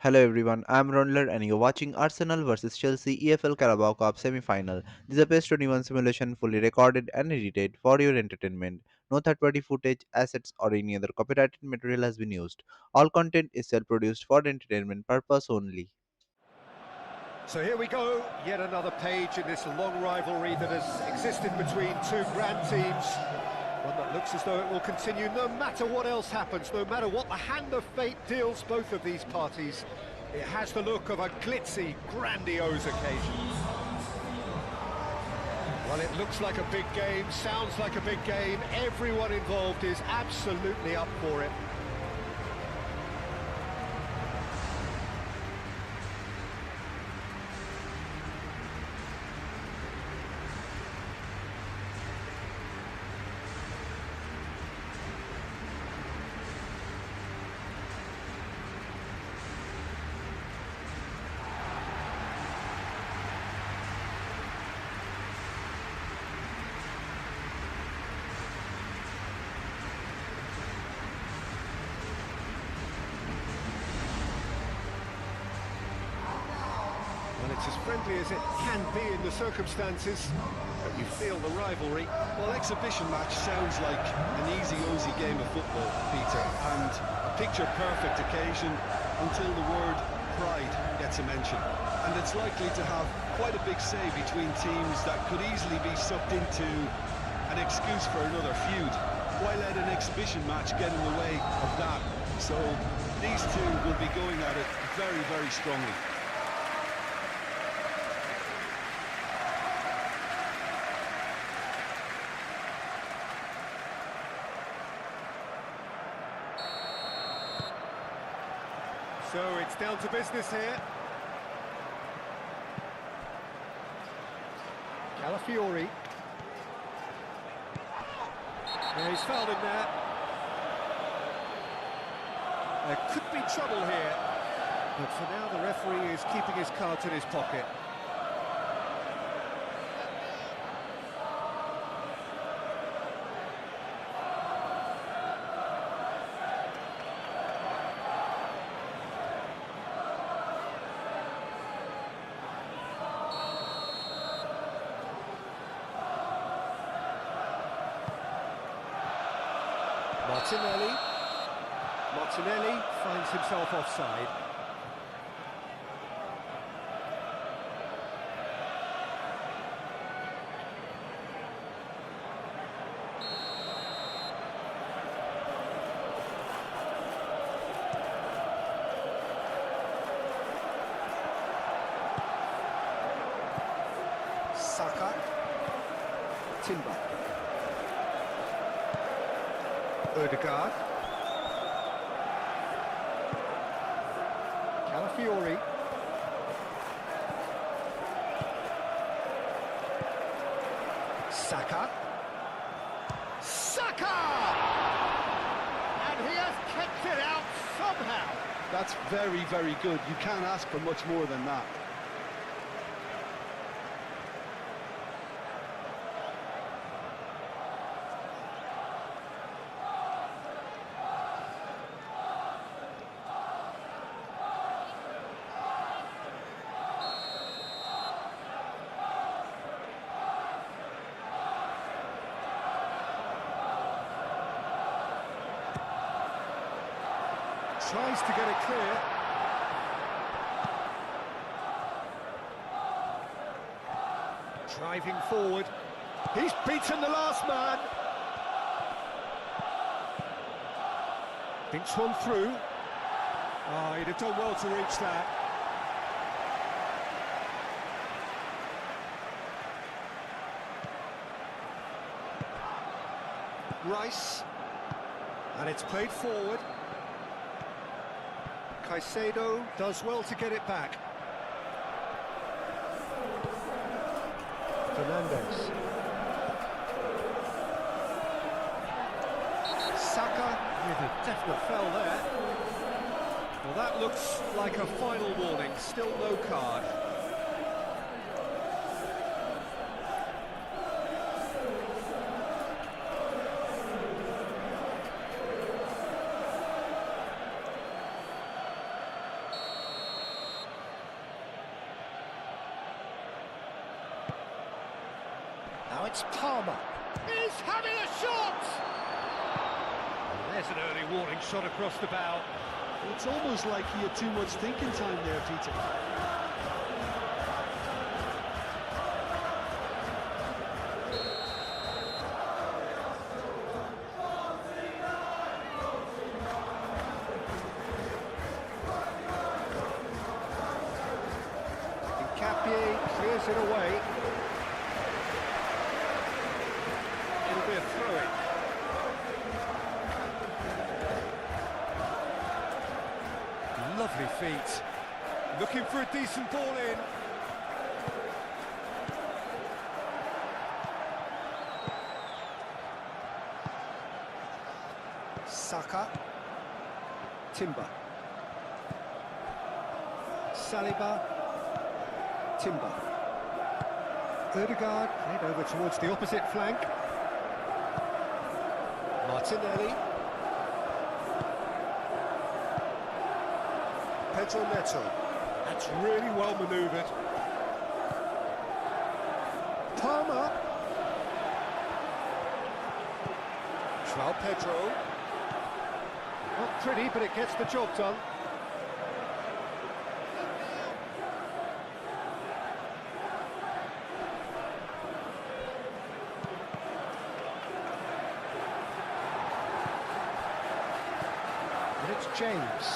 Hello everyone, I'm Ronler and you're watching Arsenal vs Chelsea EFL Carabao Cup semi-final. This is a PES 21 simulation fully recorded and edited for your entertainment. No third-party footage, assets or any other copyrighted material has been used. All content is self-produced for entertainment purpose only. So here we go, yet another page in this long rivalry that has existed between two grand teams. One that looks as though it will continue no matter what else happens, no matter what the hand of fate deals both of these parties. It has the look of a glitzy, grandiose occasion. Well, it looks like a big game, sounds like a big game. Everyone involved is absolutely up for it. Well, it's as friendly as it can be in the circumstances, but you feel the rivalry. Well, exhibition match sounds like an easy-ozy game of football, Peter, and a picture-perfect occasion until the word pride gets a mention. And it's likely to have quite a big say between teams that could easily be sucked into an excuse for another feud. Why let an exhibition match get in the way of that? So these two will be going at it very, very strongly. So it's down to business here. Calafiori. Yeah, he's fouled him there. There could be trouble here. But for now, the referee is keeping his cards in his pocket. Martinelli finds himself offside. Saka. Timber. Odegaard. Calafiori. Saka. Saka! And he has kept it out somehow. That's very, very good. You can't ask for much more than that. Tries to get it clear. Driving forward. He's beaten the last man. Thinks one through. Oh, he'd have done well to reach that. Rice. And it's played forward. Caicedo does well to get it back. Fernandes. Saka with a definite foul there. Well, that looks like a final warning. Still no card. It's Palmer. He's having a shot! And there's an early warning shot across the bow. It's almost like he had too much thinking time there, Peter. Clears it away. It'll be a throw-in. Lovely feet. Looking for a decent ball in. Saka. Timber. Saliba. Timber. Ødegaard, played over towards the opposite flank. Martinelli. Pedro Neto. That's really well manoeuvred. Palmer. João Pedro. Not pretty, but it gets the job done. And it's James.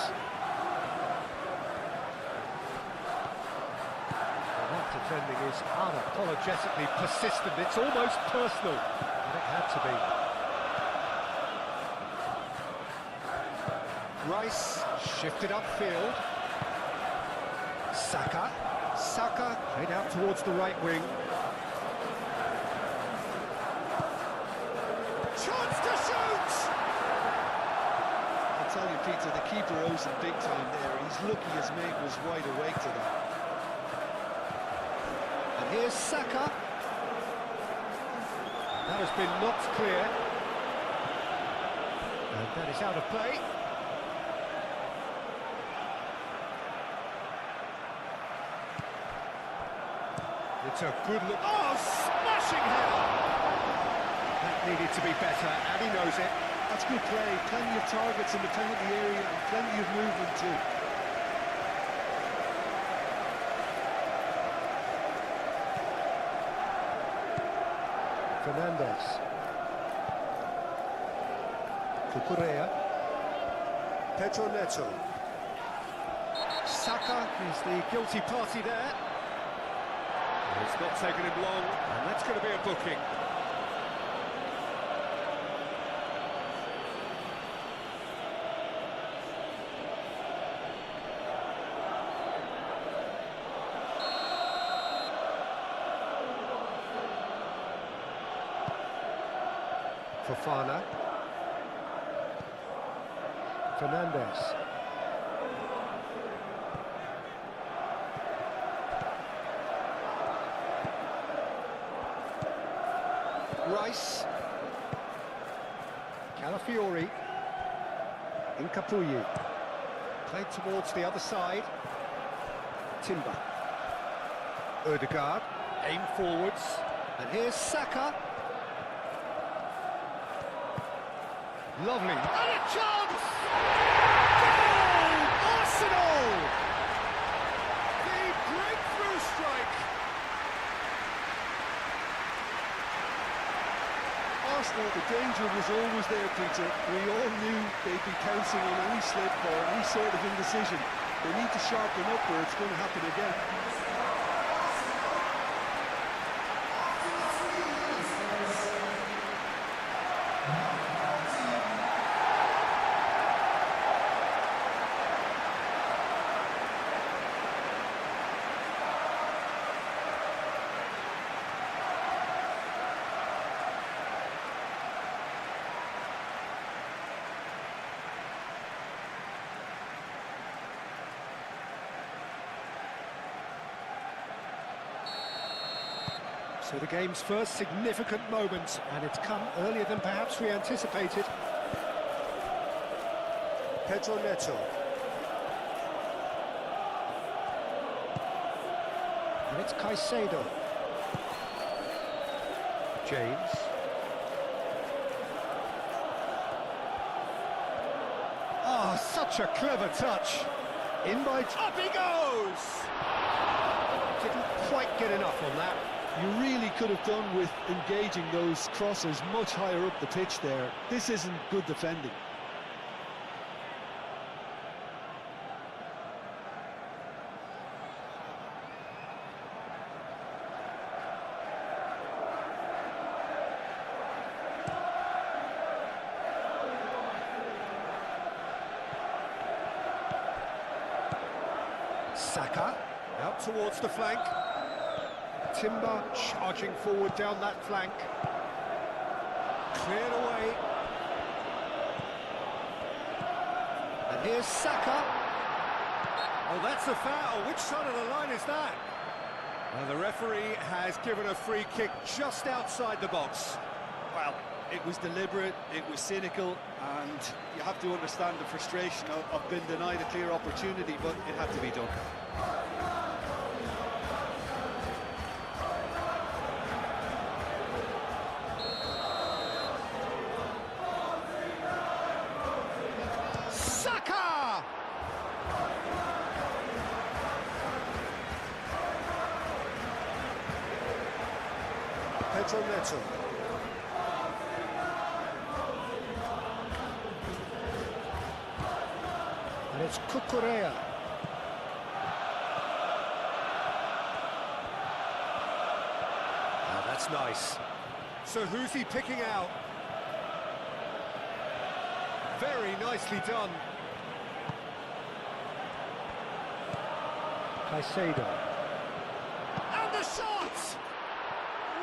Well, that defending is unapologetically persistent. It's almost personal. And it had to be. Rice shifted upfield. Saka played out towards the right wing. Chance to shoot! I tell you, Peter, the keeper owes him big time there. He's lucky his mate was wide awake to that. And here's Saka. That has been knocked clear. And that is out of play. It's a good look. Oh, smashing header! That needed to be better, and he knows it. That's good play. Plenty of targets in the penalty area and plenty of movement too. Fernandes. Cucurella. Pedro Neto. Saka is the guilty party there. It's not taken him long, and that's going to be a booking. Fofana. Fernandes. Rice. Calafiori. Incapuyi. Played towards the other side. Timber. Ødegaard. Aim forwards. And here's Saka. Lovely. And a chance! Goal! Arsenal! The breakthrough strike. Arsenal, the danger was always there, Peter. We all knew they'd be pouncing on any slip or any sort of indecision. They need to sharpen up or it's going to happen again. So the game's first significant moment, and it's come earlier than perhaps we anticipated. Pedro Neto. And it's Caicedo. James. Oh, such a clever touch. In by... Up he goes! Didn't quite get enough on that. You really could have done with engaging those crossers much higher up the pitch there. This isn't good defending. Saka, out towards the flank. Timber charging forward down that flank. Cleared away. And here's Saka. Oh, that's a foul. Which side of the line is that? Well, the referee has given a free kick just outside the box. Well, it was deliberate, it was cynical, and you have to understand the frustration of being denied a clear opportunity, but it had to be done. Saka! Pedro Neto. And it's Cucurella. Oh, that's nice. So who's he picking out? Very nicely done. Caicedo. And the shot!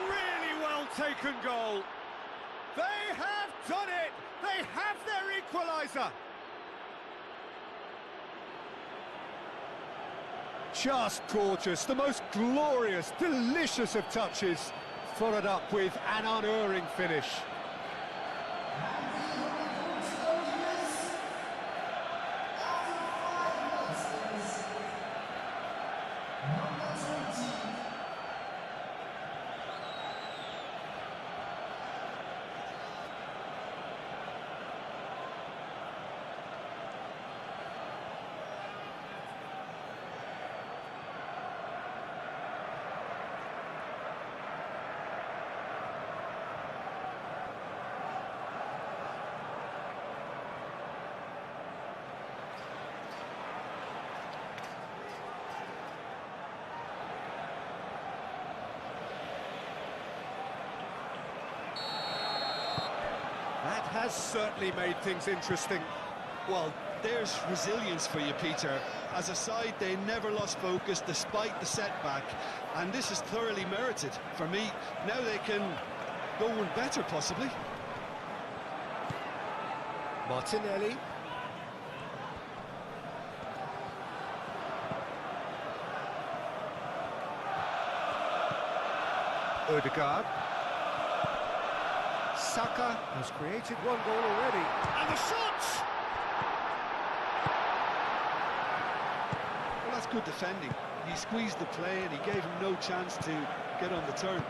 Really well taken goal. They have done it! They have their equaliser! Just gorgeous, the most glorious, delicious of touches, followed up with an unerring finish. That has certainly made things interesting. Well, there's resilience for you, Peter. As a side, they never lost focus despite the setback, and this is thoroughly merited. For me, now they can go one better, possibly. Martinelli. Odegaard. Saka has created one goal already. And the shot! Well, that's good defending. He squeezed the play and he gave him no chance to get on the turn.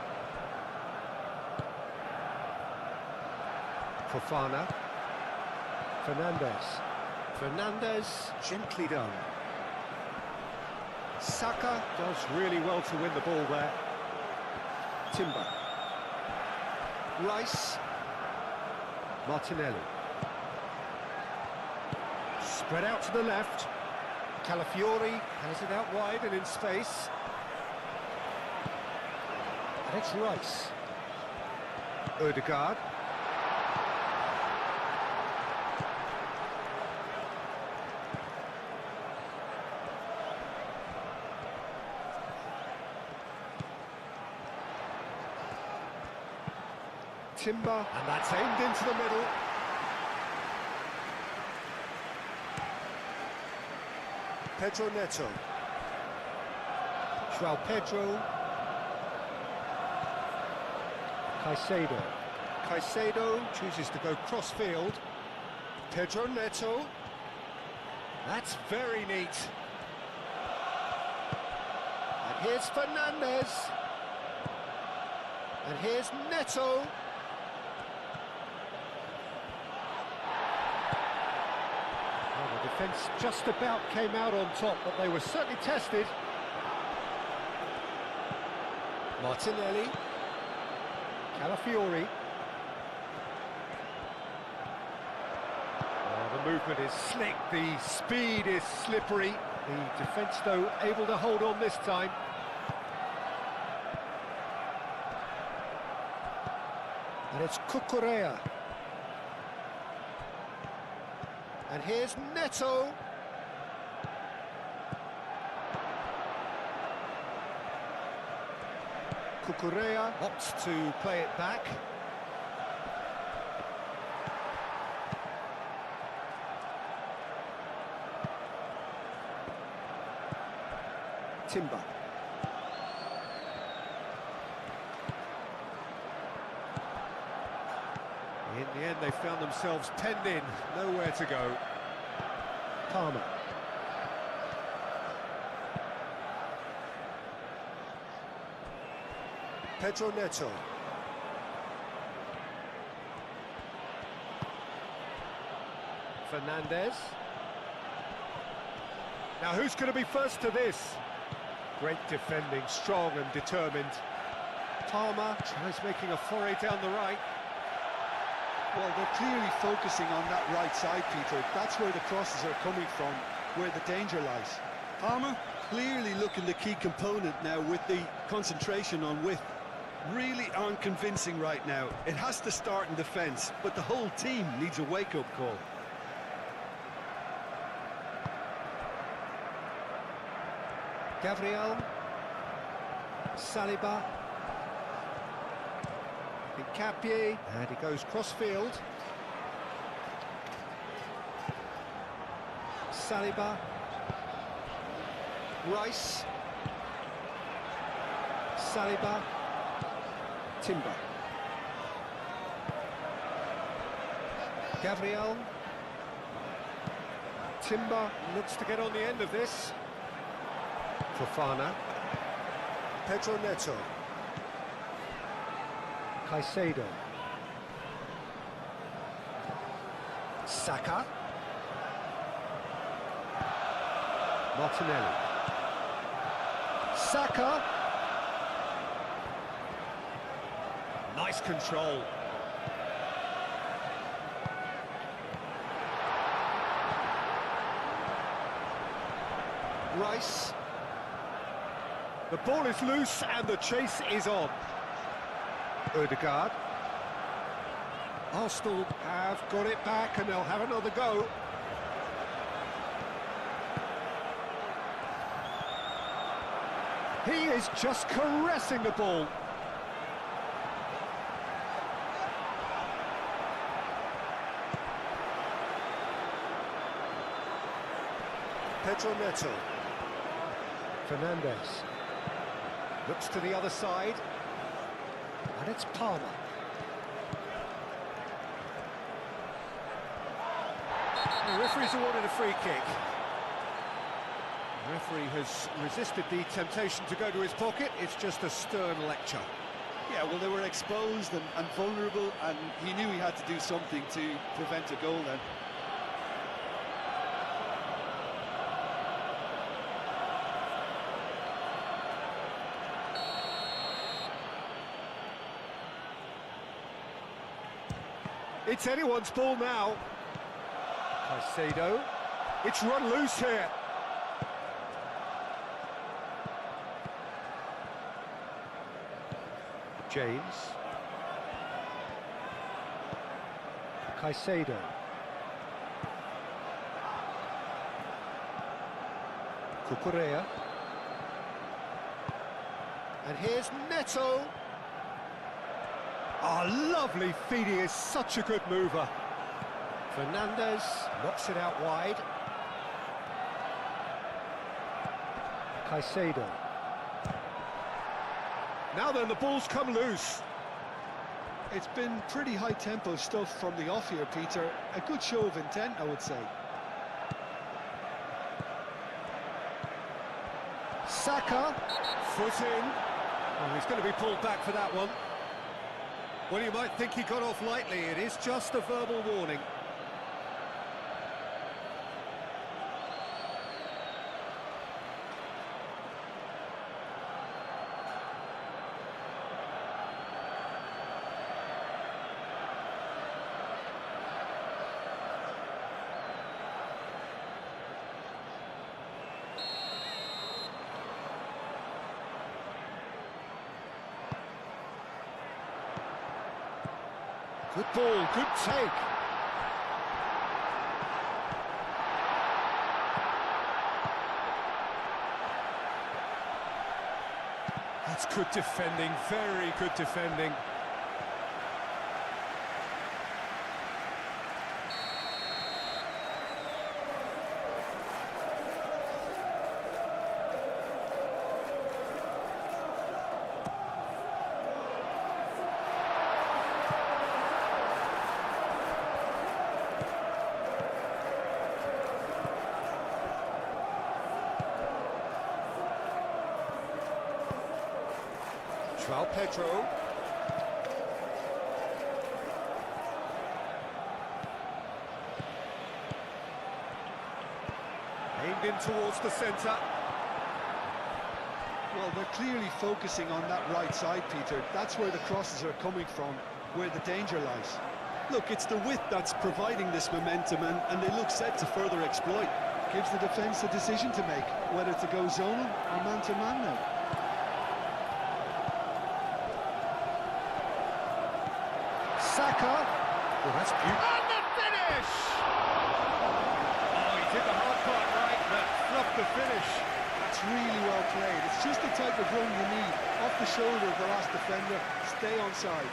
Fofana. Fernandez, gently done. Saka does really well to win the ball there. Timber. Rice. Martinelli. Spread out to the left. Calafiori has it out wide and in space. And it's Rice. Odegaard. Timber, and that's aimed into the middle. Pedro Neto. João Pedro. Caicedo. Caicedo chooses to go cross-field. Pedro Neto. That's very neat. And here's Fernandez. And here's Neto. Well, the defence just about came out on top, but they were certainly tested. Martinelli. Calafiori. The movement is slick, the speed is slippery. The defence, though, able to hold on this time. And it's Cucurella. And here's Neto. Cucurella opts to play it back. Timber. In the end, they found themselves penned in, nowhere to go. Palmer. Pedro Neto. Fernandez. Now who's going to be first to this? Great defending, strong and determined. Palmer tries making a foray down the right. Well, they're clearly focusing on that right side, Peter. That's where the crosses are coming from, where the danger lies. Palmer clearly looking the key component now with the concentration on width. Really aren't convincing right now. It has to start in defence, but the whole team needs a wake-up call. Gabriel. Saliba. Hincapié, and he goes cross-field. Saliba. Rice. Saliba. Timber. Gabriel. Timber looks to get on the end of this. Fofana. Pedro Neto. Caicedo. Saka. Martinelli. Saka. Nice control. Rice. The ball is loose and the chase is on. Odegaard. Arsenal have got it back and they'll have another go. He is just caressing the ball. Pedro Neto. Fernandez. Looks to the other side. And it's Palmer. The referee's awarded a free kick. The referee has resisted the temptation to go to his pocket. It's just a stern lecture. Yeah, well, they were exposed and vulnerable, and he knew he had to do something to prevent a goal then. It's anyone's ball now. Caicedo. It's run loose here. James. Caicedo. Cucurella. And here's Neto. Oh, lovely feed, he is such a good mover. Fernandez knocks it out wide. Caicedo. Now then, the ball's come loose. It's been pretty high-tempo stuff from the off here, Peter. A good show of intent, I would say. Saka, foot in. Oh, he's going to be pulled back for that one. Well, you might think he got off lightly. It is just a verbal warning. Good ball, good take. That's good defending, very good defending. Pedro. Aimed in towards the centre. Well, they're clearly focusing on that right side, Peter. That's where the crosses are coming from, where the danger lies. Look, it's the width that's providing this momentum, and they look set to further exploit. Gives the defence a decision to make, whether to go zonal or man-to-man now. Saka. Well, that's beautiful. And the finish! Oh, he did the hard part right, but fluffed the finish. That's really well played. It's just the type of run you need. Off the shoulder of the last defender, stay onside.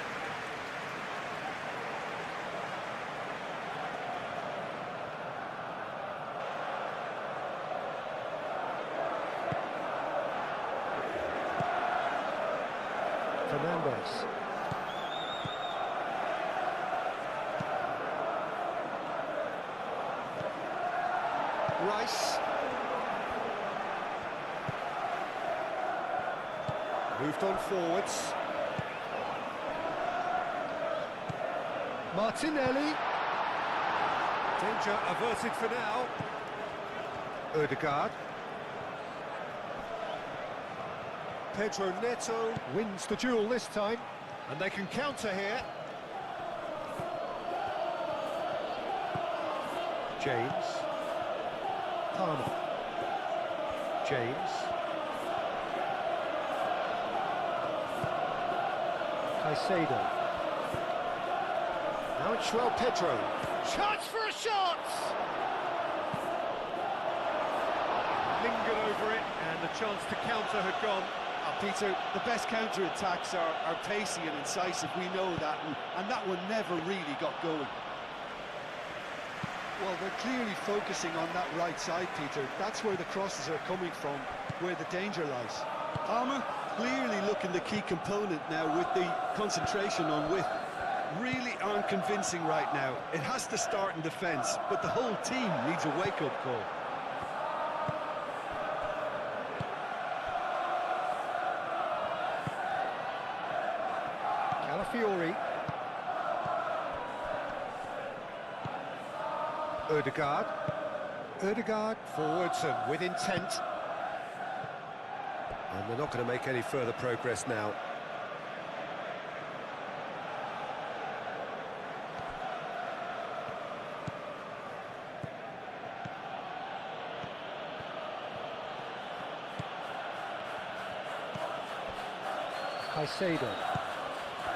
Fernandez. Rice. Moved on forwards. Martinelli. Danger averted for now. Odegaard. Pedro Neto wins the duel this time, and they can counter here. James. Palmer. James. Caicedo. Now it's João Pedro. Chance for a shot! Lingered over it, and the chance to counter had gone. Peter, the best counter-attacks are pacey and incisive, we know that, and that one never really got going. Well, they're clearly focusing on that right side, Peter. That's where the crosses are coming from, where the danger lies. Palmer clearly looking the key component now with the concentration on width. Really aren't convincing right now. It has to start in defence, but the whole team needs a wake-up call. Calafiori. Odegaard. Odegaard forwards and with intent. And they're not going to make any further progress now. Caicedo.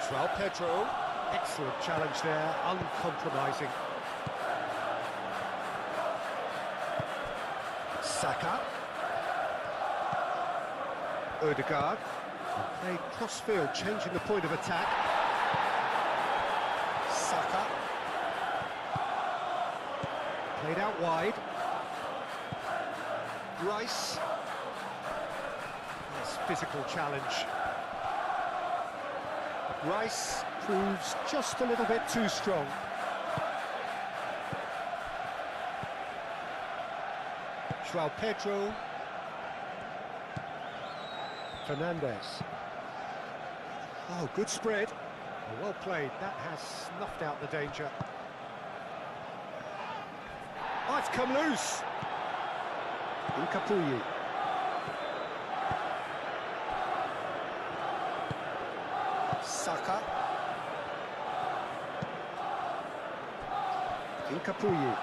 João Pedro. Excellent challenge there, uncompromising. Saka. Odegaard. Played cross-field, changing the point of attack. Saka. Played out wide. Rice. Nice physical challenge. Rice proves just a little bit too strong. João Pedro. Fernandez. Oh, good spread. Well played, that has snuffed out the danger. Oh, it's come loose! Incapuyi. Saka. Incapuyi.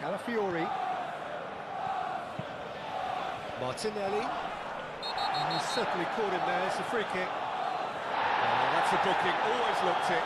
Calafiori. Martinelli. And he's certainly caught him there, it's a free kick. Oh, that's a booking, always looked it.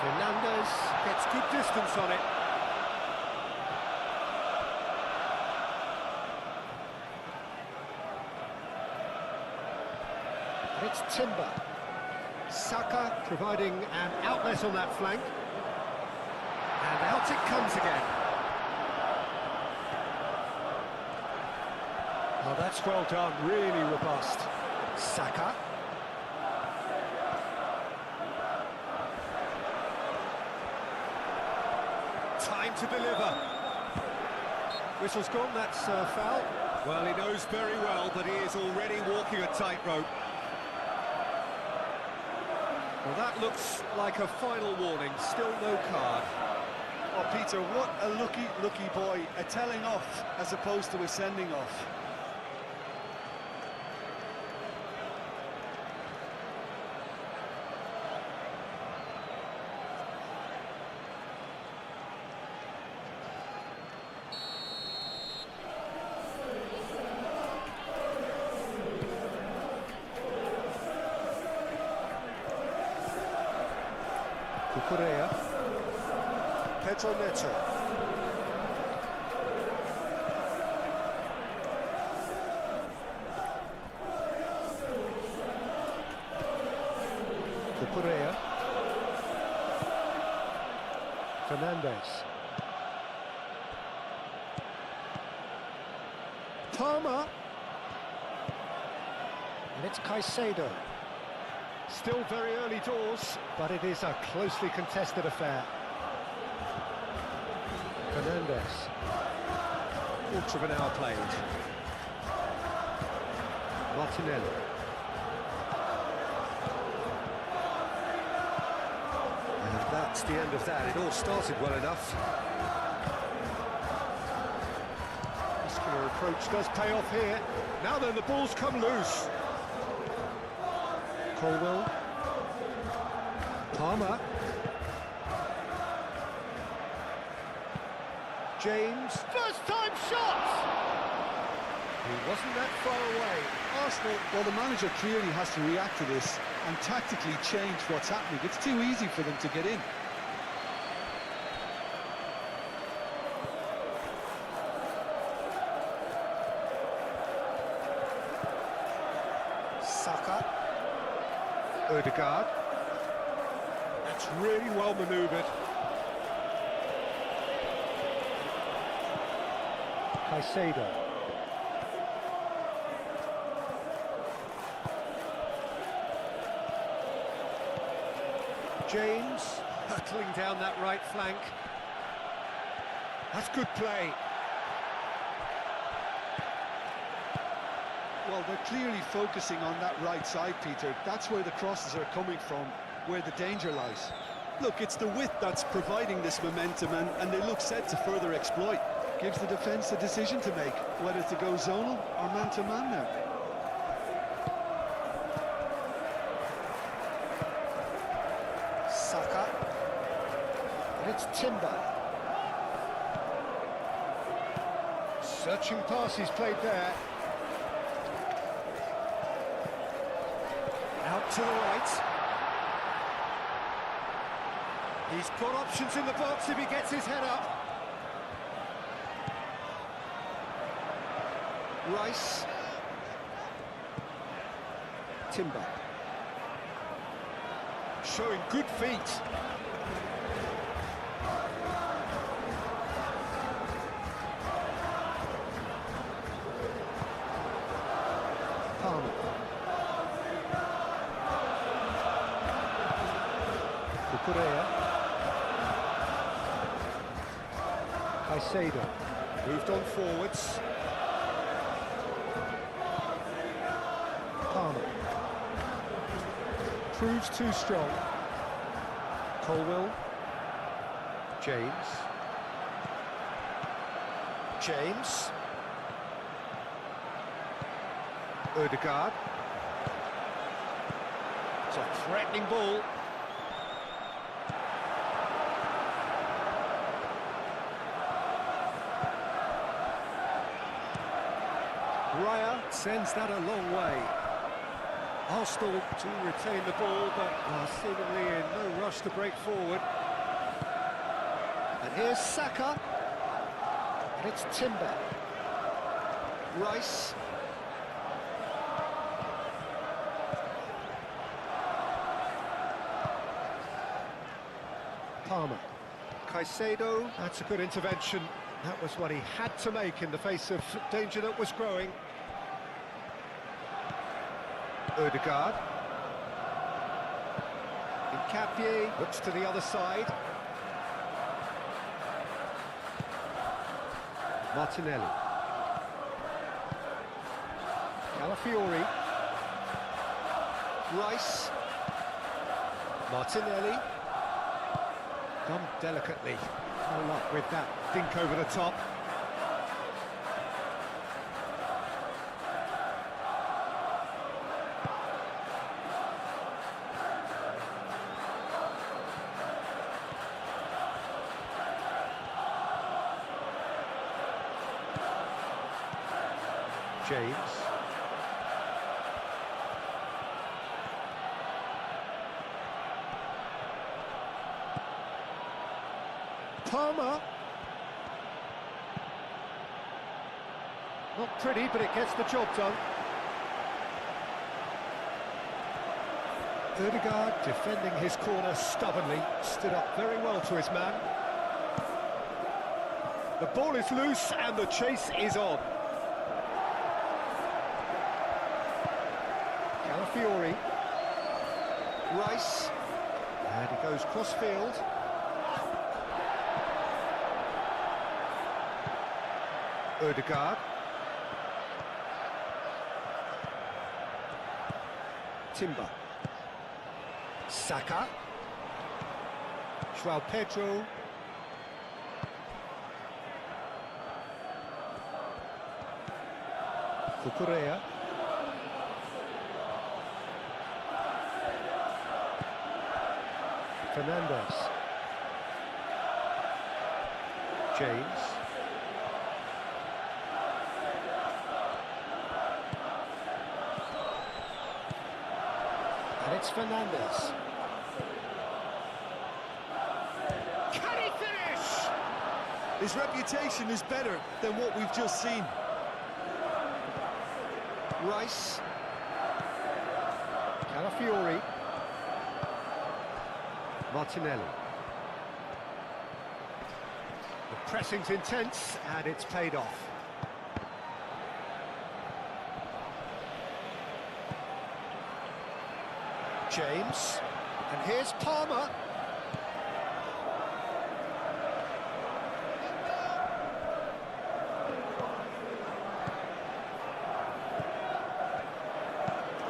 Fernandez gets good distance on it. It's Timber. Saka providing an outlet on that flank. And out it comes again. Oh, that's well done, really robust. Saka. Time to deliver. Whistle's gone, that's foul. Well, he knows very well that he is already walking a tightrope. Well, that looks like a final warning, still no card. Oh, Peter, what a lucky boy. A telling off as opposed to a sending off. Cucurella. Pedro Neto. Cucurella. Fernandez. Palmer. And it's Caicedo. Still very early doors, but it is a closely contested affair. Fernandez. Quarter of an hour played. Martinelli. And that's the end of that. It all started well enough. Muscular approach does pay off here. Now then, the ball's come loose. Colwell. Palmer. James. First time shot! He wasn't that far away. Arsenal, well, the manager clearly has to react to this and tactically change what's happening. It's too easy for them to get in. Saka. Odegaard. That's really well manoeuvred. Caicedo. James hurtling down that right flank. That's good play. Well, they're clearly focusing on that right side, Peter. That's where the crosses are coming from, where the danger lies. Look, it's the width that's providing this momentum, and they look set to further exploit. Gives the defence a decision to make, whether to go zonal or man-to-man now. Saka. And it's Timber. Searching pass he's played there. Out to the right. He's got options in the box if he gets his head up. Rice. Timber. Showing good feet. Cucurella. Caicedo. Moved on forwards. Palmer. Proves too strong. Colwill. James. James. Ødegaard. It's a threatening ball. Raya sends that a long way. Arsenal to retain the ball, but are seemingly in no rush to break forward. And here's Saka. And it's Timber. Rice. Palmer. Caicedo. That's a good intervention. That was what he had to make in the face of danger that was growing. Ødegaard. Nkapie looks to the other side. Martinelli. Calafiori. Rice. Martinelli. Done delicately. No luck with that dink over the top. James. Palmer. Not pretty, but it gets the job done. Ødegaard defending his corner stubbornly, stood up very well to his man. The ball is loose and the chase is on. Calafiori. Rice. And he goes cross-field. Ødegaard. Timber. Saka. João Pedro. Cucurella. Fernandes. James. And it's Fernandes. Can he finish? His reputation is better than what we've just seen. Rice. Calafiori. Martinelli. The pressing's intense and it's paid off. James. And here's Palmer.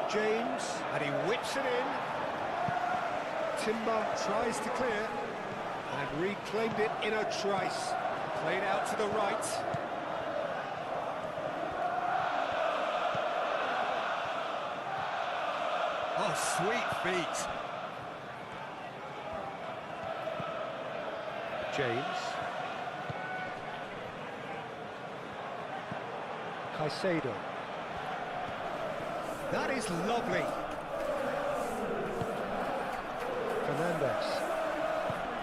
James, and he whips it in. Timber tries to clear and reclaimed it in a trice. Played out to the right. Oh, sweet feet. James. Caicedo. That is lovely.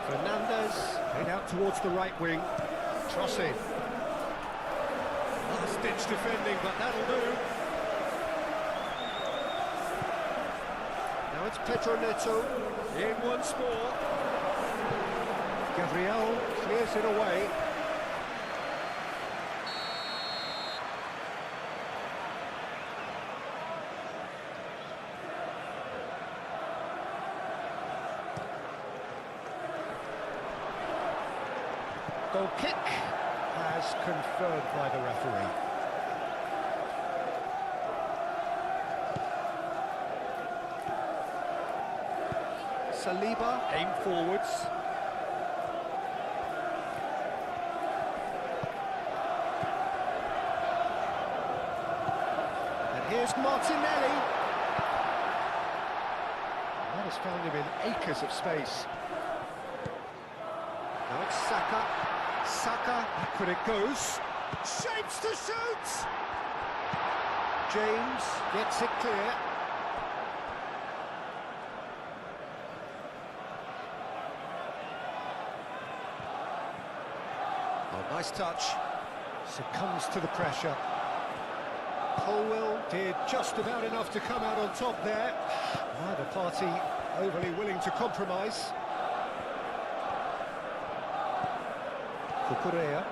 Fernandes played out towards the right wing. Trossing. Last-ditch defending, but that'll do. Now it's Pedro Neto in once more. Gabriel clears it away. Goal kick as confirmed by the referee. Saliba, aim forwards. And here's Martinelli. That has found him in acres of space. Now it's Saka. Saka, back when it goes. Shapes to shoot! James gets it clear. Oh, nice touch. Succumbs to the pressure. Colwell did just about enough to come out on top there. Neither party overly willing to compromise. Cucurella.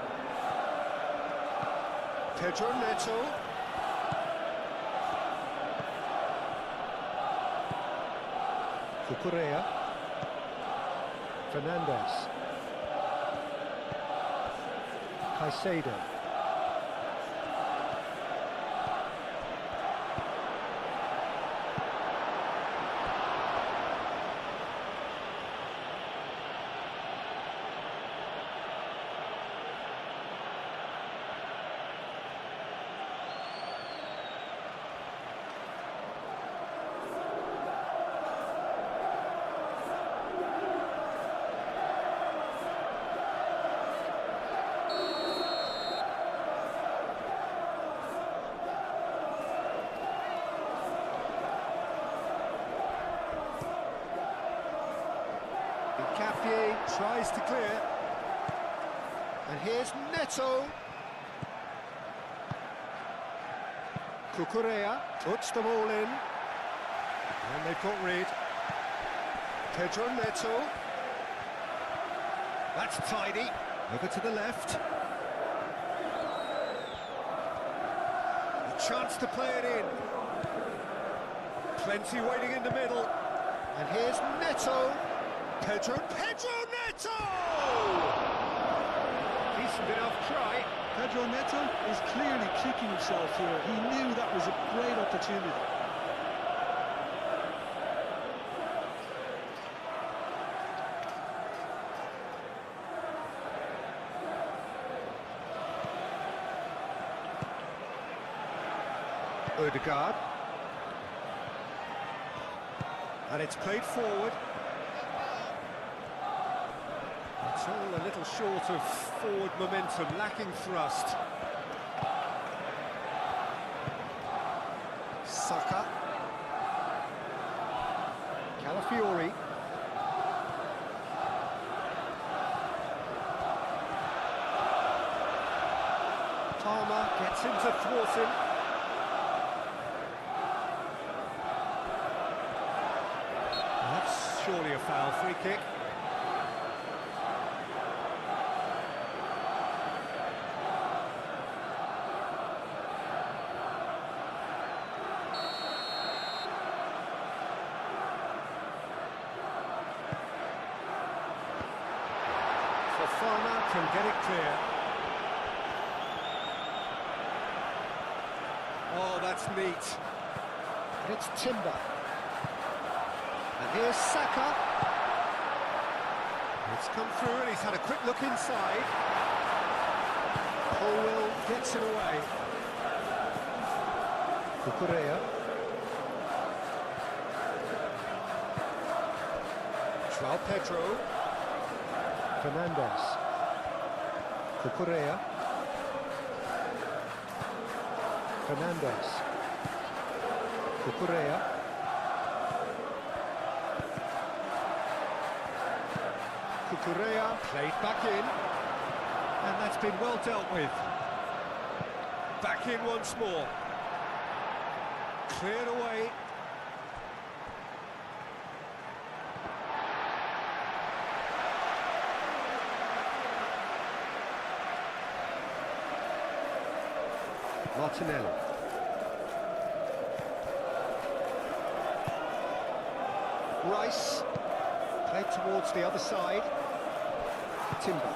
Pedro Neto. Cucurella. Fernandez. Caicedo. Capier tries to clear. And here's Neto. Cucurella puts them all in. And they've got rid. Pedro Neto. That's tidy. Over to the left. A chance to play it in. Plenty waiting in the middle. And here's Neto. Pedro Neto! Decent enough try. Pedro Neto is clearly kicking himself here. He knew that was a great opportunity. Odegaard. And it's played forward. It's all a little short of forward momentum, lacking thrust. Saka. Calafiori. Palmer gets him to thwart him. That's surely a foul, free kick. Fofana can get it clear. Oh, that's neat. And it's Timber. And here's Saka. It's come through and he's had a quick look inside. Colwell gets it away. Cucurella. João Pedro. Fernandez. Cucurella. Fernandez. Cucurella. Cucurella played back in. And that's been well dealt with. Back in once more. Cleared away. Martinelli. Rice. Played towards the other side. Timber.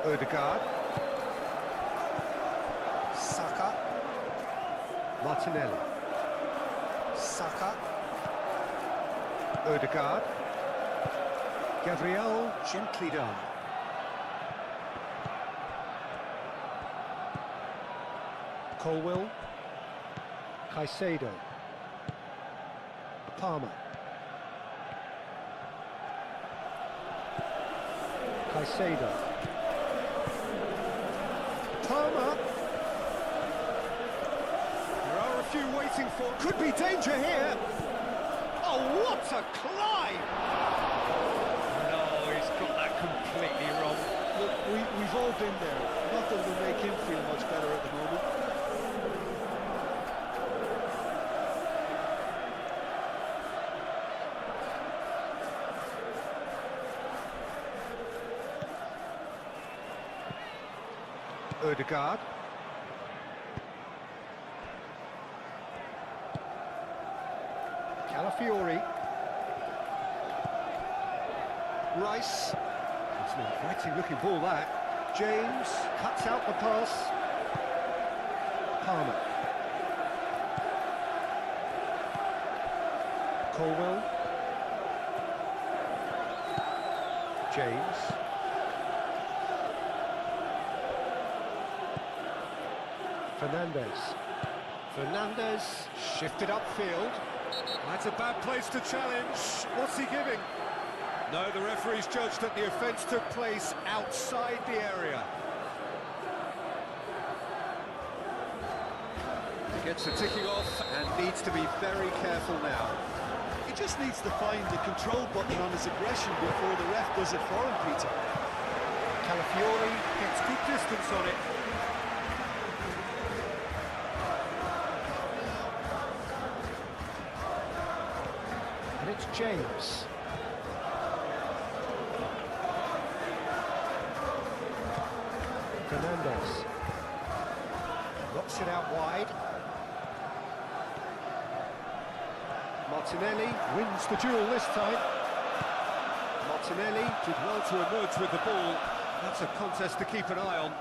Odegaard. Saka. Martinelli. Saka. Odegaard. Gabriel, gently done. Colwill. Caicedo. Palmer. Caicedo. Palmer. There are a few waiting for... Could be danger here. Oh, what a climb! No, he's got that completely wrong. Look, we've all been there. Nothing will make him feel much better at the moment. Odegaard. Calafiori. Rice. It's an inviting looking ball, that. James cuts out the pass. Palmer. Colwill. James. Fernandez shifted upfield. That's a bad place to challenge. What's he giving? No, the referee's judged that the offence took place outside the area. He gets the ticking off and needs to be very careful now. He just needs to find the control button on his aggression before the ref does it for him, Peter. Calafiori gets good distance on it. And it's James. Fernandez. Knocks it out wide. Martinelli wins the duel this time. Martinelli did well to emerge with the ball. That's a contest to keep an eye on.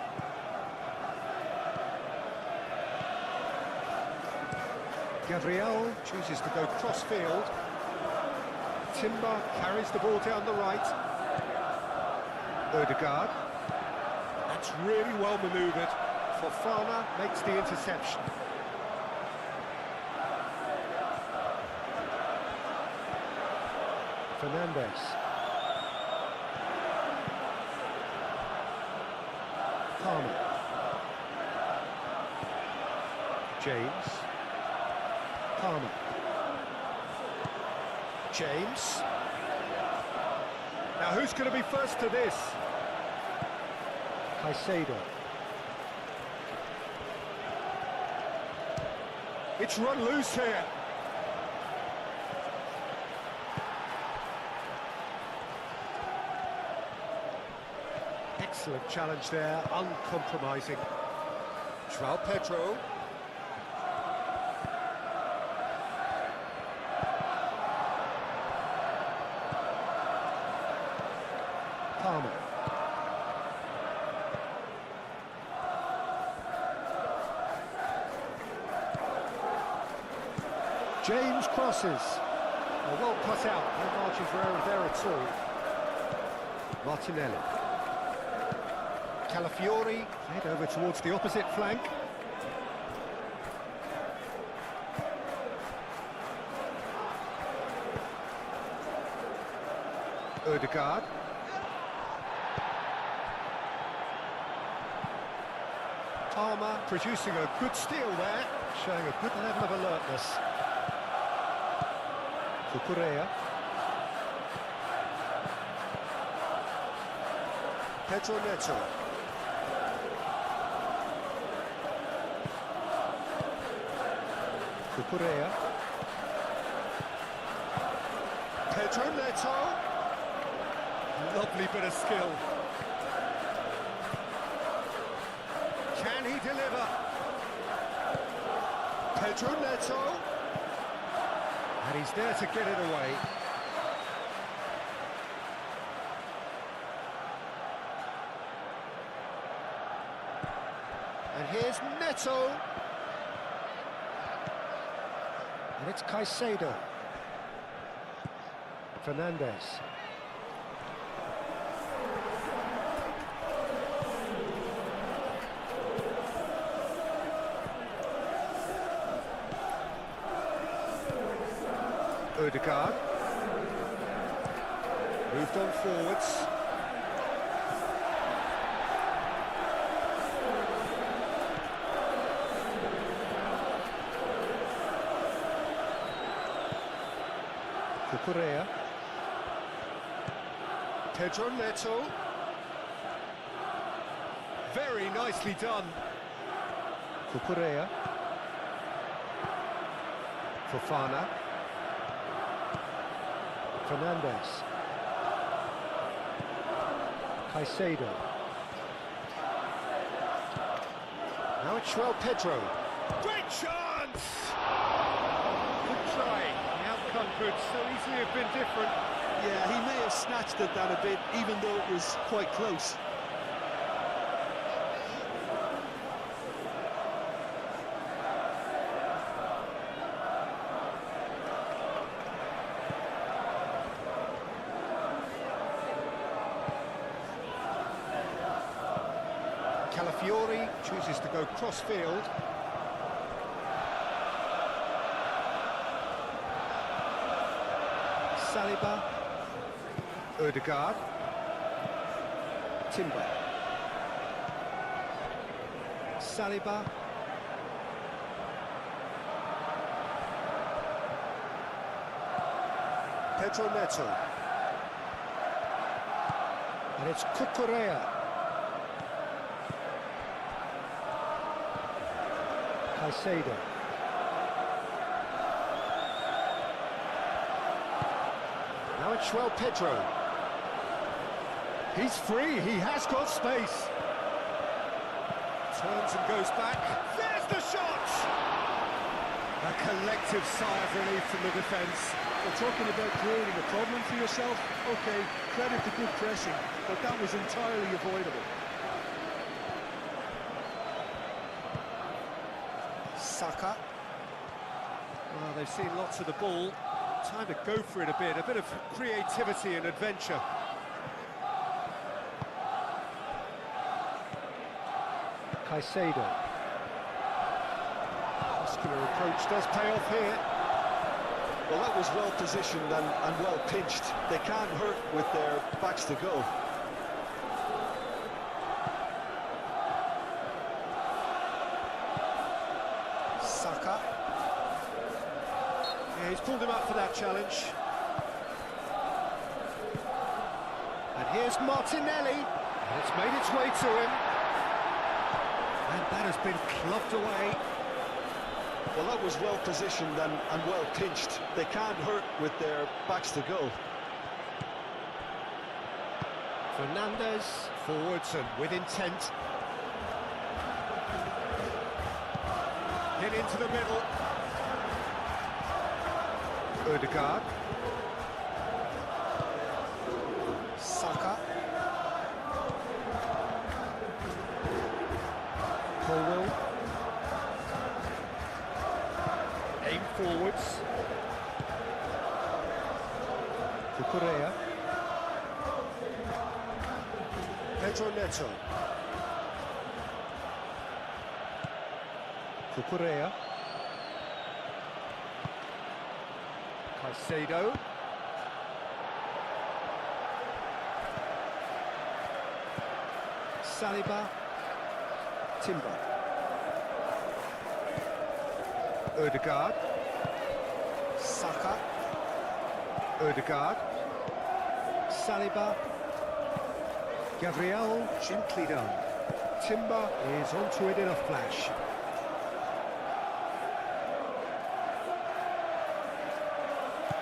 Gabriel chooses to go cross-field. Timber carries the ball down the right. Odegaard. That's really well manoeuvred. Fofana makes the interception. Fernandez. Palmer. James. Palmer. James. Now who's going to be first to this? Caicedo. It's run loose here. Excellent challenge there, uncompromising. João Pedro. Palmer. James crosses. Well cut out, no margin for error there at all. Martinelli. Calafiori, head over towards the opposite flank. Odegaard. Palmer producing a good steal there, showing a good level of alertness. Cucurella. Pedro Neto. Cucurella. Pedro Neto. Lovely bit of skill. Can he deliver? Pedro Neto. And he's there to get it away. Here's Neto. And it's Caicedo. Fernandez. Odegaard. Moved on forwards. Cucurella. Pedro Neto. Very nicely done. Cucurella. Fofana. Fernandez. Caicedo. Now it's João Pedro. Great chance! Good try. The outcome could so easily have been different. Yeah, he may have snatched at that a bit, even though it was quite close. Calafiori chooses to go cross-field. Saliba. Odegaard. Timber. Saliba. Pedro Neto. And it's Cucurella. Caicedo. Now it's João Pedro. He's free, he has got space. Turns and goes back. There's the shot! A collective sigh of relief from the defence. We're talking about creating a problem for yourself. Okay, credit to good pressing, but that was entirely avoidable. Saka. Well, they've seen lots of the ball. Time to go for it a bit of creativity and adventure. Caicedo. Muscular approach does pay off here. Well, that was well positioned and well pinched. They can't hurt with their backs to goal. Saka. Yeah, he's pulled him up for that challenge. And here's Martinelli. And it's made its way to him. And that has been clubbed away. Well, that was well positioned and well pinched. They can't hurt with their backs to goal. Fernandez forwards and with intent. Hit into the middle. Odegaard. Saka. Colwell. Aim forwards. Cucurella. Pedro Neto. Cucurella. Caicedo. Saliba. Timber. Odegaard. Saka. Odegaard. Saliba. Gabriel, gently done. Timber is onto it in a flash.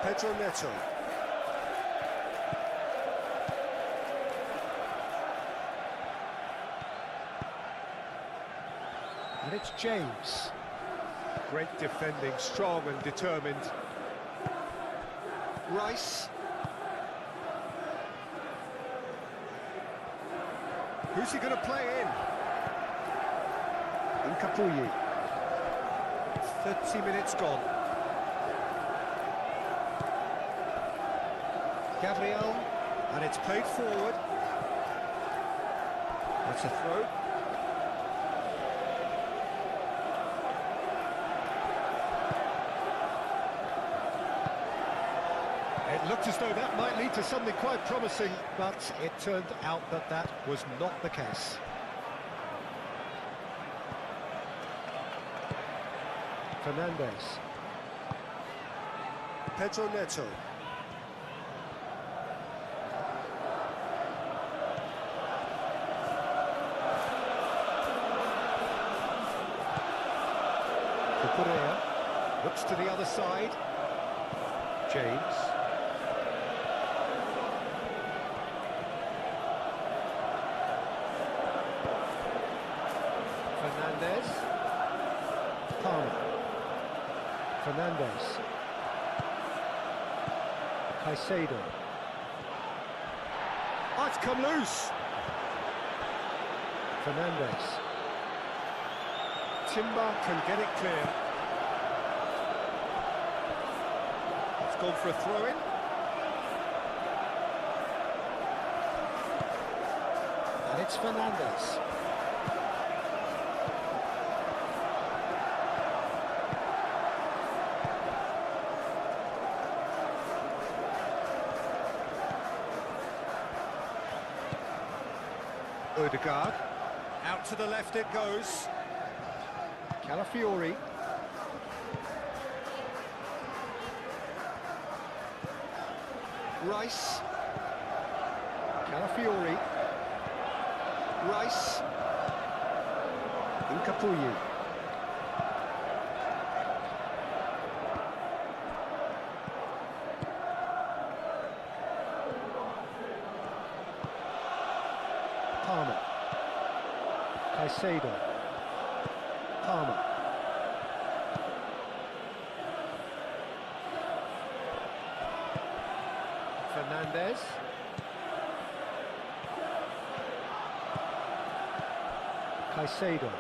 Pedro Neto. And it's James. Great defending, strong and determined. Rice. Who's he going to play in? Incapuyi. 30 minutes gone. Gabriel, and it's played forward. That's a throw. It looked as though that might lead to something quite promising, but it turned out that that was not the case. Fernandez. Pedro Neto. Correa looks to the other side. James. Fernandez. Palmer. Fernandez. Caicedo. Oh, it's come loose. Fernandez. Timber can get it clear. It's gone for a throw-in. And it's Fernandez. Odegaard. Out to the left it goes. Calafiori. Rice. Calafiori. Rice. Incapuyi. Palmer. Caicedo. Palmer. Fernandez. Caicedo.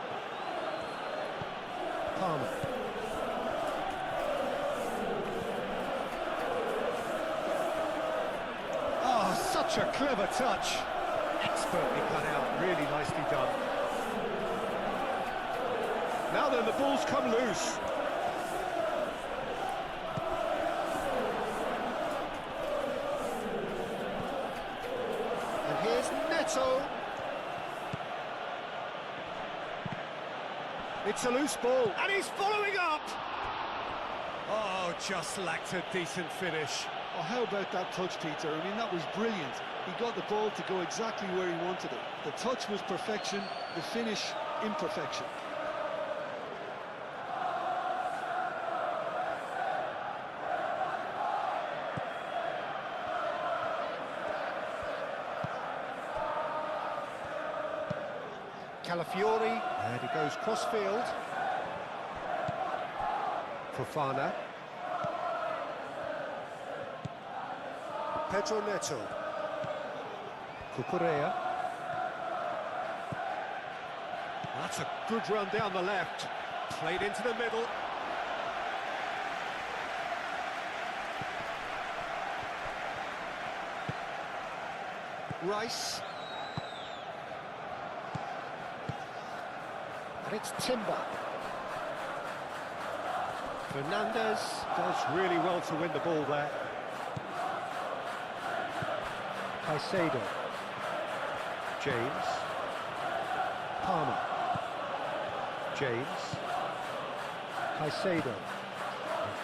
Palmer. Oh, such a clever touch. Expertly cut out, really nicely done. Now then, the ball's come loose. And here's Neto. It's a loose ball, and he's following up! Oh, just lacked a decent finish. Oh, how about that touch, Peter? I mean, that was brilliant. He got the ball to go exactly where he wanted it. The touch was perfection, the finish, imperfection. Calafiori, and he goes cross-field. Fofana. Pedro Neto. Cucurella. That's a good run down the left. Played into the middle. Rice. And it's Timber. Fernandez does really well to win the ball there. Caicedo. James. Palmer. James. Caicedo.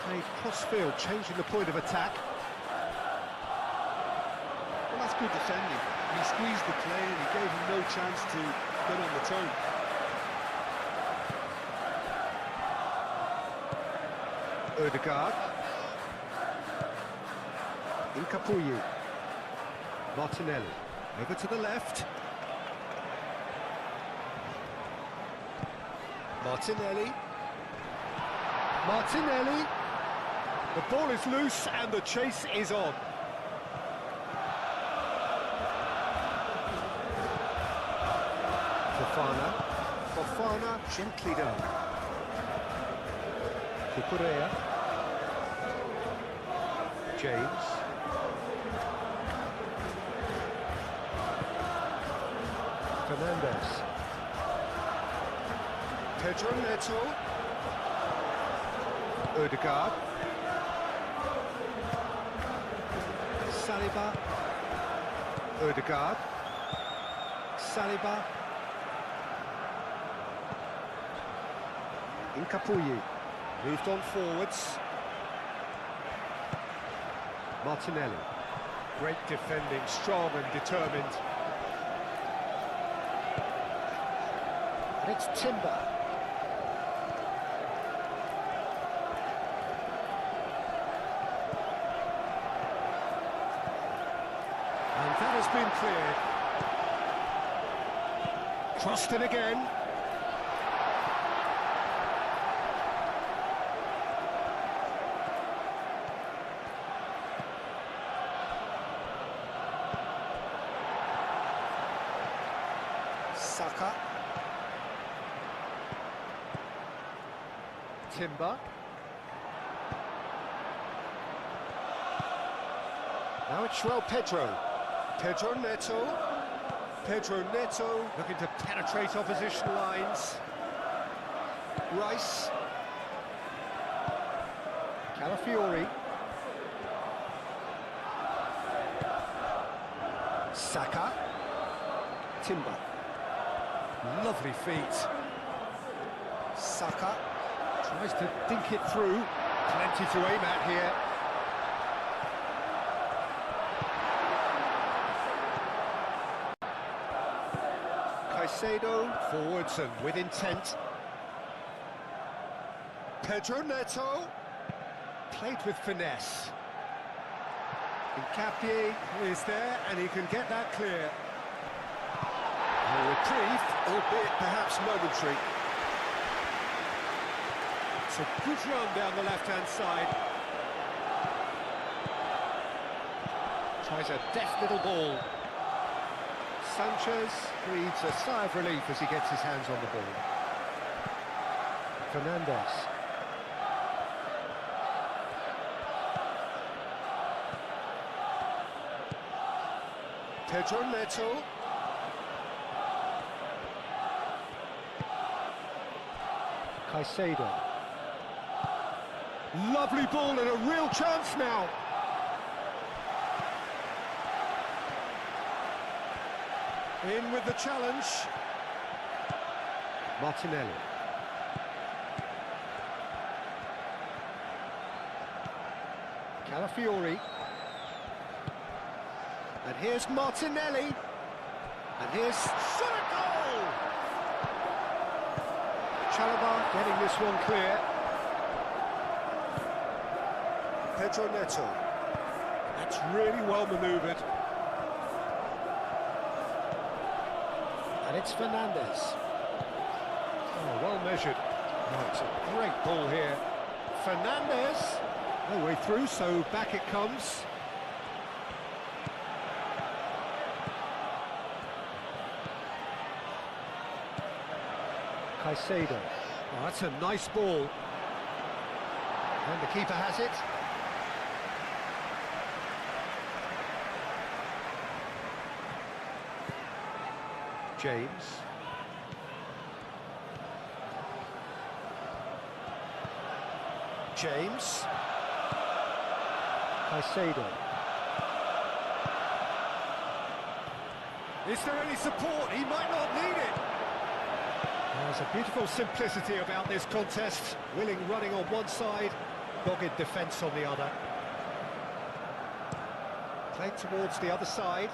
Played cross-field, changing the point of attack. Well, that's good defending. He squeezed the play and he gave him no chance to get on the turn. Odegaard. Incapuyi. Martinelli. Over to the left. Martinelli. Martinelli. The ball is loose and the chase is on. Fofana. corner, gently done. Cucurella. James. Fernandez. Pedro Neto. Odegaard. Saliba. Odegaard. Saliba. Incapuyi. Moved on forwards. Martinelli. Great defending, strong and determined. And it's Timber. And that has been cleared. Crossed in again. Saka. Timber. Now it's João Pedro. Pedro Neto. Pedro Neto looking to penetrate opposition lines. Rice. Calafiori. Saka. Timber. Lovely feet. Saka tries to dink it through. Plenty to aim at here. Caicedo forwards and with intent. Pedro Neto played with finesse. Hincapié is there and he can get that clear. A reprieve, albeit perhaps momentary. It's a good run down the left-hand side. Tries a deft little ball. Sanchez breathes a sigh of relief as he gets his hands on the ball. Fernandez. Pedro Neto. Caicedo. Lovely ball and a real chance now. In with the challenge. Martinelli. Calafiori. And here's Martinelli. And here's shot a goal! Chalobah getting this one clear. Pedro Neto. That's really well manoeuvred. And it's Fernandez. Oh, well measured. Oh, it's a great ball here. Fernandez. No way through, so back it comes. Caicedo. Oh, that's a nice ball. And the keeper has it. James. James. Caicedo. Is there any support? He might not need it. There's a beautiful simplicity about this contest. Willing running on one side, dogged defence on the other. Played towards the other side.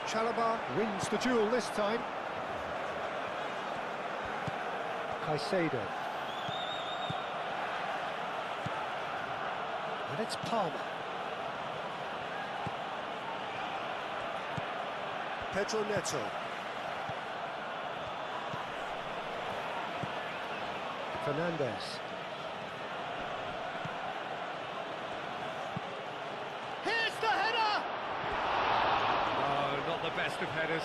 Chalobah wins the duel this time. Caicedo. And it's Palmer. Pedro Neto. Fernandez. Here's the header! No, best of headers.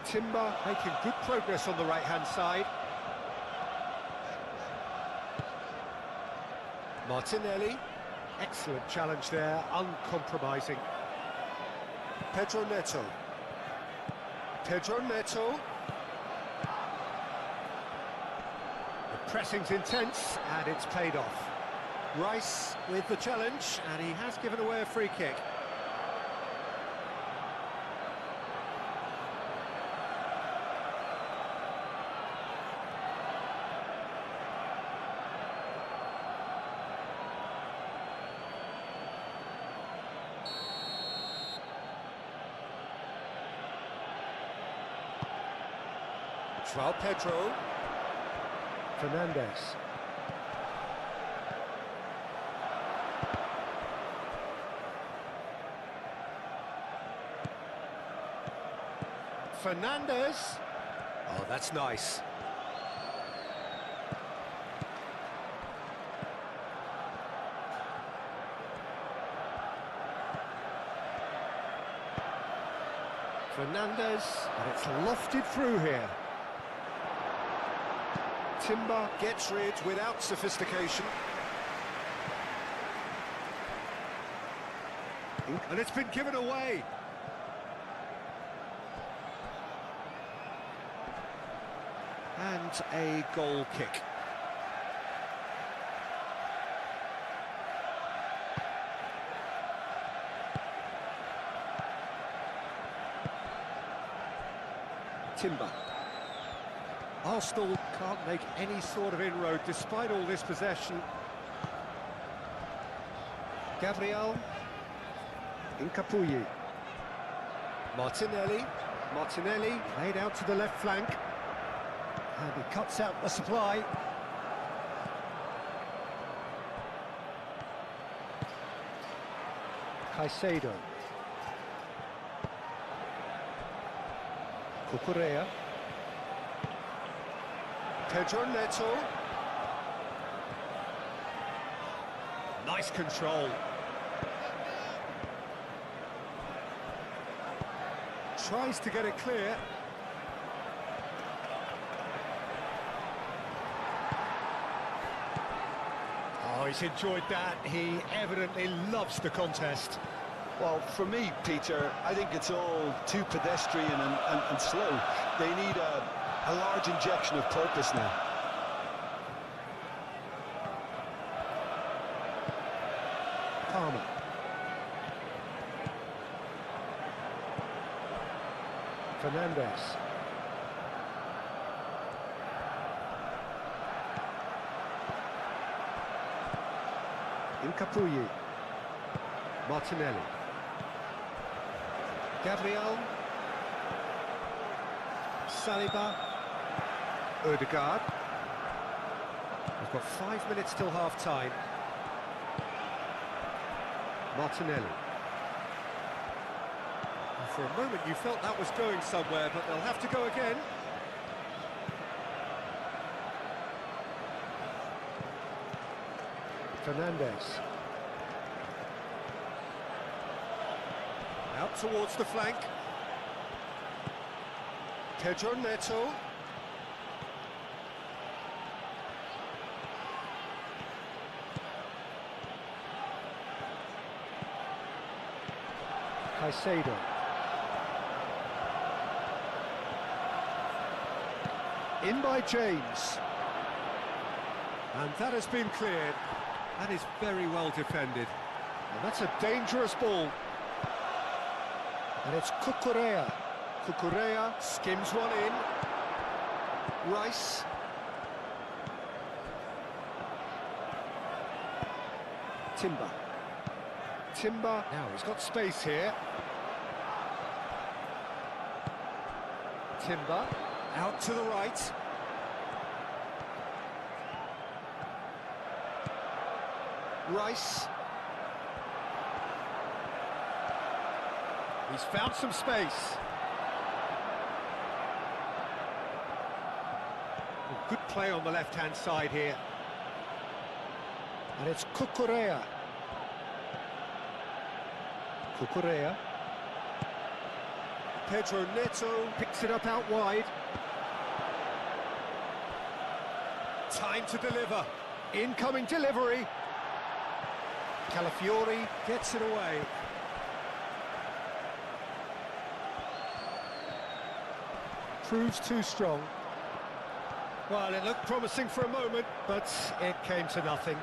Timber making good progress on the right-hand side. Martinelli, excellent challenge there, uncompromising. Pedro Neto. Pedro Neto. The pressing's intense, and it's paid off. Rice with the challenge, and he has given away a free kick. João Pedro. Fernandes. Fernandes. Oh, that's nice. Fernandes, and it's lofted through here. Timber gets rid without sophistication. And it's been given away. And a goal kick. Timber. Arsenal can't make any sort of inroad despite all this possession. Gabriel. Incapuyi. Martinelli. Martinelli laid out to the left flank. And he cuts out the supply. Caicedo. Cucurella. Pedro Neto. Nice control. Tries to get it clear. Oh, he's enjoyed that. He evidently loves the contest. Well, for me, Peter, I think it's all too pedestrian and slow. They need a large injection of purpose now. Palmer. Fernandes. Incapuyi. Martinelli. Gabriel. Saliba. Odegaard. We've got 5 minutes till half-time. Martinelli. For a moment you felt that was going somewhere, but they'll have to go again. Fernandes. Out towards the flank. Pedro Neto. Caicedo. In by James. And that has been cleared. That is very well defended. And that's a dangerous ball. And it's Cucurella. Cucurella skims one in. Rice. Timber. Timber. Now he's got space here. Timber, out to the right. Rice. He's found some space. Good play on the left-hand side here. And it's Cucurella. Cucurella. Pedro Neto picks it up out wide. Time to deliver. Incoming delivery. Calafiori gets it away. Proves too strong. Well, it looked promising for a moment, but it came to nothing.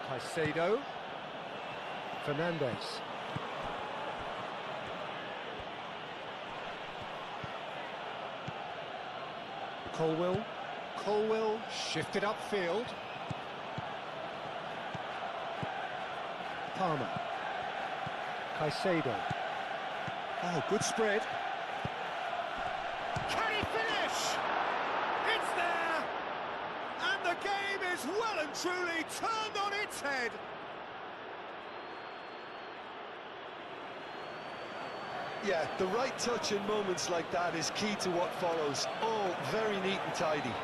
Caicedo. Fernandez. Colwill shifted upfield. Palmer. Caicedo. Oh, good spread. Can he finish? It's there! And the game is well and truly turned on its head. Yeah, the right touch in moments like that is key to what follows. All very neat and tidy.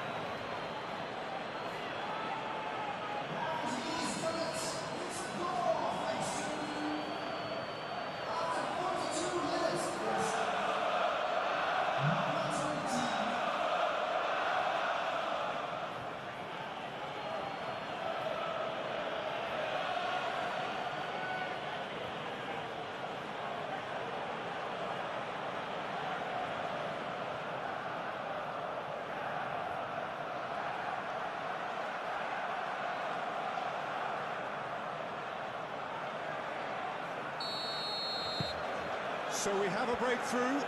So we have a breakthrough.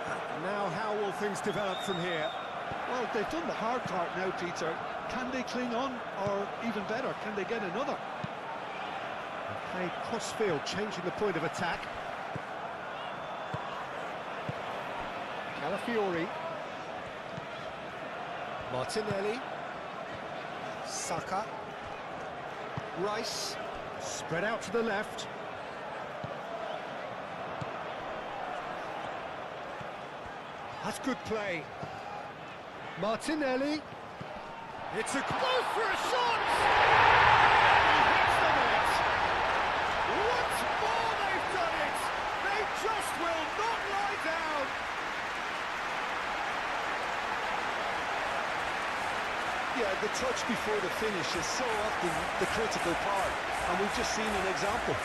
Now how will things develop from here? Well, they've done the hard part now, Peter. Can they cling on, or even better, can they get another? Played cross-field, changing the point of attack. Calafiori. Martinelli. Saka. Rice. Spread out to the left. That's good play. Martinelli. It's a goal for a shot! He hits the net. Once more they've done it. They just will not lie down. Yeah, the touch before the finish is so often the critical part, and we've just seen an example.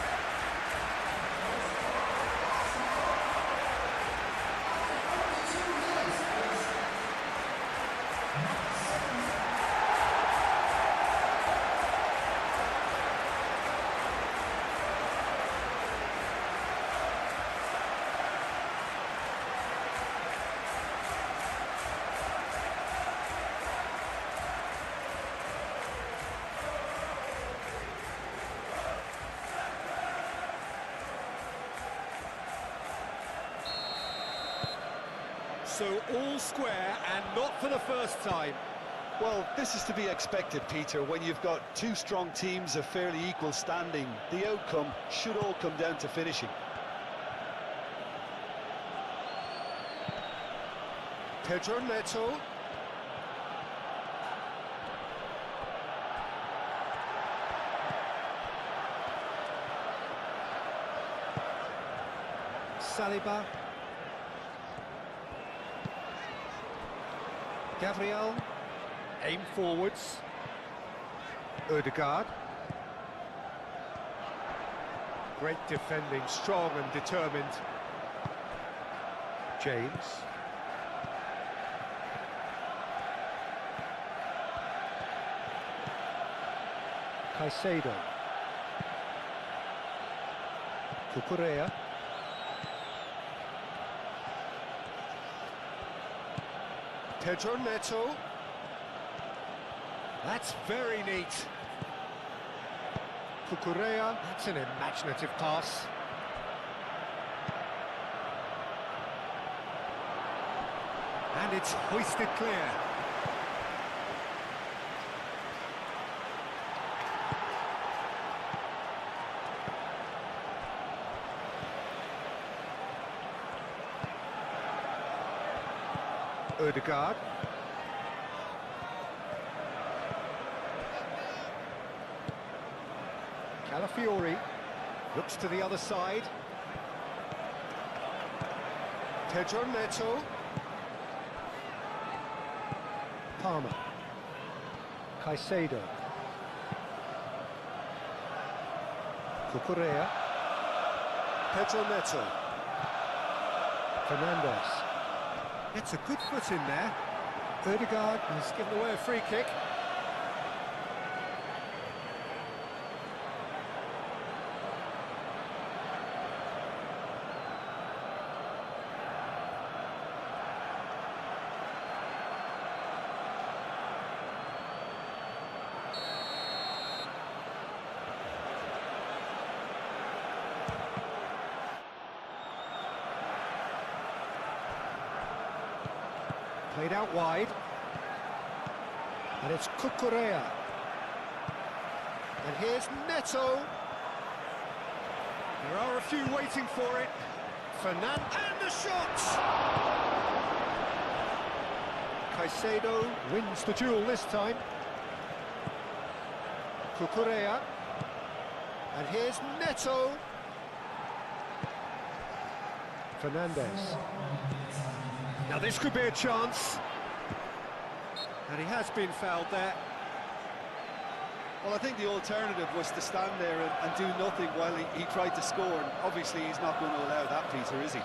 So all square, and not for the first time. Well, this is to be expected, Peter. When you've got two strong teams of fairly equal standing, the outcome should all come down to finishing. Pedro Neto. Saliba. Gabriel. Aim forwards. Odegaard. Great defending, strong and determined. James. Caicedo. Cucurella. Pedro Neto. That's very neat. Cucurella. That's an imaginative pass. And it's hoisted clear. Ødegaard. Calafiori looks to the other side. Pedro Neto. Palmer. Caicedo. Cucurella. Pedro Neto. Fernandes. It's a good foot in there. Ødegaard has given away a free kick. Played out wide. And it's Cucurella. And here's Neto. There are a few waiting for it. Fernandes and the shot! Caicedo wins the duel this time. Cucurella. And here's Neto. Fernandes. Now this could be a chance. And he has been fouled there. Well, I think the alternative was to stand there and do nothing while he tried to score, and obviously he's not going to allow that, Peter, is he?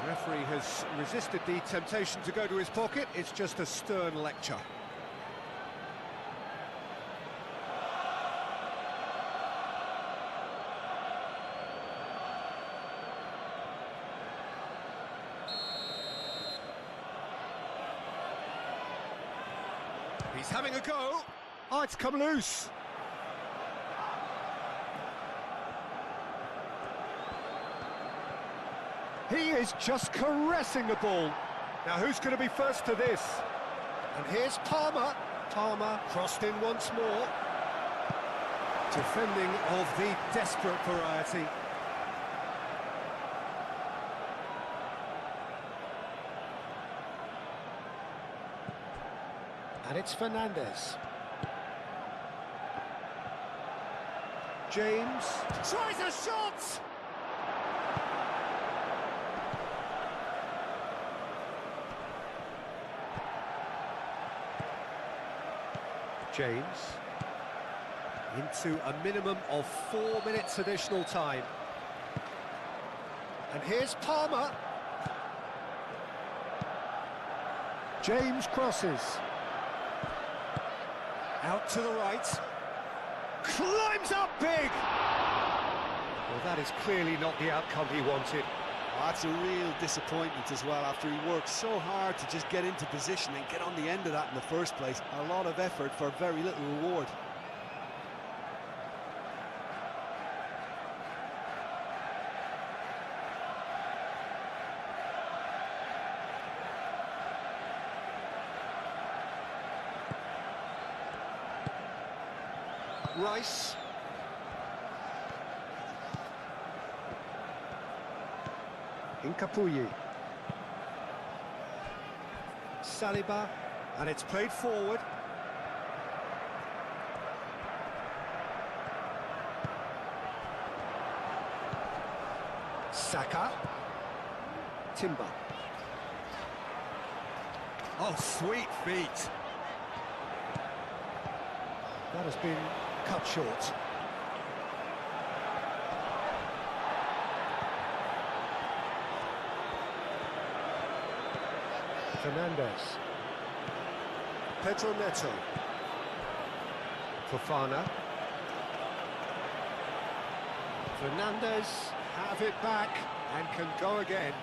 The referee has resisted the temptation to go to his pocket. It's just a stern lecture. He's having a go. Oh, it's come loose. He is just caressing the ball. Now, who's going to be first to this? And here's Palmer. Palmer crossed in once more. Defending of the desperate variety. And it's Fernandes. James tries a shot! James into a minimum of 4 minutes additional time. And here's Palmer. James crosses. Out to the right. Climbs up big! Well, that is clearly not the outcome he wanted. That's a real disappointment as well, after he worked so hard to just get into position and get on the end of that in the first place. A lot of effort for very little reward. Rice. Incapuyi. Saliba, and it's played forward. Saka. Timber. Oh, sweet feet. That has been cut short. Fernandes. Pedro Neto. Fofana. Fernandes have it back and can go again.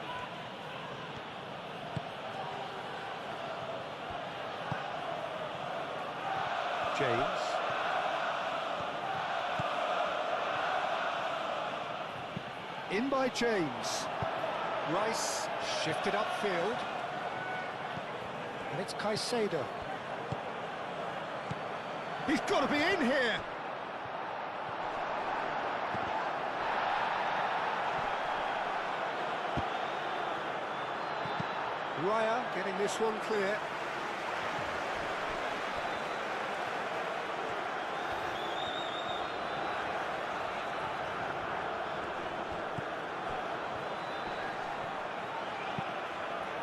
James. In by James. Rice shifted upfield. And it's Caicedo. He's got to be in here! Raya getting this one clear.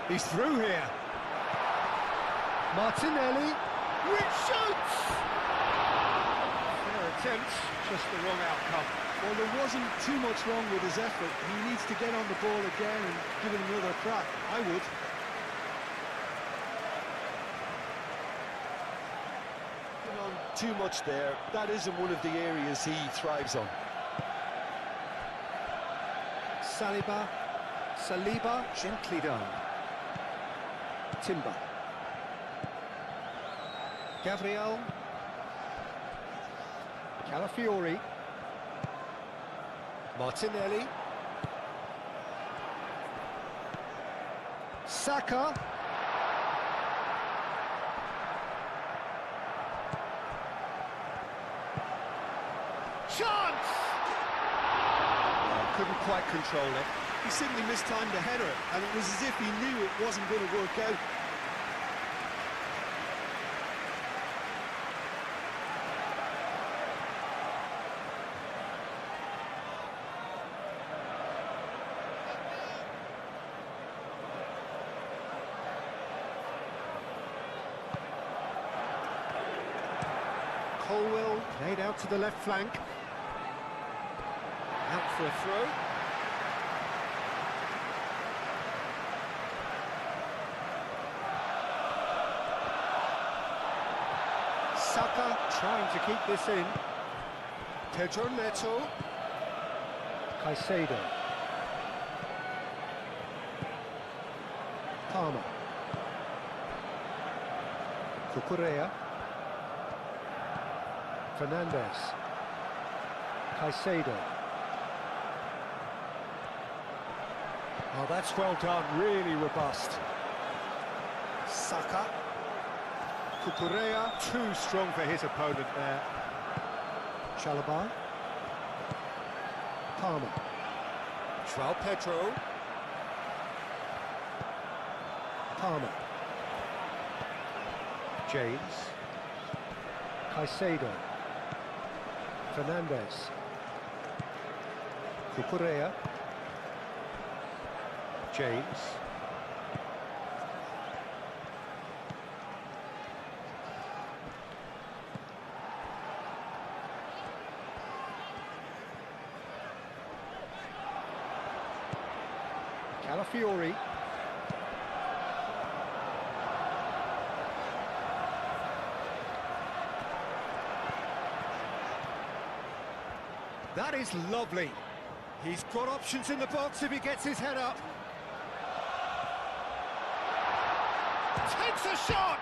He's through here. Martinelli, which shoots! Fair attempt, just the wrong outcome. Well, there wasn't too much wrong with his effort. He needs to get on the ball again and give it another crack. I would. Put on too much there. That isn't one of the areas he thrives on. Saliba, gently done. Timber. Gabriel. Calafiori. Martinelli. Saka. Chance! Couldn't quite control it. He simply mistimed the header, and it was as if he knew it wasn't going to work out. Colwell played out to the left flank. Out for a throw. Saka trying to keep this in. Pedro Neto. Caicedo. Palmer. Cucurella. Fernandez. Caicedo. Oh, that's well done, really robust. Saka. Cucurella, too strong for his opponent there. Chalobah. Palmer. João Pedro. Palmer. James. Caicedo. Fernandez. Cucurella. James. Calafiori. That is lovely. He's got options in the box if he gets his head up. Takes a shot!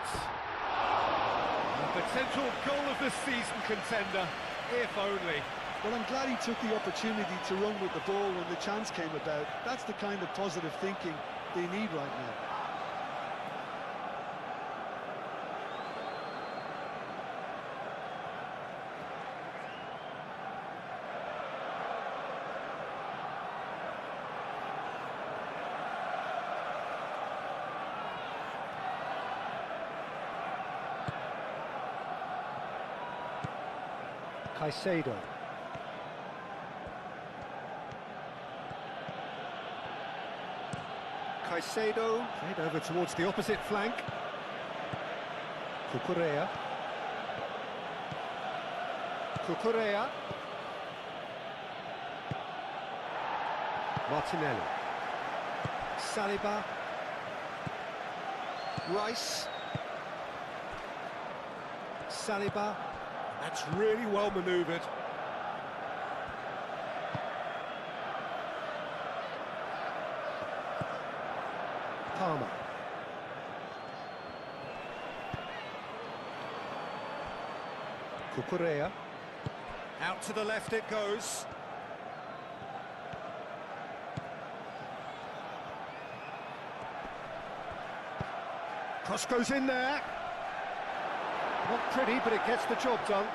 A potential goal of the season contender, if only. Well, I'm glad he took the opportunity to run with the ball when the chance came about. That's the kind of positive thinking they need right now. Caicedo. Caicedo, played over towards the opposite flank. Cucurella. Cucurella. Martinelli. Saliba. Rice. Saliba. That's really well manoeuvred. Palmer. Cucurella. Out to the left it goes. Cross goes in there. Not pretty, but it gets the job done.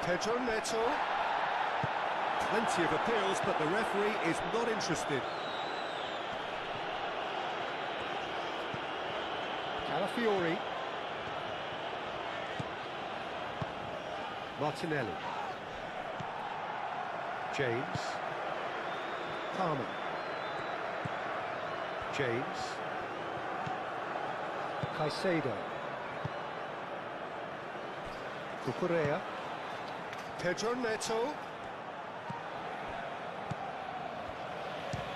Pedro Neto. Plenty of appeals, but the referee is not interested. Calafiori. Martinelli. James. Palmer. James. Caicedo. Cucurella. Pedro Neto.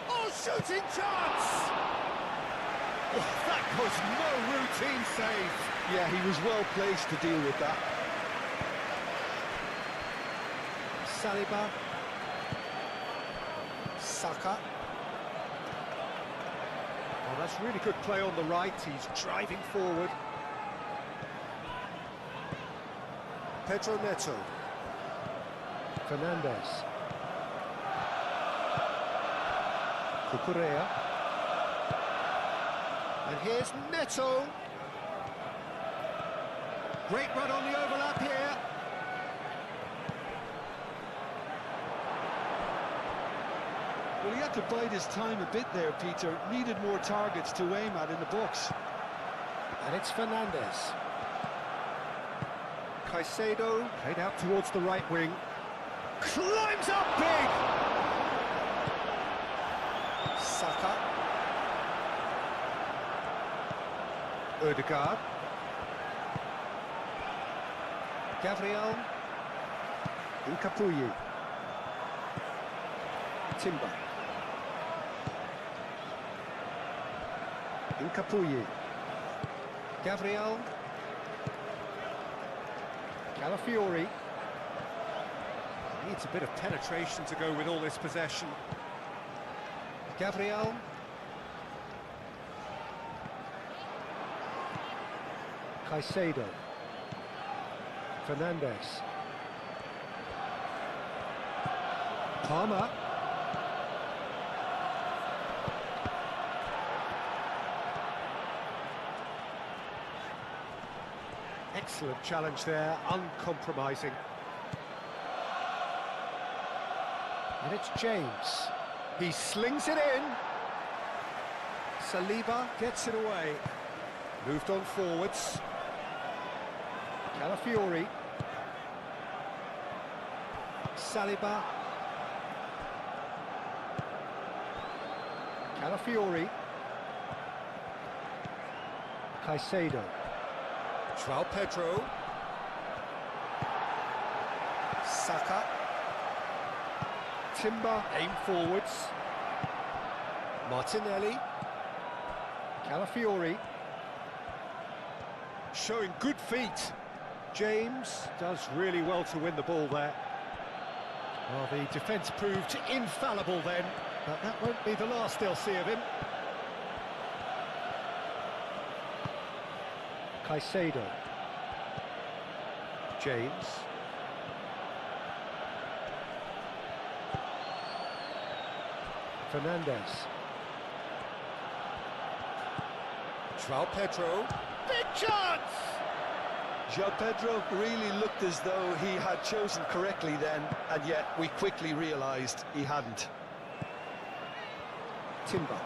Oh, shooting chance! Oh, that was no routine save. Yeah, he was well placed to deal with that. Saliba. Saka. Oh, that's really good play on the right. He's driving forward. Pedro Neto. Fernandez. Cucurella. And here's Neto. Great run on the overlap here. Well, he had to bide his time a bit there, Peter. Needed more targets to aim at in the box. And it's Fernandez. Caicedo, played out towards the right wing. Climbs up big! Saka. Ødegaard. Gabriel. Nkapuyi. Timber. Nkapuyi. Gabriel. Calafiori. Needs a bit of penetration to go with all this possession. Gabriel. Caicedo. Fernandez. Palmer. Excellent challenge there, uncompromising. And it's James. He slings it in. Saliba gets it away. Moved on forwards. Calafiori. Saliba. Calafiori. Caicedo. João Pedro. Saka. Timber, aim forwards. Martinelli. Calafiori. Showing good feet. James does really well to win the ball there. Well, the defence proved infallible then, but that won't be the last they'll see of him. Caicedo. James. Fernandez. João Pedro. Big chance! João Pedro really looked as though he had chosen correctly then, and yet we quickly realised he hadn't. Timber.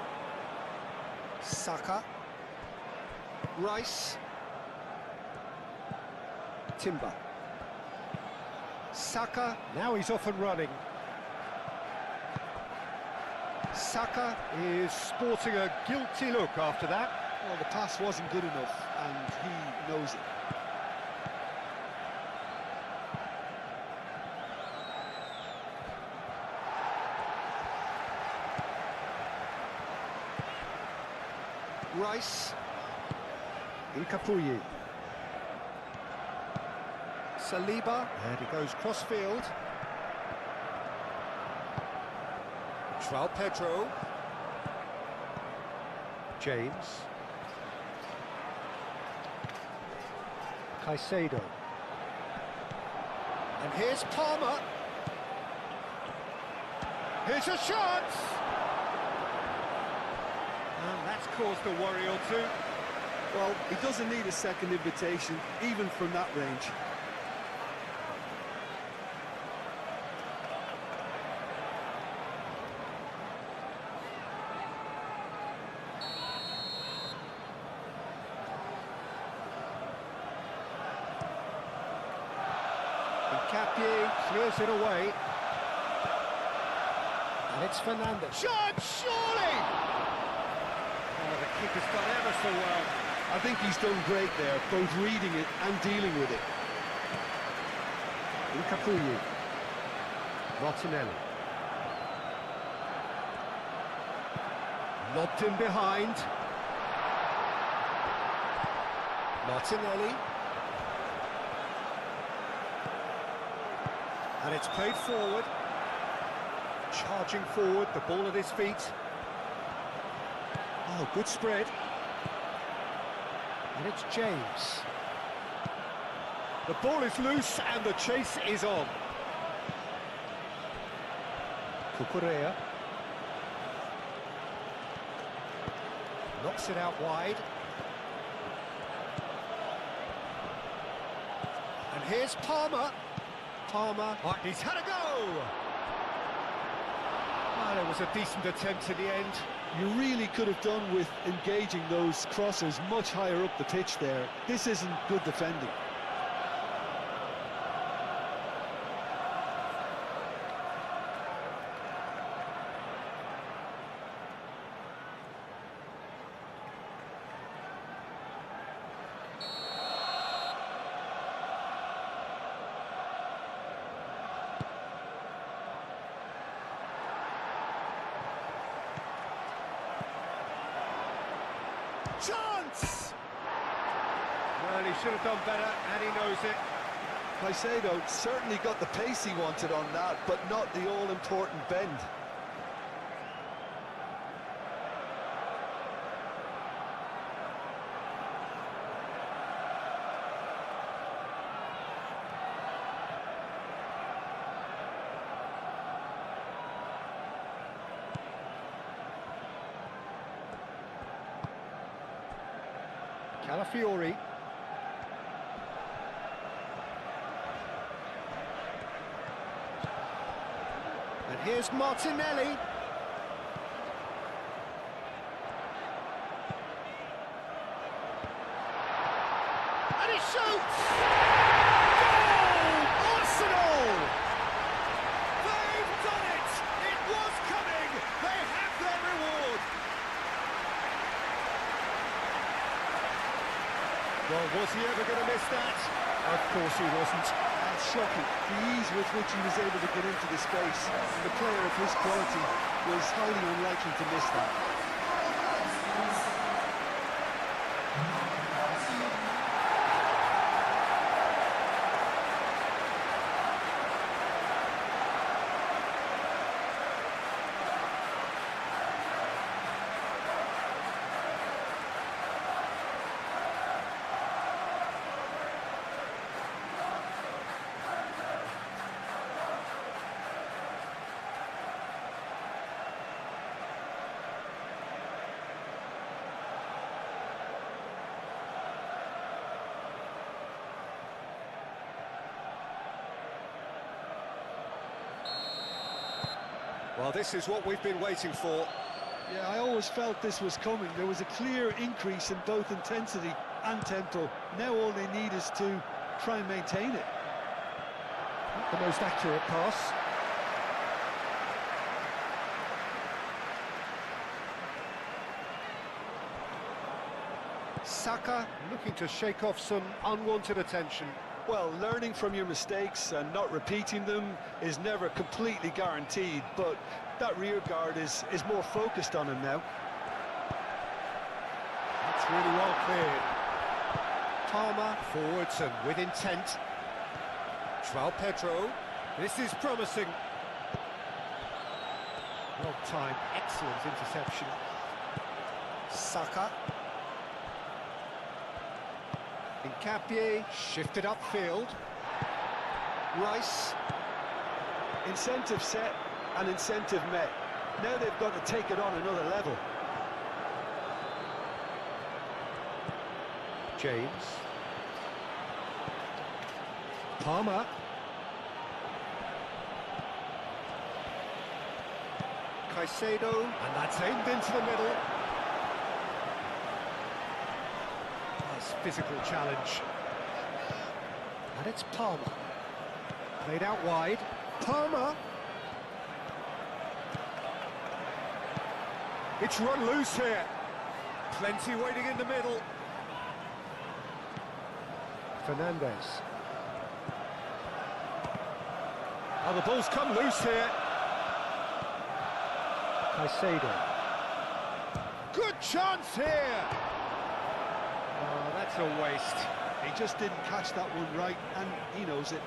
Saka. Rice. Timber. Saka, now he's off and running. Saka is sporting a guilty look after that. Well, the pass wasn't good enough, and he knows it. Rice. Nkapuyi. Saliba, and he goes cross-field. João Pedro. James. Caicedo. And here's Palmer. Here's a shot! And that's caused a worry or two. Well, he doesn't need a second invitation, even from that range. Capie clears it away. And it's Fernandez. Shot, surely! Oh, the keeper's done ever so well. I think he's done great there, both reading it and dealing with it. Capulli. Martinelli. Lobbed in behind. Martinelli. And it's played forward. Charging forward, the ball at his feet. Oh, good spread. And it's James. The ball is loose and the chase is on. Cucurella. Knocks it out wide. And here's Palmer. Palmer, he's had a go! Well, it was a decent attempt in the end. You really could have done with engaging those crossers much higher up the pitch there. This isn't good defending. Chance! Well, he should have done better, and he knows it. Caicedo certainly got the pace he wanted on that, but not the all-important bend. Calafiori. And here's Martinelli. And he shoots! Goal! Arsenal! They've done it! It was coming! They have their reward! Well, was he ever going to miss that? Of course he wasn't. That's shocking. The ease with which he was able to get into the space. The player of his quality was highly unlikely to miss that. Well, this is what we've been waiting for. Yeah, I always felt this was coming. There was a clear increase in both intensity and tempo. Now all they need is to try and maintain it. Not the most accurate pass. Saka looking to shake off some unwanted attention. Well, learning from your mistakes and not repeating them is never completely guaranteed, but that rear guard is more focused on him now. That's really well cleared. Palmer forwards and with intent. João Pedro, this is promising. Well timed, excellent interception. Saka. Capie shifted upfield. Rice. Incentive set and incentive met. Now they've got to take it on another level. James. Palmer. Caicedo, and that's aimed into the middle. Nice physical challenge. And it's Palmer. Played out wide. Palmer. It's run loose here. Plenty waiting in the middle. Fernandez. Oh, the ball's come loose here. Caicedo. Good chance here. Oh, that's a waste. He just didn't catch that one right, and he knows it.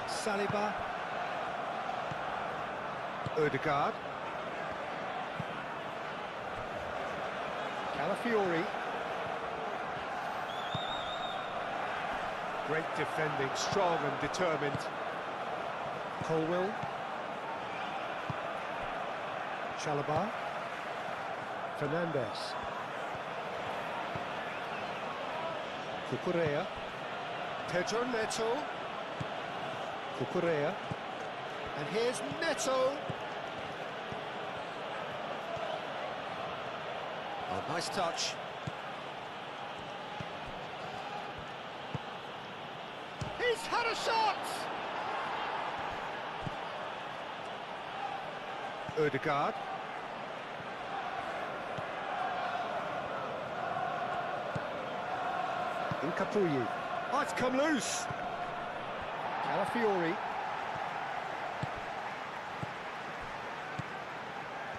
Saliba. Odegaard. Calafiori. Great defending, strong and determined. Colwill. Chalobah. Fernandez. Cucurella. Pedro Neto. Cucurella. And here's Neto. Oh, nice touch. He's had a shot! Odegaard. Incapuyi. Oh, it's come loose. Calafiori.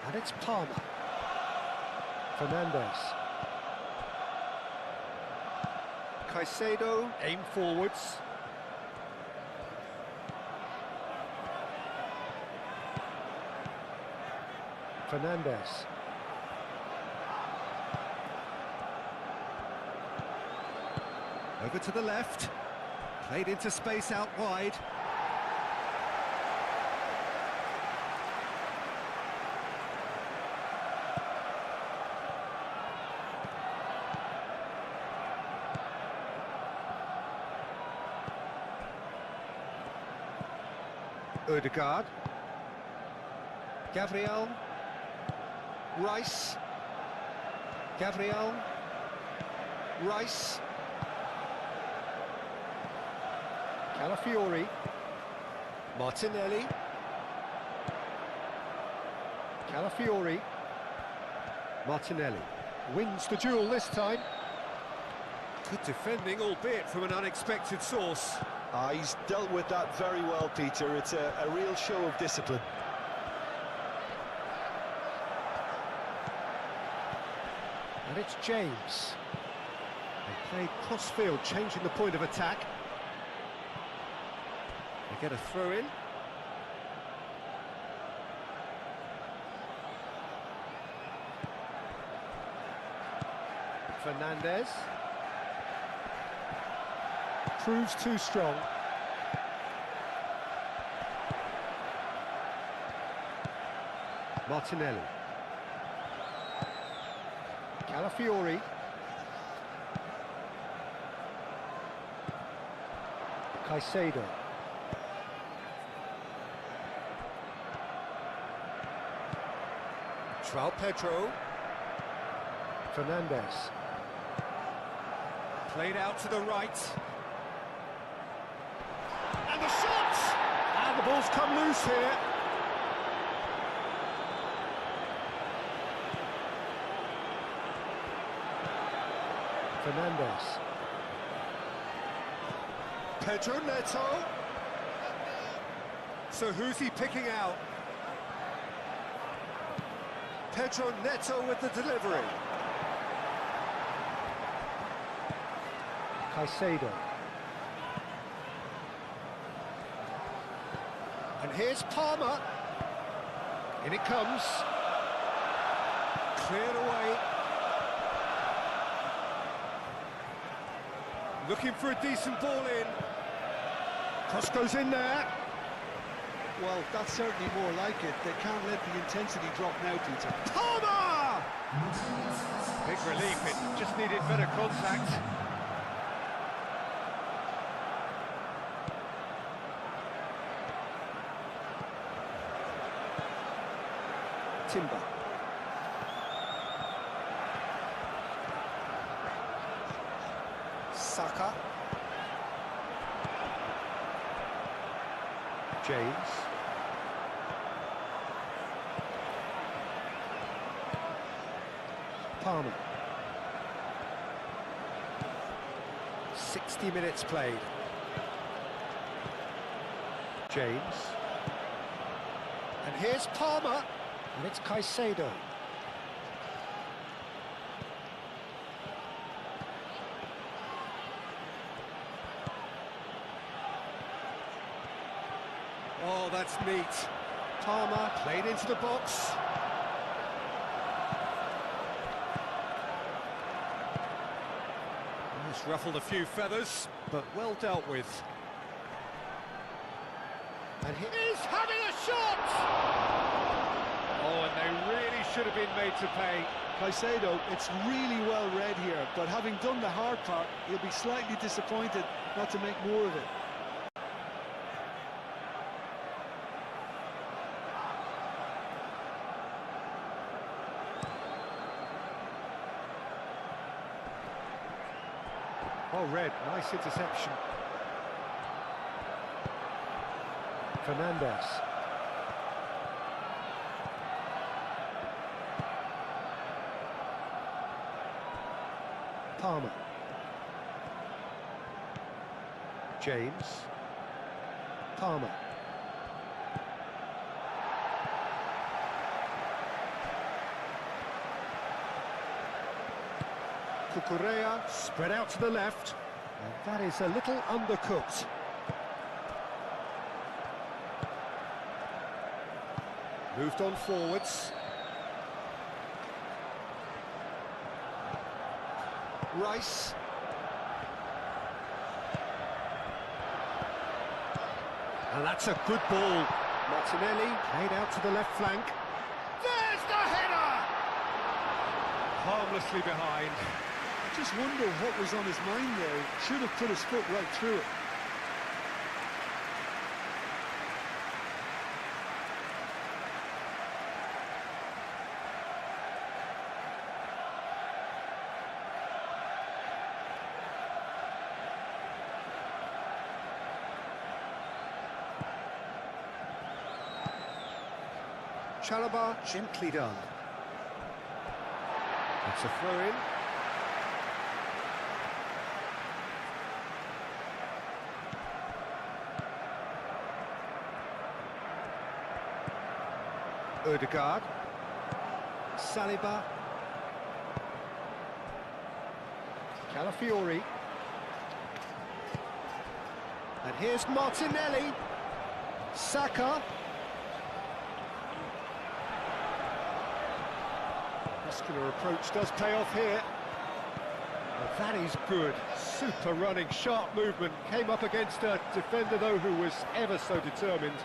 And it's Palmer. Fernandez. Caicedo, aim forwards. Fernandez. Over to the left. Played into space out wide. Odegaard. Gabriel. Rice. Gabriel. Rice. Calafiori. Martinelli. Calafiori. Martinelli. Wins the duel this time. Good defending, albeit from an unexpected source. He's dealt with that very well, Peter. It's a real show of discipline. And it's James. They play cross-field, changing the point of attack. They get a throw-in. Fernandez. Proves too strong. Martinelli. Calafiori. Caicedo. João Pedro. Fernandez. Played out to the right. And the shot! And the ball's come loose here. Fernandez. Pedro Neto. So who's he picking out? Pedro Neto with the delivery. Caicedo. And here's Palmer. In it comes. Cleared away. Looking for a decent ball in. Cross goes in there. Well, that's certainly more like it. They can't let the intensity drop now, Peter. Palmer! Big relief, it just needed better contact. Timber. Saka. James. Palmer. 60 minutes played. James. And here's Palmer. And it's Caicedo. Oh, that's neat. Palmer played into the box. It's ruffled a few feathers, but well dealt with. And he's having a shot! Oh, and they really should have been made to pay. Caicedo, it's really well read here, but having done the hard part, he'll be slightly disappointed not to make more of it. Oh, Red, nice interception. Fernandez. Palmer. James. Palmer. Cucurella spread out to the left, and that is a little undercooked. Moved on forwards. Rice. And that's a good ball. Martinelli played out to the left flank. There's the header! Harmlessly behind. I just wonder what was on his mind there. Should have put his foot right through it. Chalobah gently done. It's a throw-in. Odegaard. Saliba. Calafiori. And here's Martinelli. Saka. Muscular approach does pay off here. Well, that is good. Super running, sharp movement. Came up against a defender, though, who was ever so determined.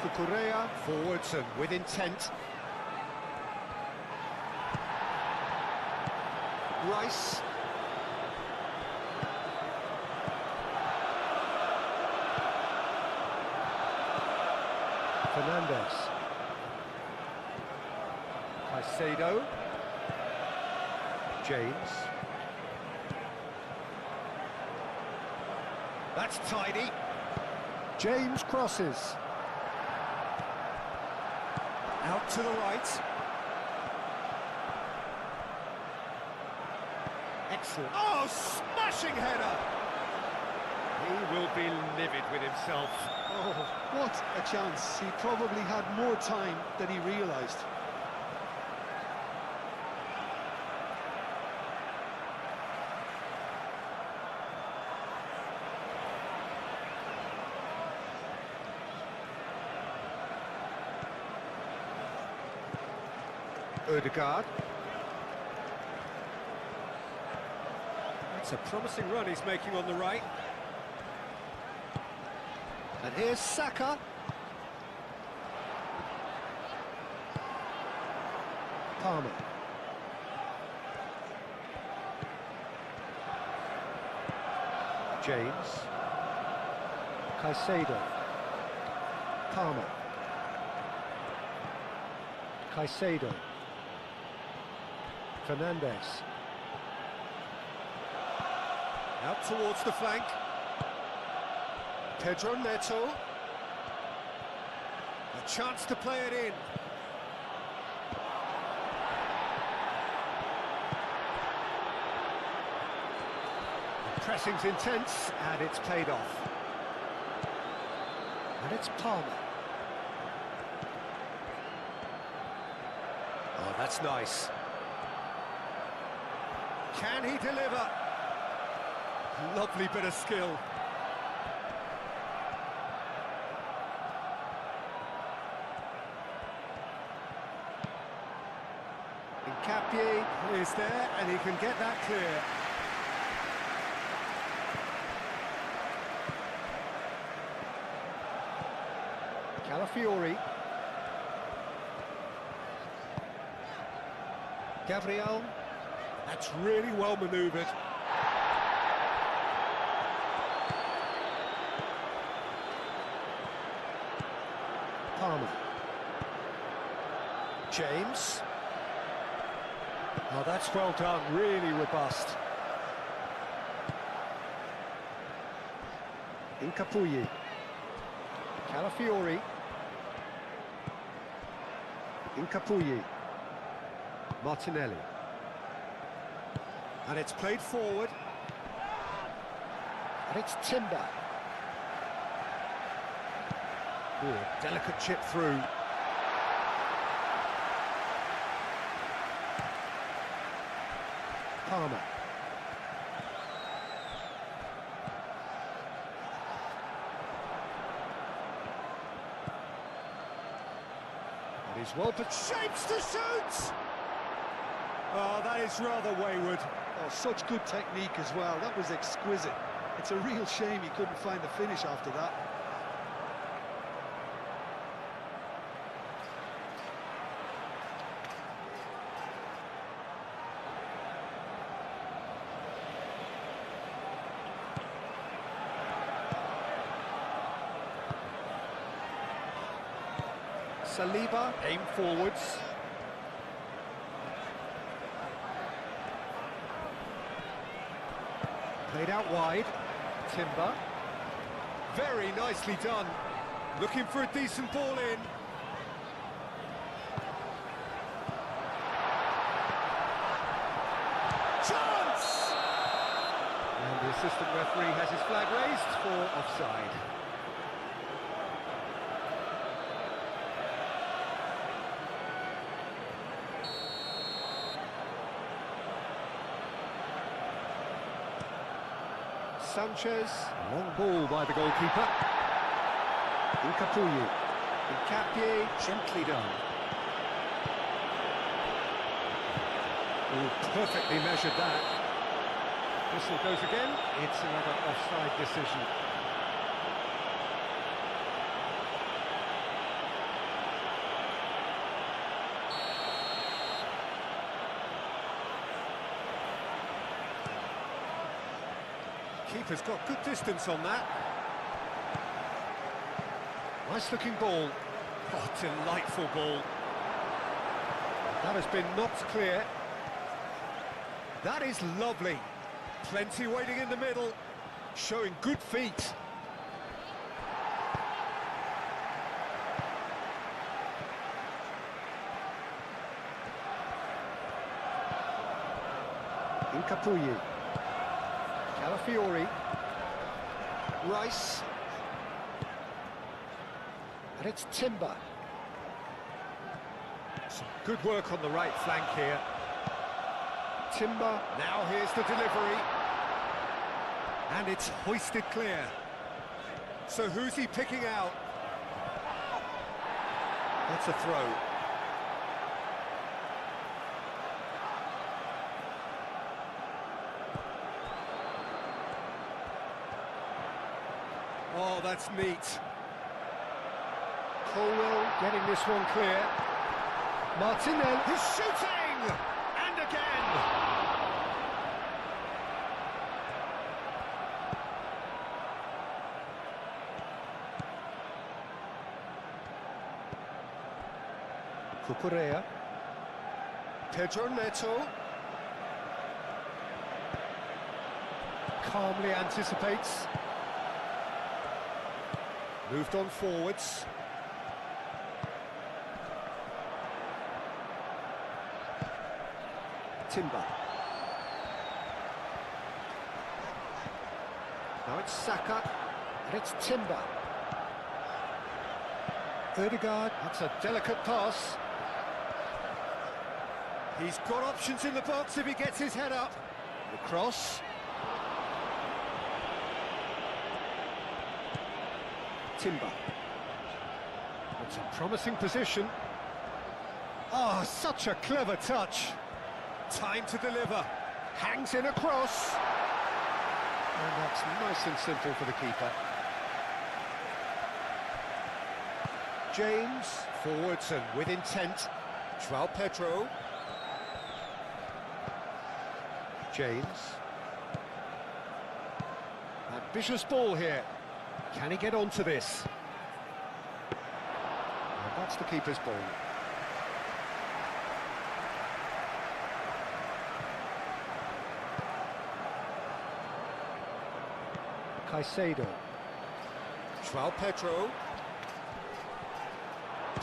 Cucurella forwards and with intent. Rice. Fernandez. Caicedo. James. That's tidy. James crosses. Out to the right. Excellent. Oh, smashing header! He will be livid with himself. Oh, what a chance. He probably had more time than he realised. Odegaard. It's a promising run he's making on the right. And here's Saka. Palmer. James. Caicedo. Palmer. Caicedo. Fernandes. Out towards the flank. Pedro Neto. A chance to play it in. The pressing's intense, and it's paid off. And it's Palmer. Oh, that's nice. Can he deliver? Lovely bit of skill. Nkapie is there, and he can get that clear. Calafiori. Gabriel. That's really well manoeuvred. Palmer. James. Oh, that's well done, really robust. Nkapie. Calafiori. Nkapie. Martinelli. And it's played forward. And it's Timber. Ooh, delicate chip through. Palmer. And he's well put, shapes to shoot! Oh, that is rather wayward. Oh, such good technique as well. That was exquisite. It's a real shame he couldn't find the finish after that. Saliba, aim forwards. Played out wide. Timber. Very nicely done. Looking for a decent ball in. Chance! And the assistant referee has his flag raised for offside. Sanchez, long ball by the goalkeeper. Nkapie, gently done. Oh, perfectly measured that. Whistle goes again, it's another offside decision. Keeper's got good distance on that. Nice looking ball. Oh, delightful ball. That has been knocked clear. That is lovely. Plenty waiting in the middle. Showing good feet. Nkapie. Calafiori. Rice. And it's Timber. Some good work on the right flank here. Timber, now here's the delivery. And it's hoisted clear. So who's he picking out? That's a throw. Oh, that's neat. Colwell getting this one clear. Martinelli, he's shooting! And again! Cucurella. Pedro Neto. Calmly anticipates. Moved on forwards. Timber. Now it's Saka, and it's Timber. Ødegaard, that's a delicate pass. He's got options in the box if he gets his head up. The cross. Timber. It's a promising position. Oh, such a clever touch. Time to deliver. Hangs in a cross. And that's nice and simple for the keeper. James, forwards and with intent. João Pedro. James. Ambitious ball here. Can he get onto this? And that's the keeper's ball. Caicedo. João Pedro.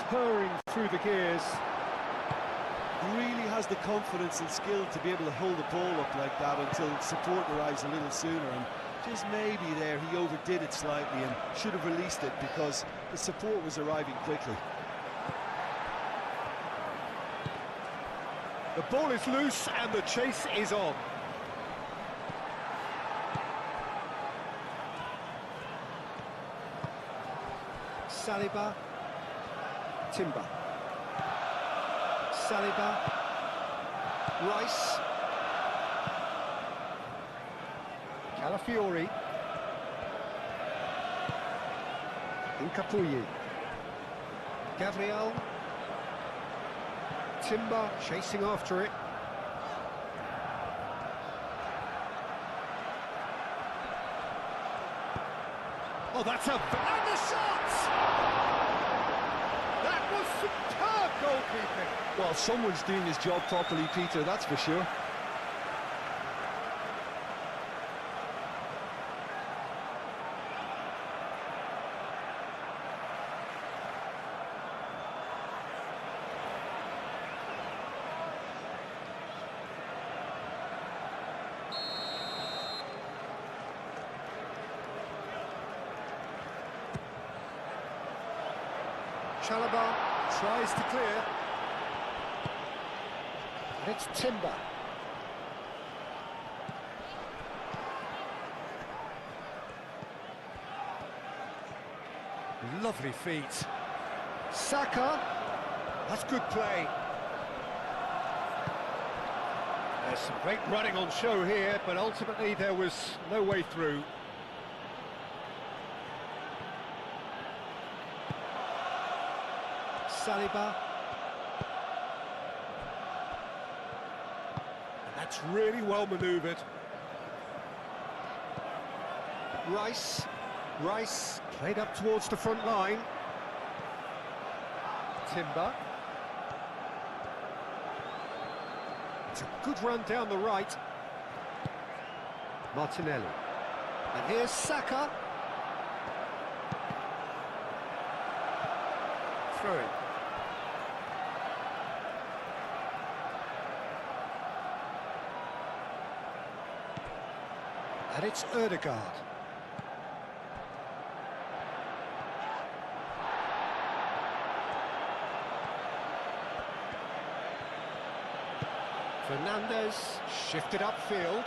Purring through the gears. Really has the confidence and skill to be able to hold the ball up like that until support arrives a little sooner, and just maybe there he overdid it slightly and should have released it because the support was arriving quickly. The ball is loose and the chase is on. Saliba. Timber. Saliba. Rice. Calafiori. Incapuyi. Gabriel. Timber chasing after it. Oh, that's a... And the shot! That was superb goalkeeping. Well, someone's doing his job properly, Peter, that's for sure. Chalobah tries to clear. And it's Timber. Lovely feet. Saka. That's good play. There's some great running on show here, but ultimately there was no way through. Saliba. And that's really well manoeuvred. Rice. Rice played up towards the front line. Timber. It's a good run down the right. Martinelli. And here's Saka. Through it. And it's Ødegaard. Fernandez shifted upfield.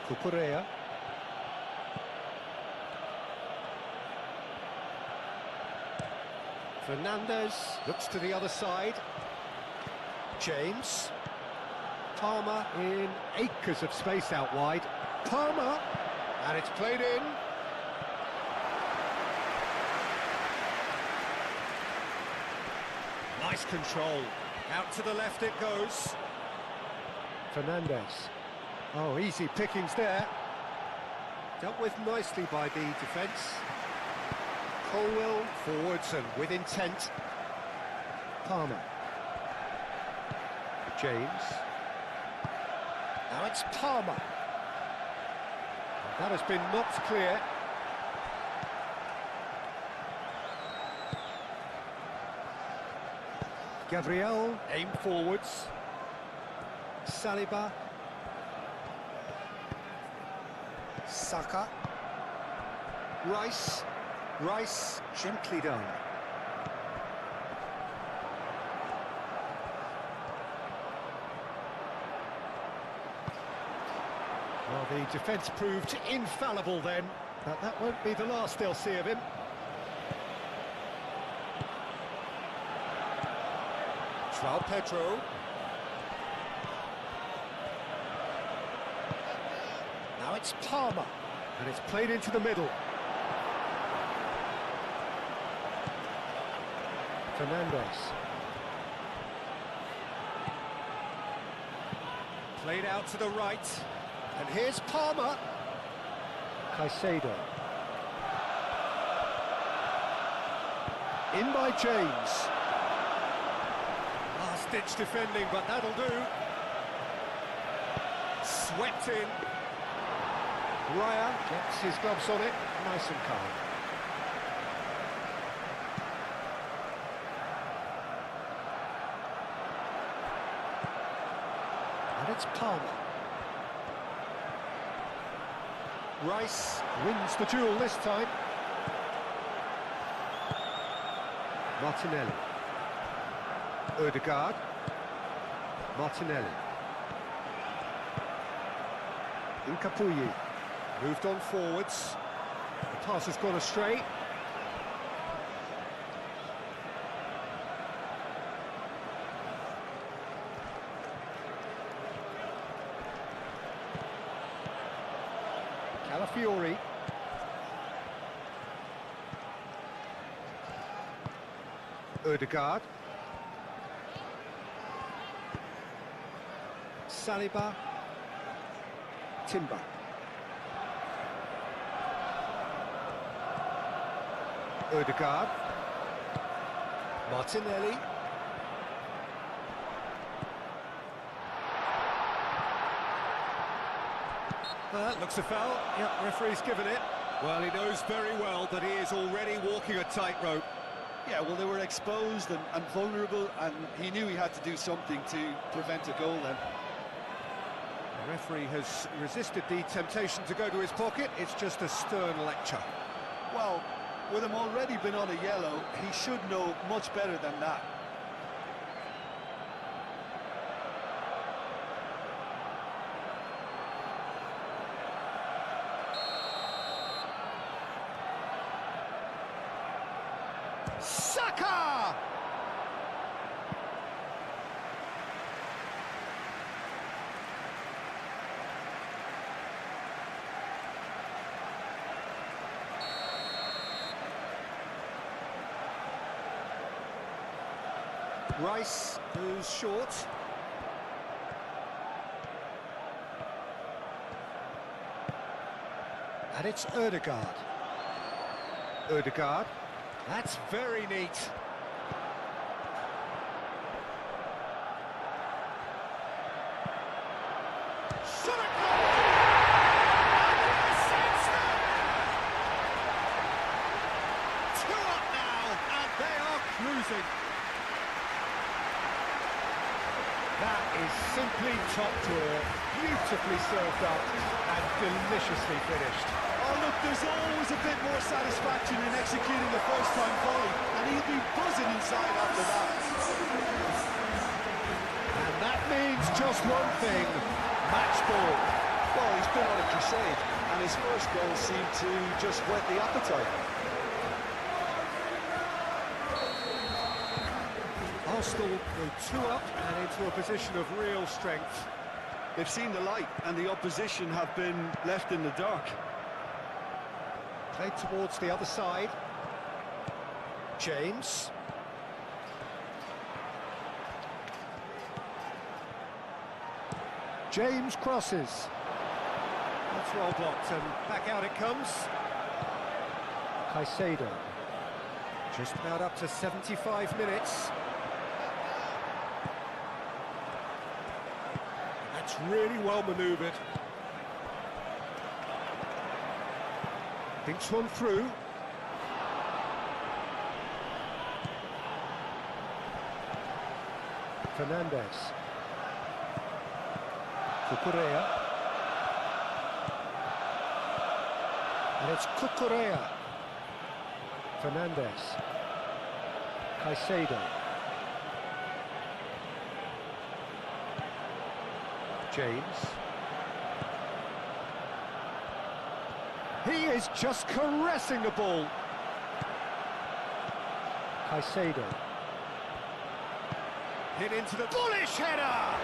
Cucurella. Fernandez looks to the other side. James. Palmer in acres of space out wide. Palmer, and it's played in. Nice control. Out to the left it goes. Fernandez. Oh, easy pickings there. Dealt with nicely by the defence. Colwell forwards and with intent. Palmer. James. Now it's Palmer. That has been knocked clear. Gabriel aim forwards. Saliba. Saka. Rice. Rice gently done. Well, the defence proved infallible then, but that won't be the last they'll see of him. João Pedro. Now it's Palmer, and it's played into the middle. Fernandez. Played out to the right, and here's Palmer. Caicedo. In by James. Last-ditch defending, but that'll do. Swept in. Raya gets his gloves on it, nice and calm. And it's Palmer. Rice wins the duel this time. Martinelli. Odegaard. Martinelli. Nkapuyi. Moved on forwards. The pass has gone astray. Calafiori. Odegaard. Saliba. Timber. Odegaard. Martinelli. That looks a foul. Yep, referee's given it. Well, he knows very well that he is already walking a tightrope. Yeah, well, they were exposed and vulnerable, and he knew he had to do something to prevent a goal then. The referee has resisted the temptation to go to his pocket. It's just a stern lecture. Well, with him already been on a yellow, he should know much better than that. Saka! Rice goes short. And it's Odegaard. Odegaard. That's very neat. Shot a goal! Two up now, and they are cruising. That is simply top drawer, beautifully served up and deliciously finished. Oh, look, there's always a bit more satisfaction in executing a first-time volley, and he'll be buzzing inside after that. And that means just one thing, match ball. Well, he's been on a crusade, and his first goal seemed to just whet the appetite. Arsenal go two up and into a position of real strength. They've seen the light, and the opposition have been left in the dark. Played towards the other side. James. James crosses. That's well blocked, and back out it comes. Caicedo. Just about up to 75 minutes. That's really well manoeuvred. Thinks one through. Fernandez. Cucurella. And it's Cucurella. Fernandez. Caicedo. James. He is just caressing the ball. Caicedo. Hit into the bullish header!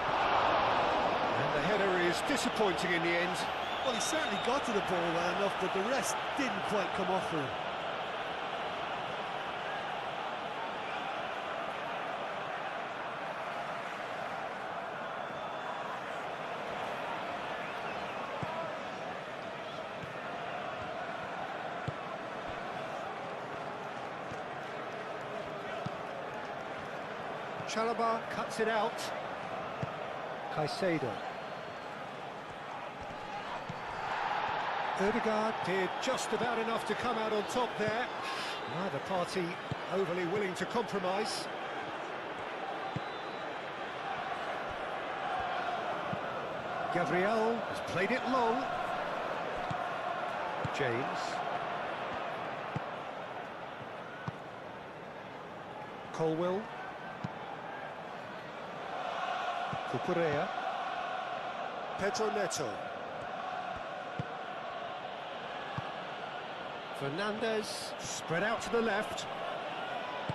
And the header is disappointing in the end. Well, he certainly got to the ball well enough, but the rest didn't quite come off for him. Chalobah cuts it out. Caicedo. Ødegaard did just about enough to come out on top there. Neither party overly willing to compromise. Gabriel has played it long. James. Colwill. Cucurella. Pedro Neto. Fernandez, spread out to the left.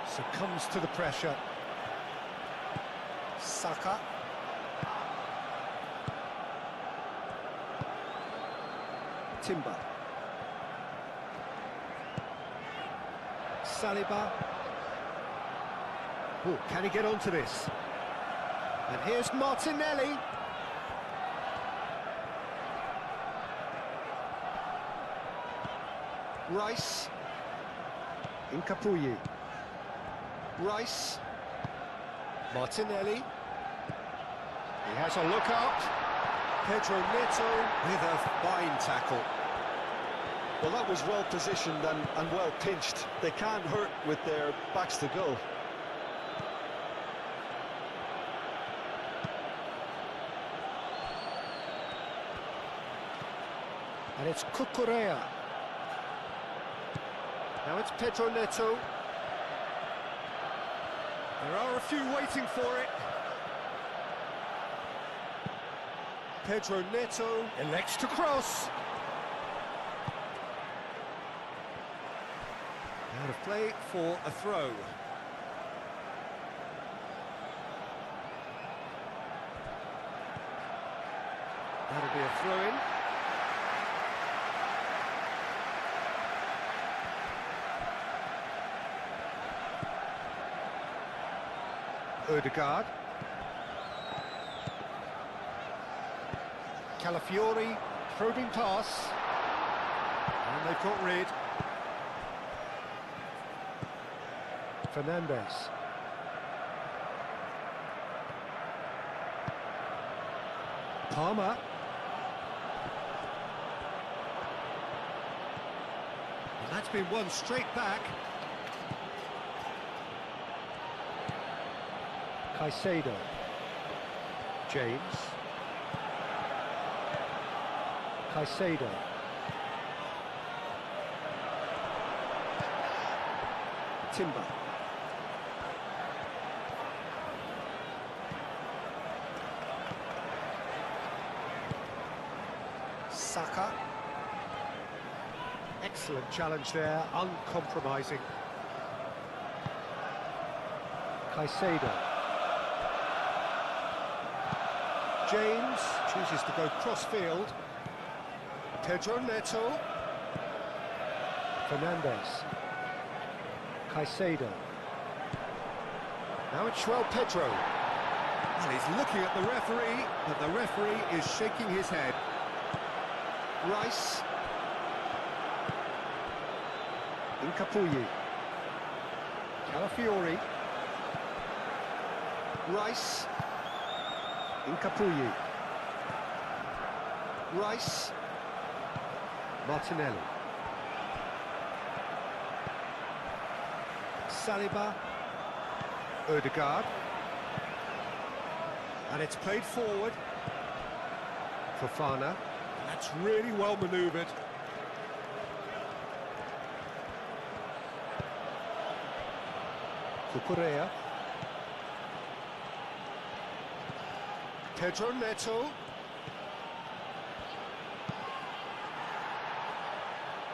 Succumbs to the pressure. Saka. Timber. Saliba. Oh, can he get onto this? And here's Martinelli. Rice. Incapuyi. Rice. Martinelli. He has a look up. Pedro Neto with a fine tackle. Well, that was well positioned and well pinched. They can't hurt with their backs to goal. And it's Cucurella. Now it's Pedro Neto. There are a few waiting for it. Pedro Neto elects to cross. Out of play for a throw. That'll be a throw-in. Ødegaard. Calafiori, probing pass. And they've got rid. Fernandez. Palmer. And that's been won straight back. Caicedo. James. Caicedo. Timber. Saka. Excellent challenge there, uncompromising. Caicedo. James chooses to go cross-field. Pedro Neto. Fernandez. Caicedo. Now it's João Pedro. Well, he's looking at the referee, but the referee is shaking his head. Rice. Incapuyi. Calafiori. Rice. Incapuyi. Rice. Martinelli. Saliba. Odegaard. And it's played forward. Fofana. That's really well manoeuvred. Cucurella. Pedro Neto.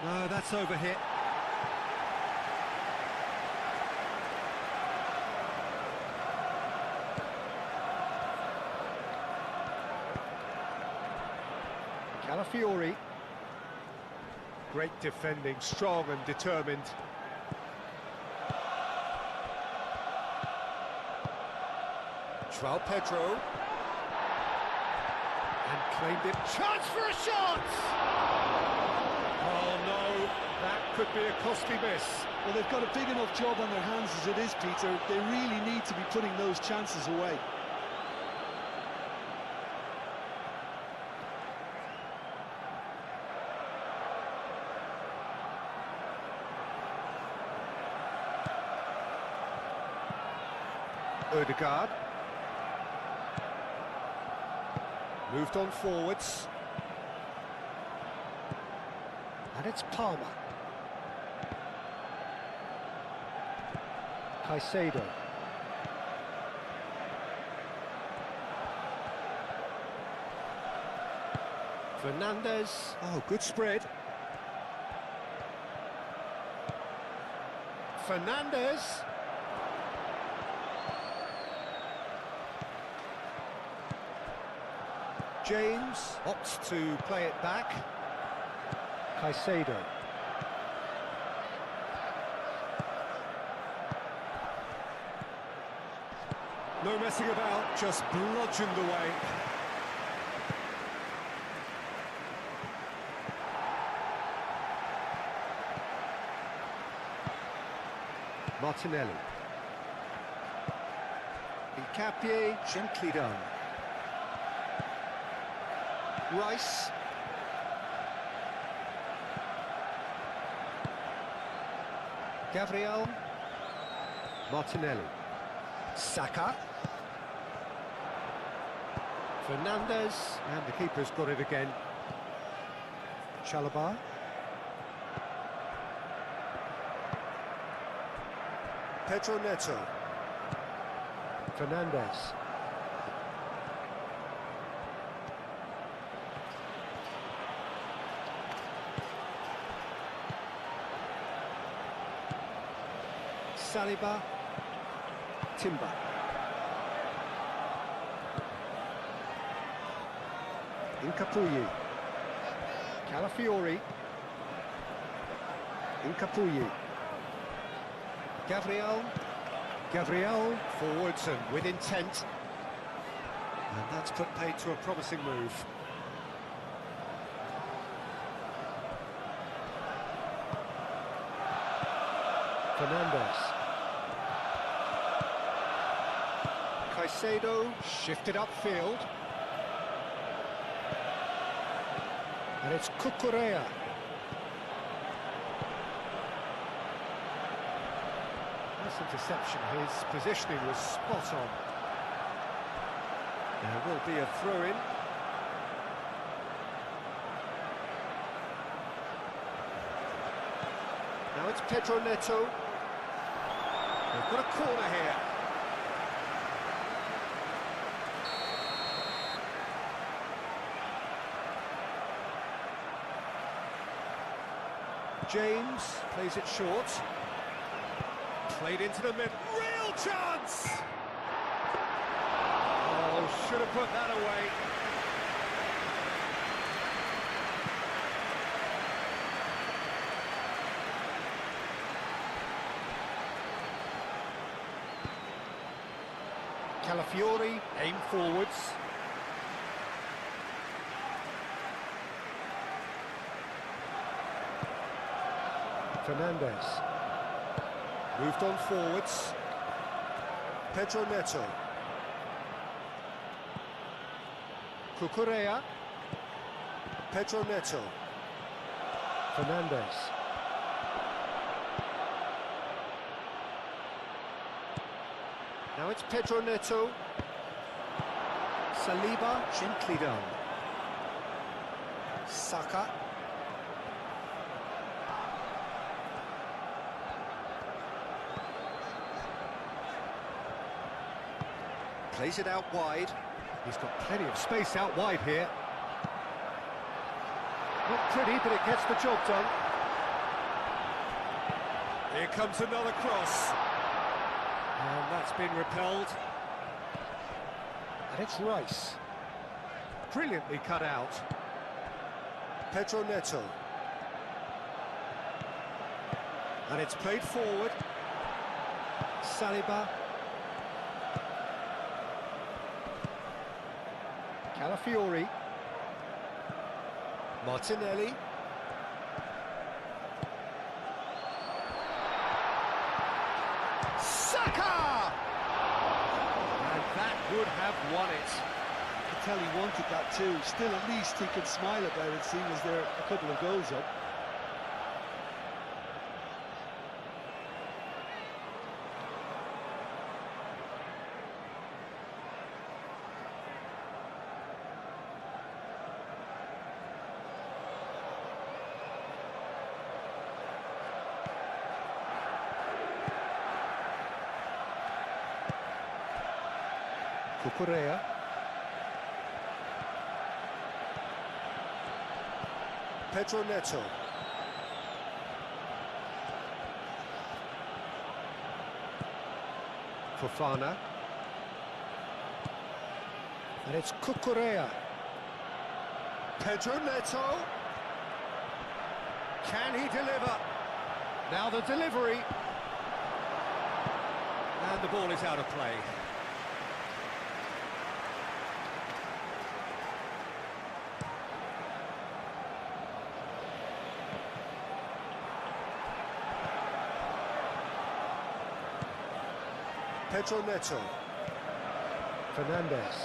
No, that's overhit. Calafiori. Great defending, strong and determined. João Pedro. And claimed it. Chance for a shot! Oh no, that could be a costly miss. Well, they've got a big enough job on their hands as it is, Peter. They really need to be putting those chances away. Odegaard. Moved on forwards. And it's Palmer. Caicedo. Fernandez. Oh, good spread. Fernandez. James opts to play it back. Caicedo. No messing about, just bludgeoned away. Martinelli. Incapié, gently done. Rice. Gabriel. Martinelli. Saka. Fernandez. And the keeper's got it again. Chalobah. Pedro Neto. Fernandez. Saliba. Timber. Incapuyi. Calafiori. Incapuyi. Gabriel. Gabriel forwards and with intent. And that's put paid to a promising move. Fernandez. Caicedo shifted upfield. And it's Cucurella. Nice interception. His positioning was spot on. There will be a throw-in. Now it's Pedro Neto. They've got a corner here. James plays it short. Played into the mid. Real chance! Oh, should have put that away. Calafiori, aim forwards. Fernandez. Moved on forwards. Pedro Neto. Cucurella. Pedro Neto. Fernandez. Now it's Pedro Neto. Saliba, gently done. Saka. Plays it out wide. He's got plenty of space out wide here. Not pretty, but it gets the job done. Here comes another cross. And that's been repelled. And it's Rice. Brilliantly cut out. Pedro Neto. And it's played forward. Saliba. Calafiori. Martinelli. Saka! And that would have won it. I could tell he wanted that too. Still, at least he can smile about it, seeing as there are a couple of goals up. Cucurella. Pedro Neto. Fofana. And it's Cucurella. Pedro Neto. Can he deliver? Now the delivery. And the ball is out of play. Pedro Neto. Fernandez.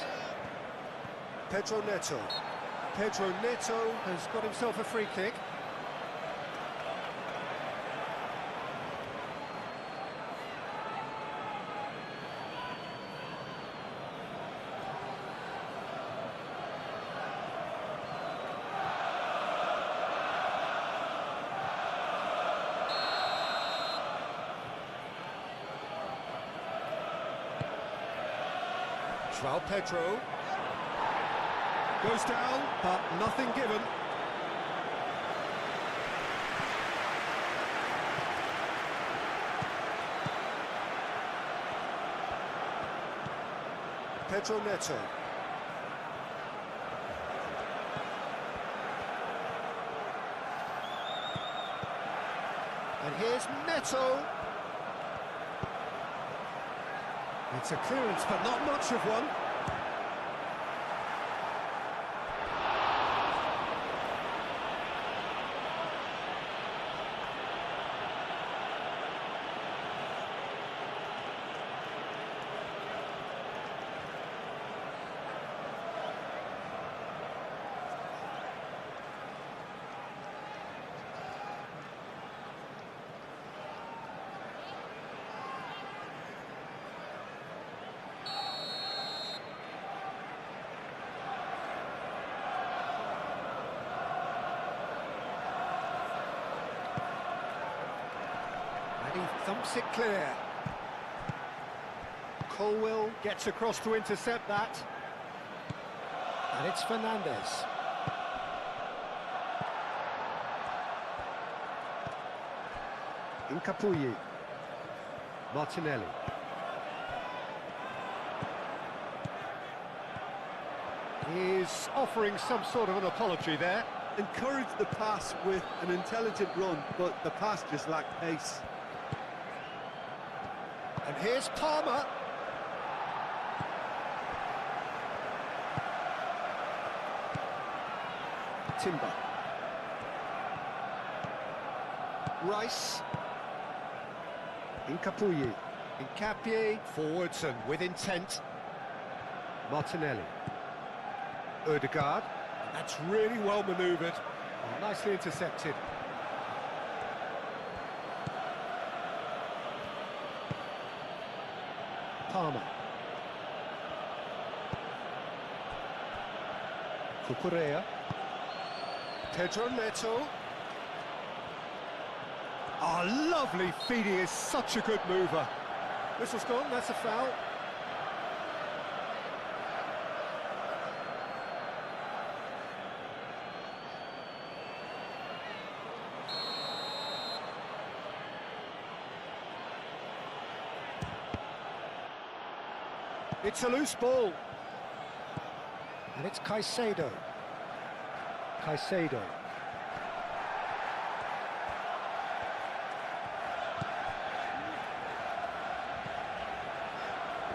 Pedro Neto. Pedro Neto has got himself a free kick. João Pedro goes down, but nothing given. Pedro Neto. And here's Neto. It's a clearance, but not much of one. And he thumps it clear. Colwill gets across to intercept that. And it's Fernandez. Incapuyi. Martinelli. He's offering some sort of an apology there. Encouraged the pass with an intelligent run, but the pass just lacked pace. And here's Palmer. Timber. Rice. Incapuyi. Incapie. Forwards and with intent. Martinelli. Odegaard. That's really well manoeuvred. Nicely intercepted. Palmer. Cucurella. Pedro Neto. Oh, lovely feed, he is such a good mover. Whistle's gone, that's a foul. It's a loose ball. And it's Caicedo. Caicedo.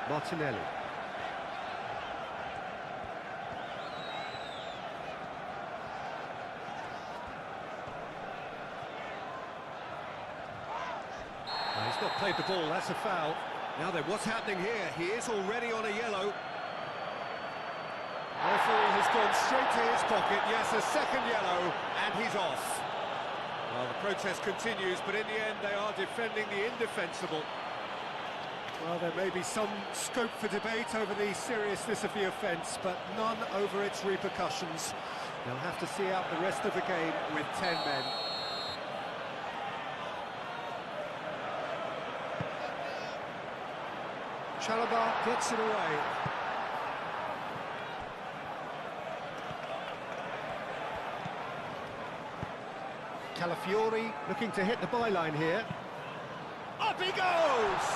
Martinelli. He's not played the ball, that's a foul. Now then, what's happening here? He is already on a yellow. Referee has gone straight to his pocket. Yes, a second yellow, and he's off. Well, the protest continues, but in the end, they are defending the indefensible. Well, there may be some scope for debate over the seriousness of the offence, but none over its repercussions. They'll have to see out the rest of the game with 10 men. Chalobah gets it away. Calafiori looking to hit the byline here. Up he goes!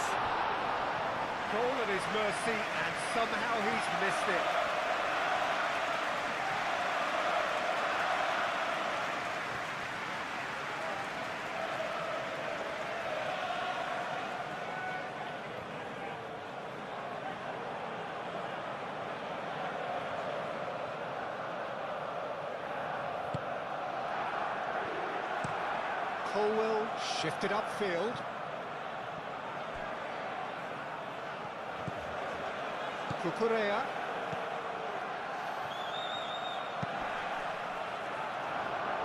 Goal at his mercy, and somehow he's missed it. Colwell shifted upfield. Cucurella.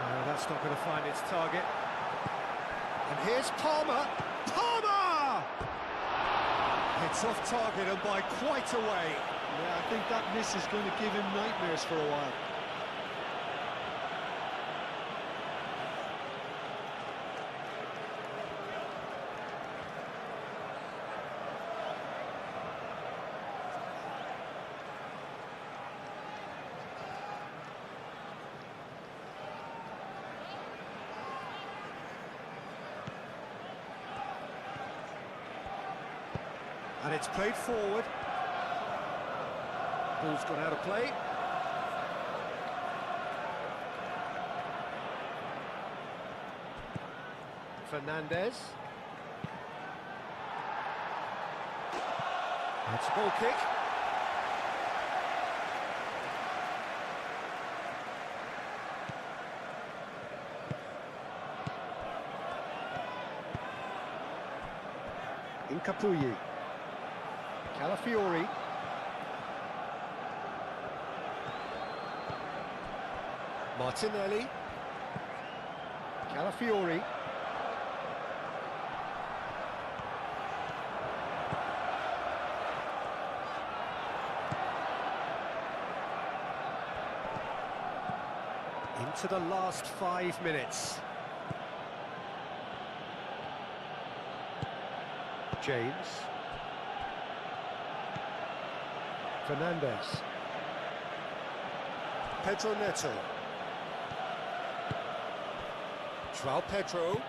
No, that's not going to find its target. And here's Palmer. Palmer! It's off target and by quite a way. Yeah, I think that miss is going to give him nightmares for a while. And it's played forward. Ball's gone out of play. Fernandez. That's a ball kick. Incapuyi. Calafiori. Martinelli. Calafiori. Into the last 5 minutes. James. Fernandez. Pedro Neto. João Pedro.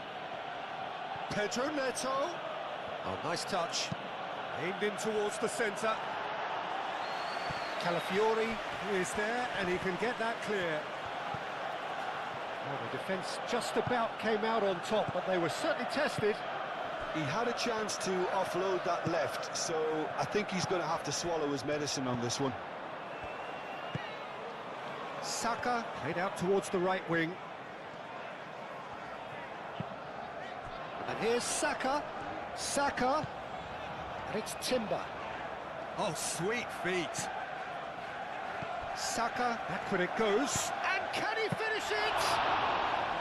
Pedro Neto. Oh, nice touch. Aimed in towards the centre. Calafiori is there and he can get that clear. Well, the defence just about came out on top, but they were certainly tested. He had a chance to offload that left, so I think he's going to have to swallow his medicine on this one. Saka played out towards the right wing. And here's Saka. Saka. And it's Timber. Oh, sweet feet. Saka, back when it goes. And can he finish it?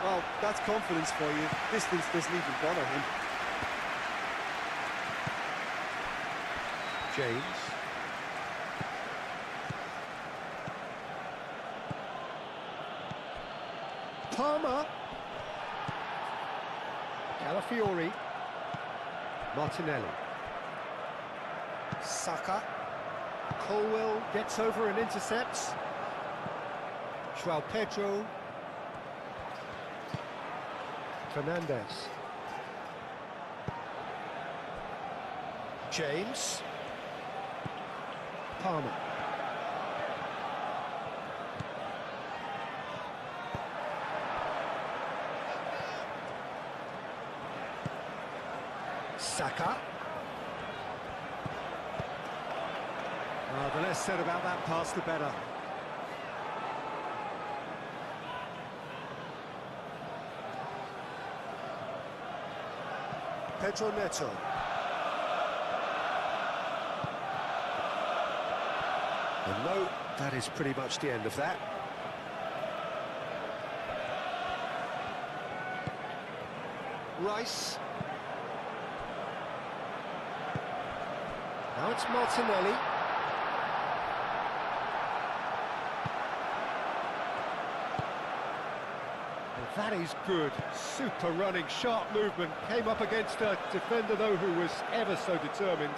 Well, that's confidence for you. Distance doesn't even bother him. James. Palmer. Calafiori. Martinelli. Saka. Colwell gets over and intercepts. João Pedro. Fernandez. James. Palmer. Saka. The less said about that pass, the better. Pedro Neto. And no, that is pretty much the end of that. Rice. Now it's Martinelli. That is good. Super running, sharp movement. Came up against a defender, though, who was ever so determined.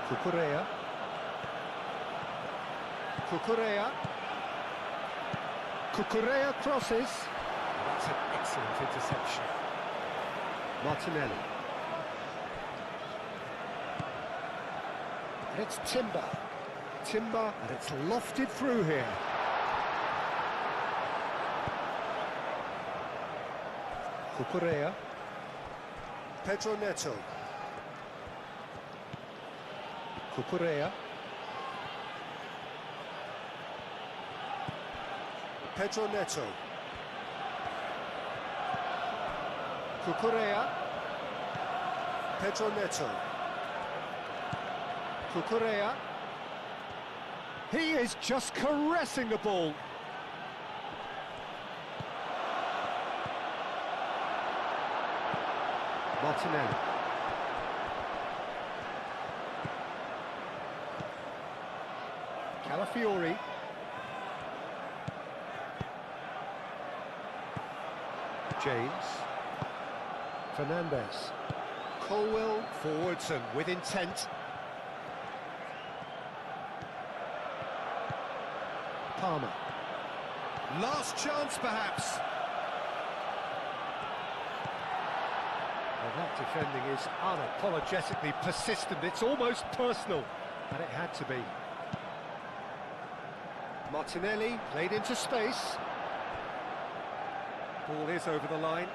Cucurella. Cucurella. Cucurella crosses. That's an excellent interception. Martinelli. And it's Timber. Timber, and it's lofted through here. Cucurella. Pedro Neto. Cucurella. Pedro Neto. Cucurella. Pedro Neto. Cucurella. He is just caressing the ball. Martinelli. Calafiori. James. Fernandez. Colwell forwards and with intent. Palmer. Last chance perhaps. Well, that defending is unapologetically persistent. It's almost personal, and it had to be. Martinelli played into space. Ball is over the line.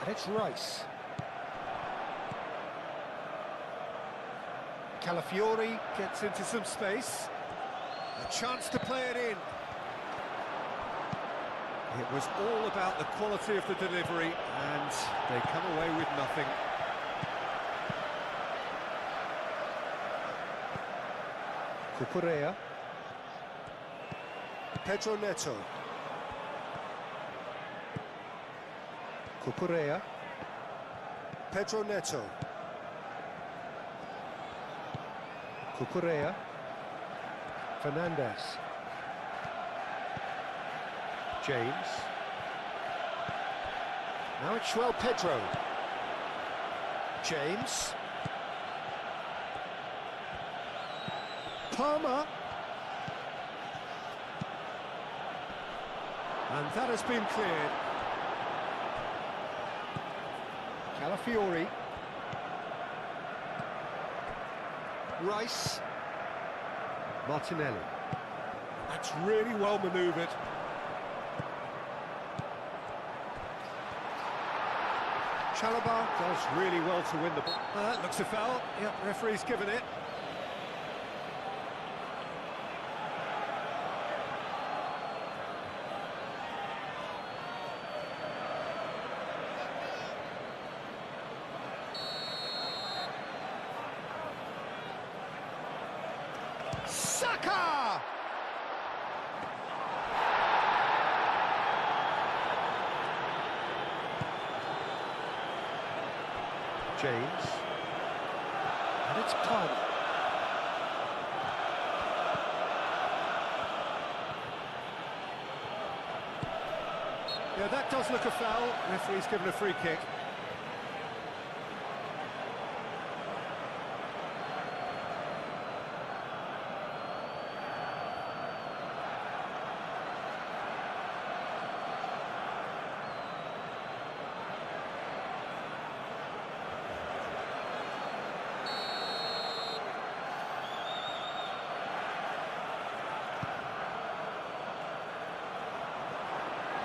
And it's Rice. Calafiori gets into some space. A chance to play it in. It was all about the quality of the delivery, and they come away with nothing. Cucurella. Pedro Neto. Cucurella. Pedro Neto. Cucurella. Fernandez. James. Now it's João Pedro. James. Palmer. And that has been cleared. Calafiori. Rice. Martinelli. That's really well manoeuvred. Chalobah does really well to win the ball. Looks a foul. Yep, referee's given it. Saka! James. And it's Palmer. Yeah, that does look a foul. Referee's given a free kick.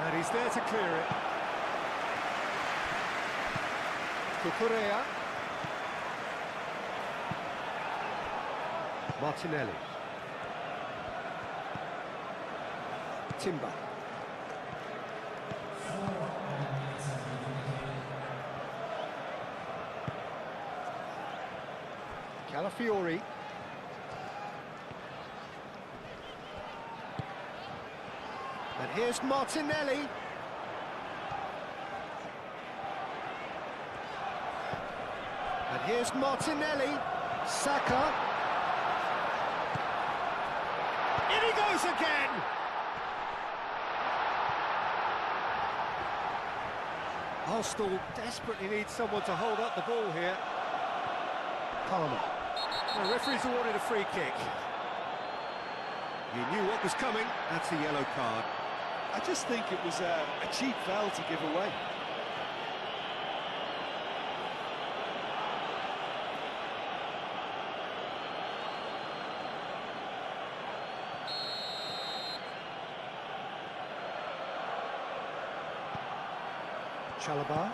And he's there to clear it. Cucurella. Martinelli. Timber. Calafiori. And here's Martinelli. And here's Martinelli. Saka. In he goes again! Arsenal desperately need someone to hold up the ball here. Palmer. The referee's awarded a free kick. He knew what was coming. That's a yellow card. I just think it was a cheap foul to give away. Chalobah.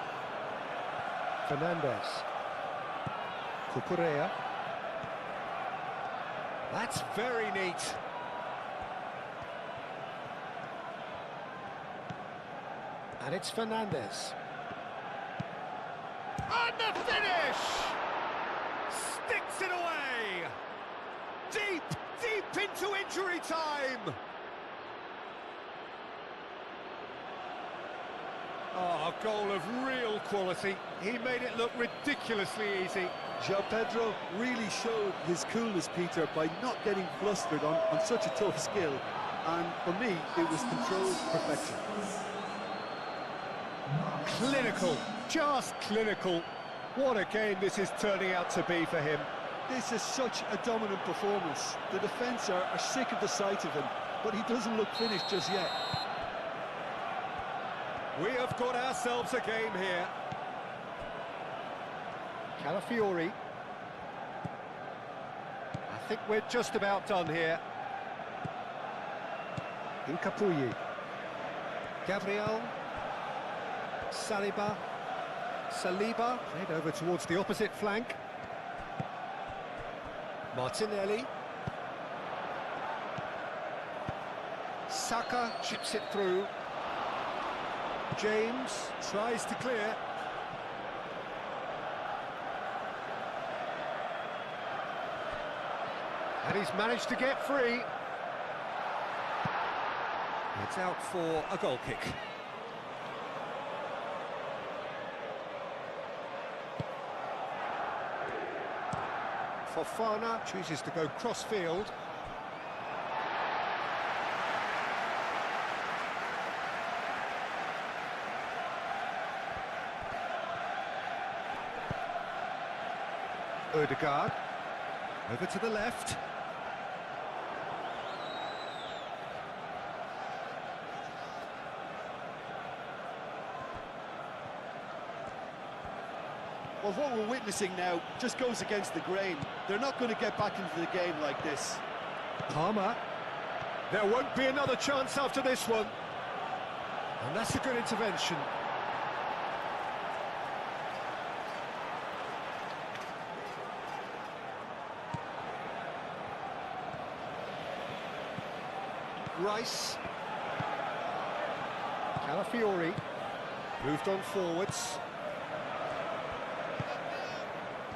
Fernandez. Cucurella. That's very neat. And it's Fernandez. And the finish! Sticks it away! Deep, deep into injury time! Oh, a goal of real quality. He made it look ridiculously easy. João Pedro really showed his coolness, Peter, by not getting flustered on such a tough skill. And for me, it was controlled perfection. Clinical, just clinical. What a game this is turning out to be for him. This is such a dominant performance. The defence are sick of the sight of him, but he doesn't look finished just yet. We have got ourselves a game here. Calafiori. I think we're just about done here. Incapuyi. Gabriel. Saliba. Played over towards the opposite flank. Martinelli. Saka chips it through. James tries to clear. And he's managed to get free. It's out for a goal kick. Fofana chooses to go cross-field. Odegaard, over to the left. Well, what we're witnessing now just goes against the grain. They're not going to get back into the game like this. Palmer. There won't be another chance after this one. And that's a good intervention. Rice. Calafiori moved on forwards.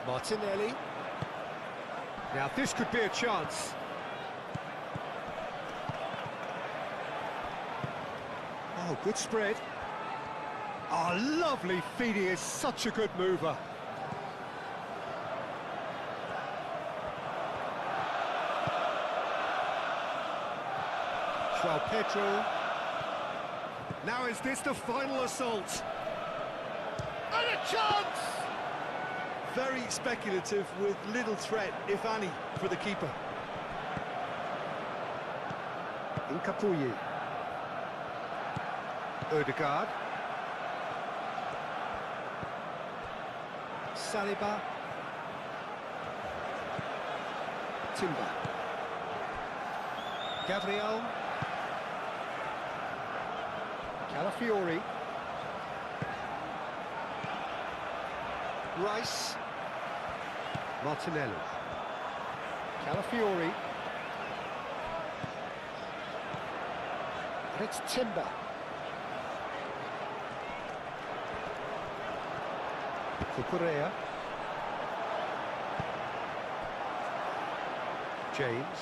Martinelli. Now this could be a chance. Oh, good spread. Oh, lovely feed. He is such a good mover. João Pedro. Now is this the final assault? And a chance! Very speculative with little threat, if any, for the keeper. Incapuyi. Odegaard. Saliba. Timber. Gabriel. Calafiori. Rice. Martinelli. Calafiori. And it's Timber. Cucurella. James.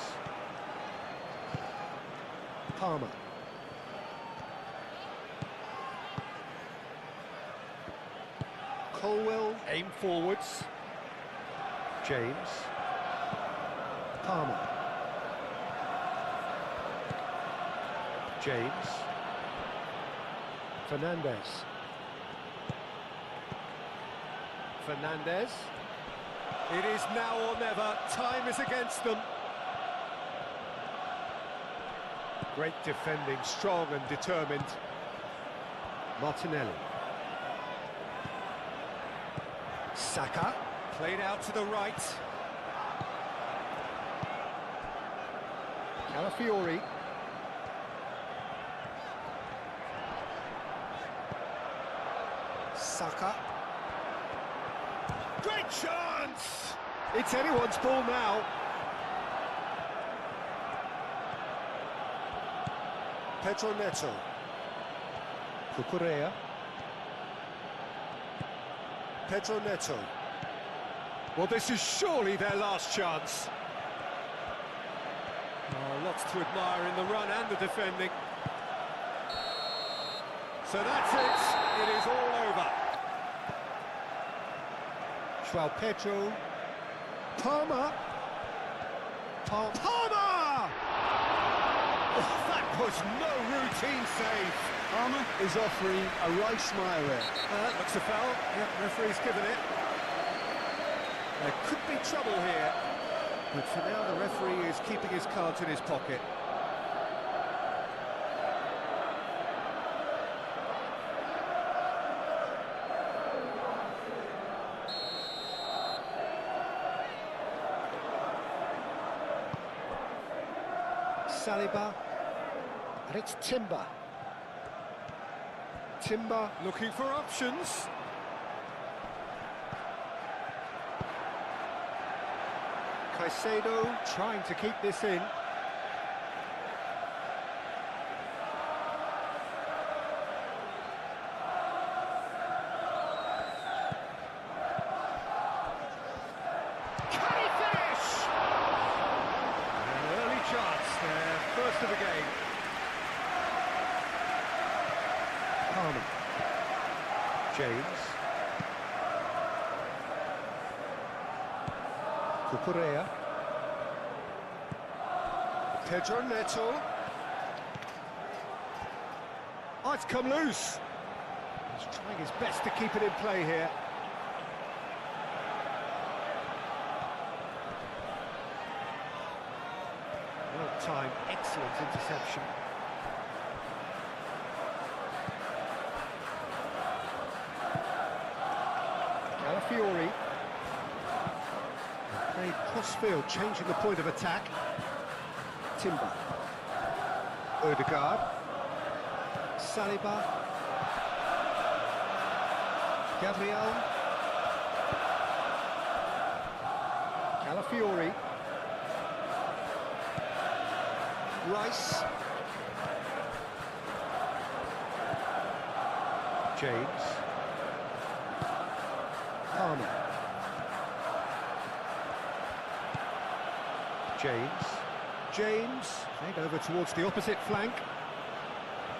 Palmer. Colwell, aim forwards. James. Palmer. James. Fernandez. Fernandez. It is now or never. Time is against them. Great defending, strong and determined. Martinelli. Saka. Played out to the right. Calafiori. Saka. Great chance! It's anyone's ball now. Pedro Neto. Cucurella. Pedro Neto. Well, this is surely their last chance. Oh, lots to admire in the run and the defending. So that's it. It is all over. João Pedro. Palmer. Palmer! Oh, that was no routine save. Palmer is offering a right smile there. Looks a foul. Yep, referee's given it. There could be trouble here. But for now, the referee is keeping his cards in his pocket. Saliba. And it's Timber. Timber looking for options. Caicedo trying to keep this in. Can he finish? An early chance there, first of the game. Palmer. James. Cucurella. Pedro Neto. Oh, it's come loose. He's trying his best to keep it in play here. Well timed, excellent interception. Calafiori. Played cross-field, changing the point of attack. Timber. Odegaard. Saliba. Gabriel. Calafiori. Rice. James. Palmer. James. Played over towards the opposite flank.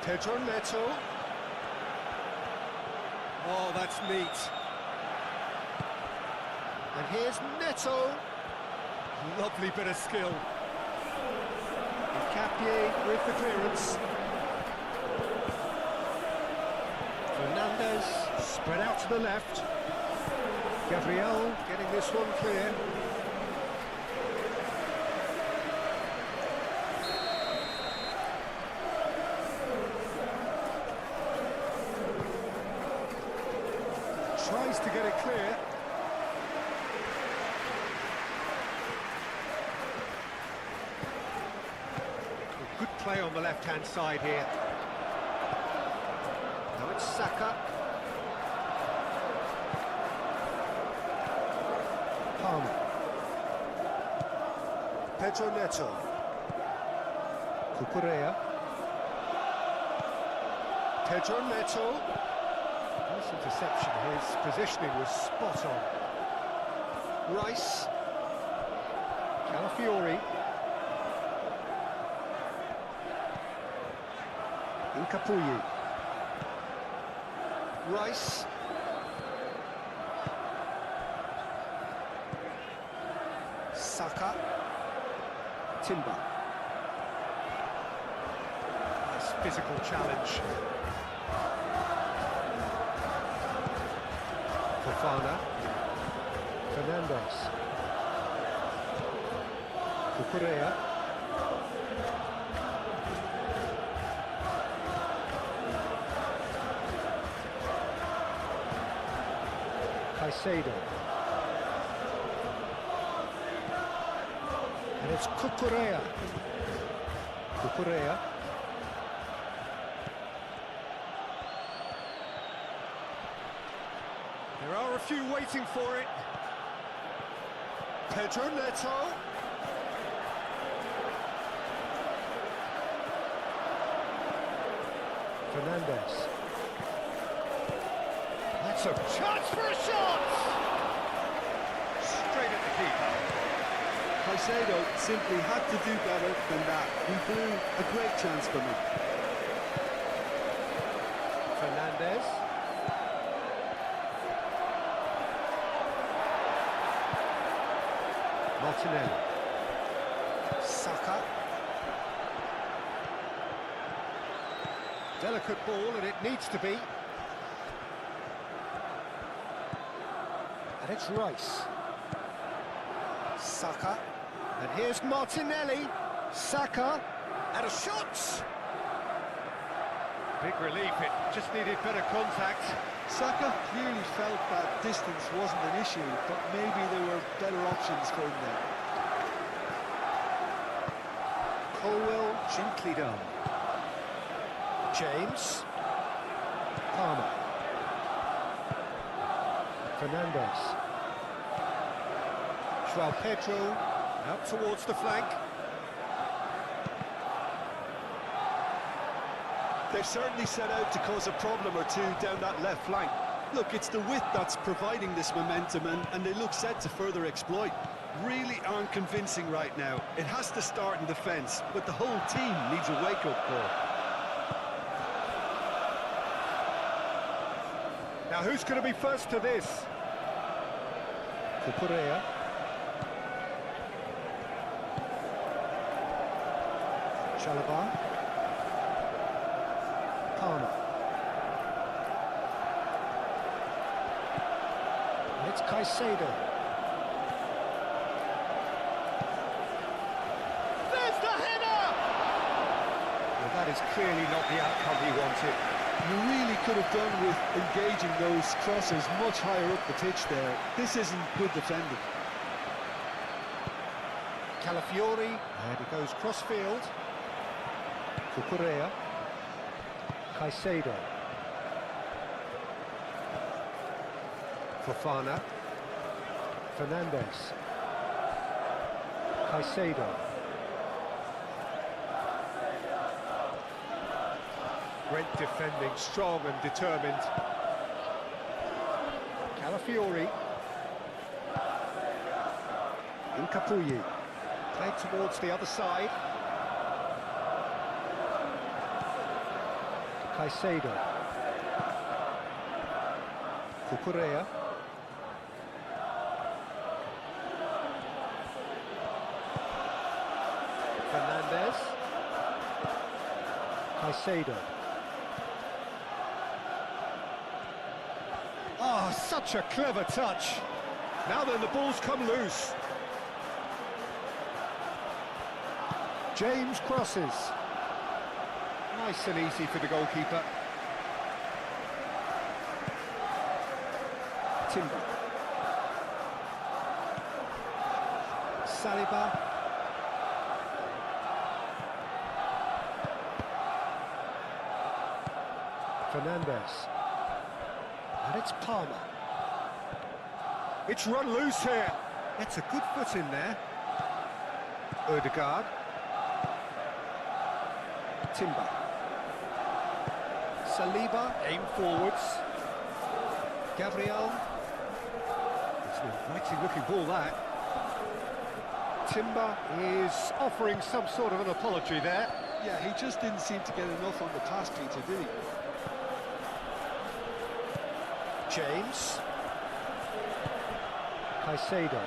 Pedro Neto. Oh, that's neat. And here's Neto. Lovely bit of skill. Capier with the clearance. Fernandez spread out to the left. Gabriel getting this one clear. Tries to get it clear. Good play on the left-hand side here. Now it's Saka. Palmer. Pedro Neto. Cucurella. Pedro Neto. Nice interception. His positioning was spot on. Rice. Calafiori. Incapuyi. Rice. Saka. Timber. Nice physical challenge. Fofana. Fernandez. Cucurella. Caicedo. And it's Cucurella. Cucurella. There are a few waiting for it. Pedro Neto. Fernandez. That's a chance for a shot! Straight at the keeper. Caicedo simply had to do better than that. He blew a great chance for me. Fernandez. Martinelli. Saka. Delicate ball, and it needs to be. And it's Rice. Saka. And here's Martinelli. Saka. And a shot! Big relief, it just needed better contact. Saka clearly felt that distance wasn't an issue, but maybe there were better options for him there. Colwell gently done. James. Palmer. Fernandez. Joao Pedro out towards the flank. They've certainly set out to cause a problem or two down that left flank. Look, it's the width that's providing this momentum, and they look set to further exploit. Really aren't convincing right now. It has to start in defence, but the whole team needs a wake-up call. Now who's going to be first to this? Cucurella. Chalobah. Palmer. And it's Caicedo. There's the header! Well, that is clearly not the outcome he wanted. You really could have done with engaging those crosses much higher up the pitch there. This isn't good defending. Calafiori, and he goes cross-field. Cucurella. Caicedo. Fofana. Fernandez. Caicedo. Great defending, strong and determined. Calafiori. Incapuyi. Played towards the other side. Caicedo. Cucurella. Fernandez. Caicedo. Oh, such a clever touch. Now then, the ball's come loose. James crosses. Nice and easy for the goalkeeper. Timber. Saliba. Fernandez. And it's Palmer. It's run loose here. It's a good foot in there. Odegaard. Timber. Saliba, aim forwards. Gabriel. It's an inviting looking ball, that. Timber is offering some sort of an apology there. Yeah, he just didn't seem to get enough on the pass, Peter, did he? James. Caicedo.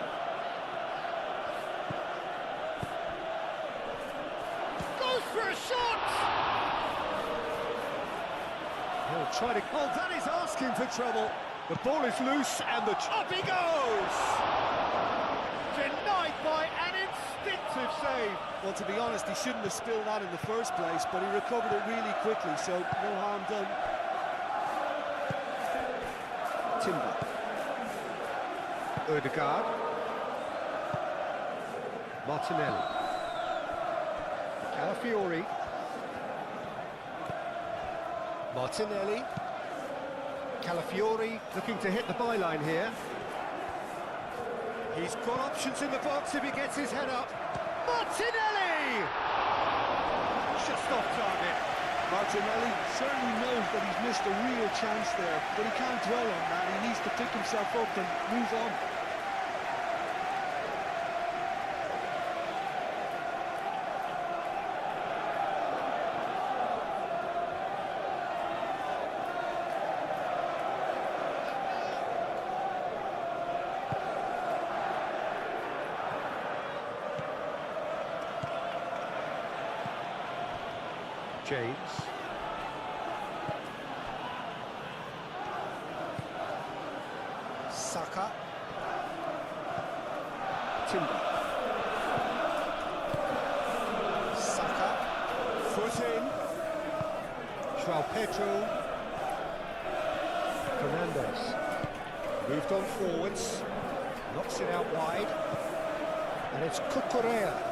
Goes for a shot! He'll try to... Oh, that is asking for trouble. The ball is loose and the... Up he goes! Denied by an instinctive save. Well, to be honest, he shouldn't have spilled that in the first place, but he recovered it really quickly, so no harm done. Timber. Odegaard. Martinelli. Calafiori. Martinelli. Calafiori looking to hit the byline here. He's got options in the box if he gets his head up. Martinelli! Just off target. Martinelli certainly knows that he's missed a real chance there, but he can't dwell on that. He needs to pick himself up and move on. James. Saka. Timber. Saka. Foot in. Joao Pedro. Fernandez. Moved on forwards. Knocks it out wide. And it's Cucurella.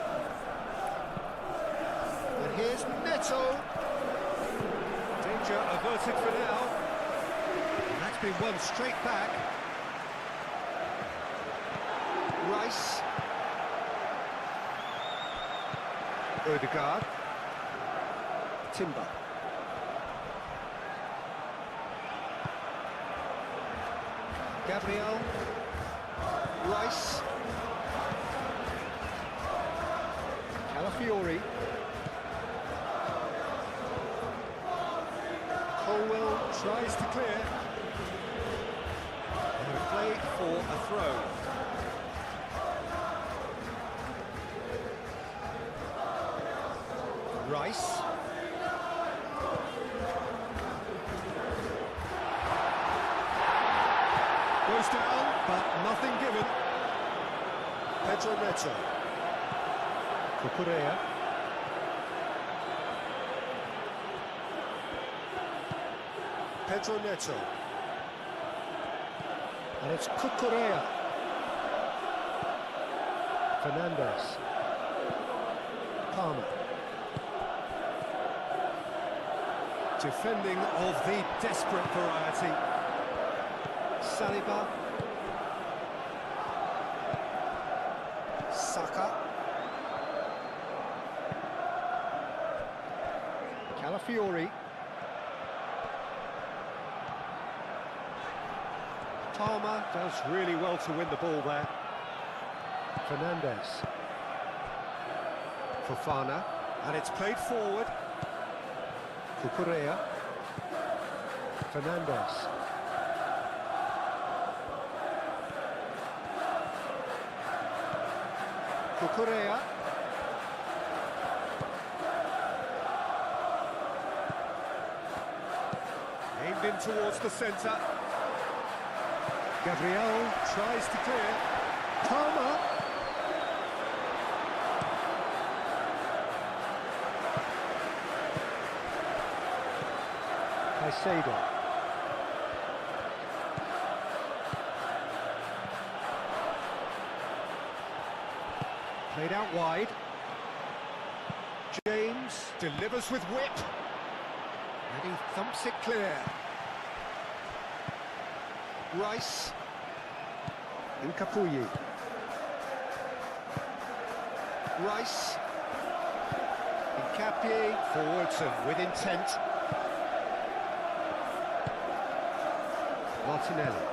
And here's Neto. Danger averted for now. And that's been won straight back. Rice. Odegaard. Timber. Gabriel. Rice. Calafiori. Colwell tries to clear. And a play for a throw. Rice. Goes down, but nothing given. Pedro Neto. Cucurella. Pedro Neto. And it's Cucurella. Fernandez. Palmer. Defending of the desperate variety. Saliba. Saka. Calafiori. Palmer does really well to win the ball there. Fernandez. Fofana. And it's played forward. Cucurella. Fernandez. Cucurella. Aimed in towards the centre. Gabriel tries to clear. Palmer. Caicedo. Played out wide. James delivers with whip. And he thumps it clear. Rice. Incapuyi. Rice. Incapié forwards and with intent. Martinelli.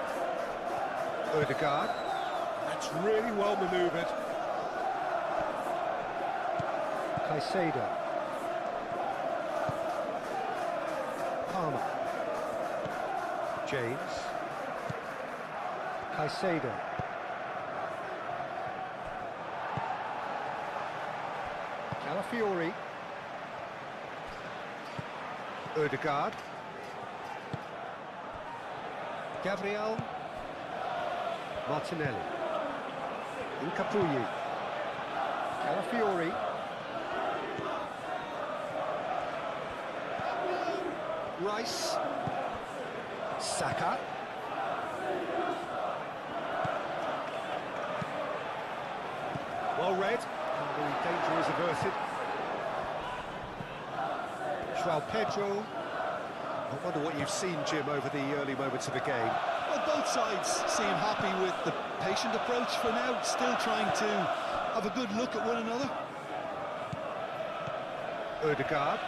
Odegaard. That's really well manoeuvred. Caicedo. Palmer. James. Caicedo. Calafiori. Odegaard. Gabriel. Martinelli. Incapuyi. Calafiori. Rice. Saka. Well read, and the danger is averted. João Pedro. I wonder what you've seen, Jim, over the early moments of the game. Well, both sides seem happy with the patient approach for now, still trying to have a good look at one another. Odegaard.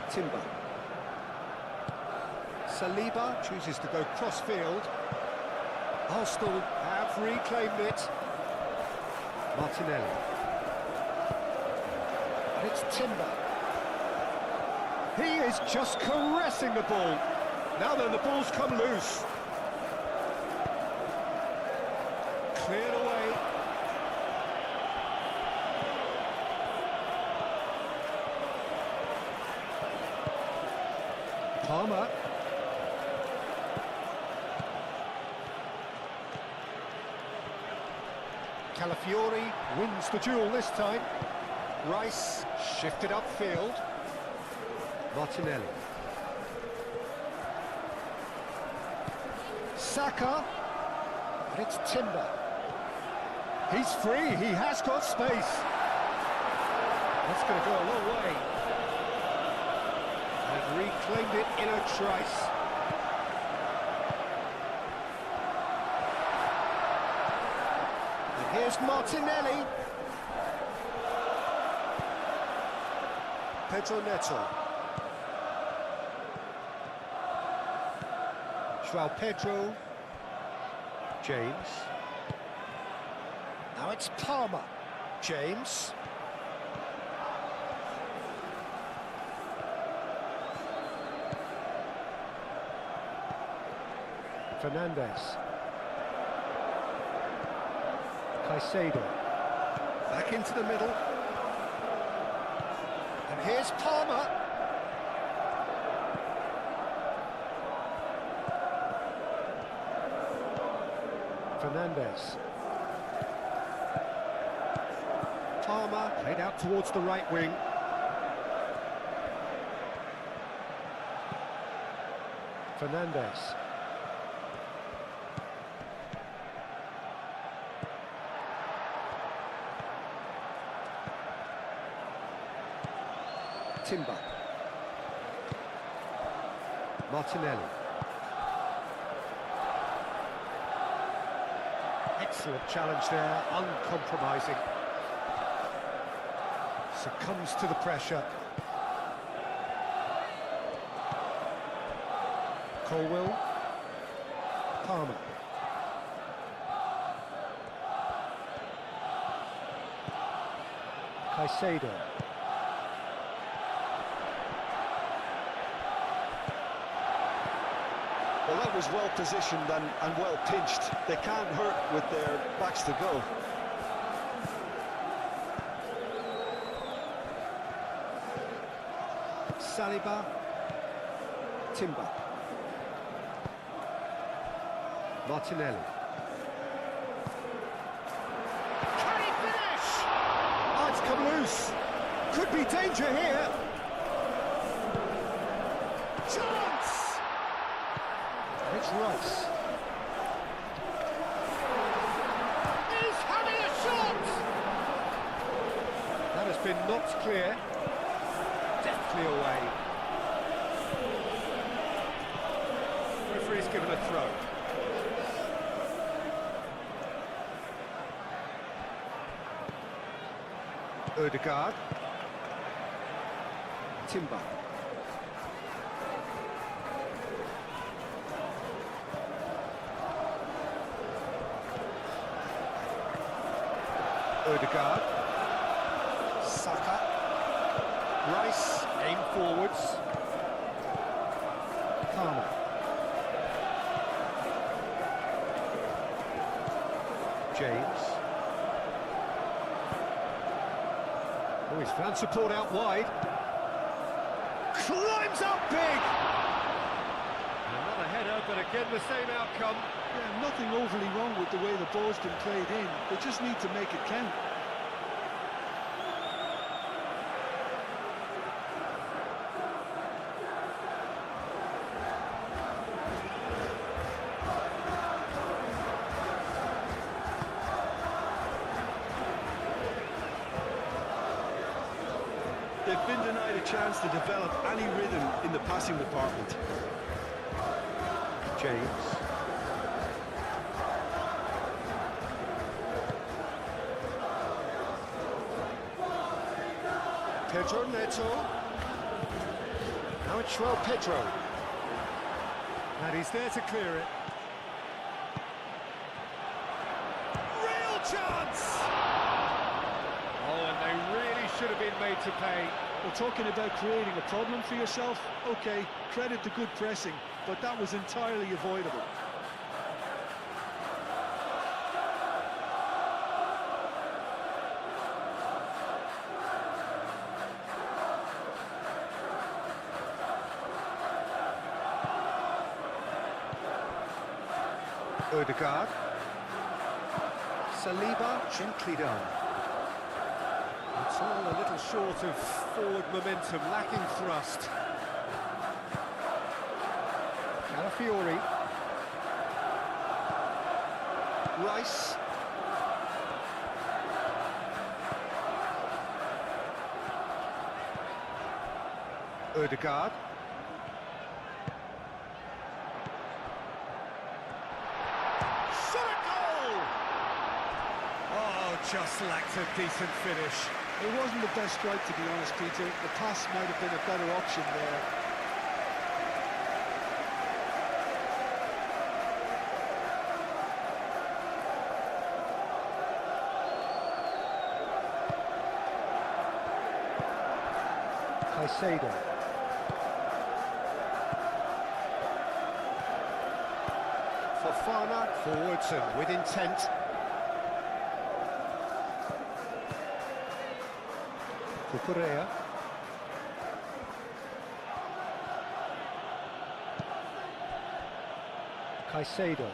Timber. Saliba chooses to go cross-field. Arsenal have reclaimed it. Martinelli. And it's Timber. He is just caressing the ball. Now then, the ball's come loose. Cleared away. Palmer. Calafiori wins the duel this time. Rice shifted upfield. Martinelli. Saka. And it's Timber. He's free, he has got space. That's going to go a long way. And reclaimed it in a trice. And here's Martinelli. Pedro Neto. João Pedro. James. Now it's Palmer. James. Fernandez. Caicedo. Back into the middle. And here's Palmer. Fernandez. Palmer played out towards the right wing. Fernandez. Timber. Martinelli. Excellent challenge there, uncompromising. Succumbs to the pressure. Colwell. Palmer. Caicedo. Well, that was well positioned and well pinched. They can't hurt with their backs to goal. Saliba. Timber. Martinelli. Can he finish? Oh, it's come loose. Could be danger here. Chance! It's Rice. He's having a shot! That has been knocked clear. Deftly away. Referee's given a throw. Ødegaard. Timber. Ødegaard. Saka. Rice, aim forwards. Palmer. James. Oh, he's found support out wide. Climbs up big! Another header, but again the same outcome. Yeah, nothing overly wrong with the way the ball's been played in. They just need to make it count. They've been denied a chance to develop any rhythm in the passing department. James. Pedro Neto. Now it's João Pedro. And he's there to clear it. Real chance! Oh, and they really should have been made to pay. Well, talking about creating a problem for yourself, okay, credit the good pressing, but that was entirely avoidable. Ødegaard. Saliba, gently done. It's all a little short of forward momentum, lacking thrust. Calafiori. Rice. Ødegaard. Shot a goal! Oh, just lacked a decent finish. It wasn't the best strike, to be honest, Peter. The pass might have been a better option there. Caicedo. Fofana forwards and with intent. Cucurella. Caicedo.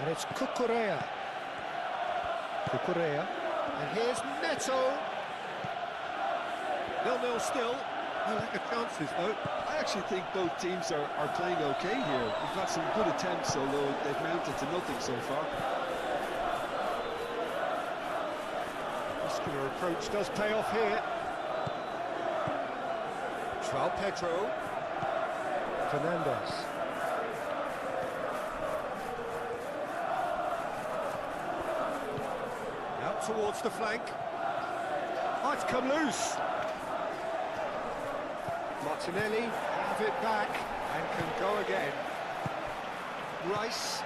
And it's Cucurella. Cucurella. And here's Neto. 0-0 still. No lack of chances, though. I actually think both teams are playing okay here. We've got some good attempts, although they've mounted to nothing so far. Muscular approach does pay off here. João Pedro. Fernandes. Out towards the flank. Oh, it's come loose. Martinelli, have it back, and can go again. Rice.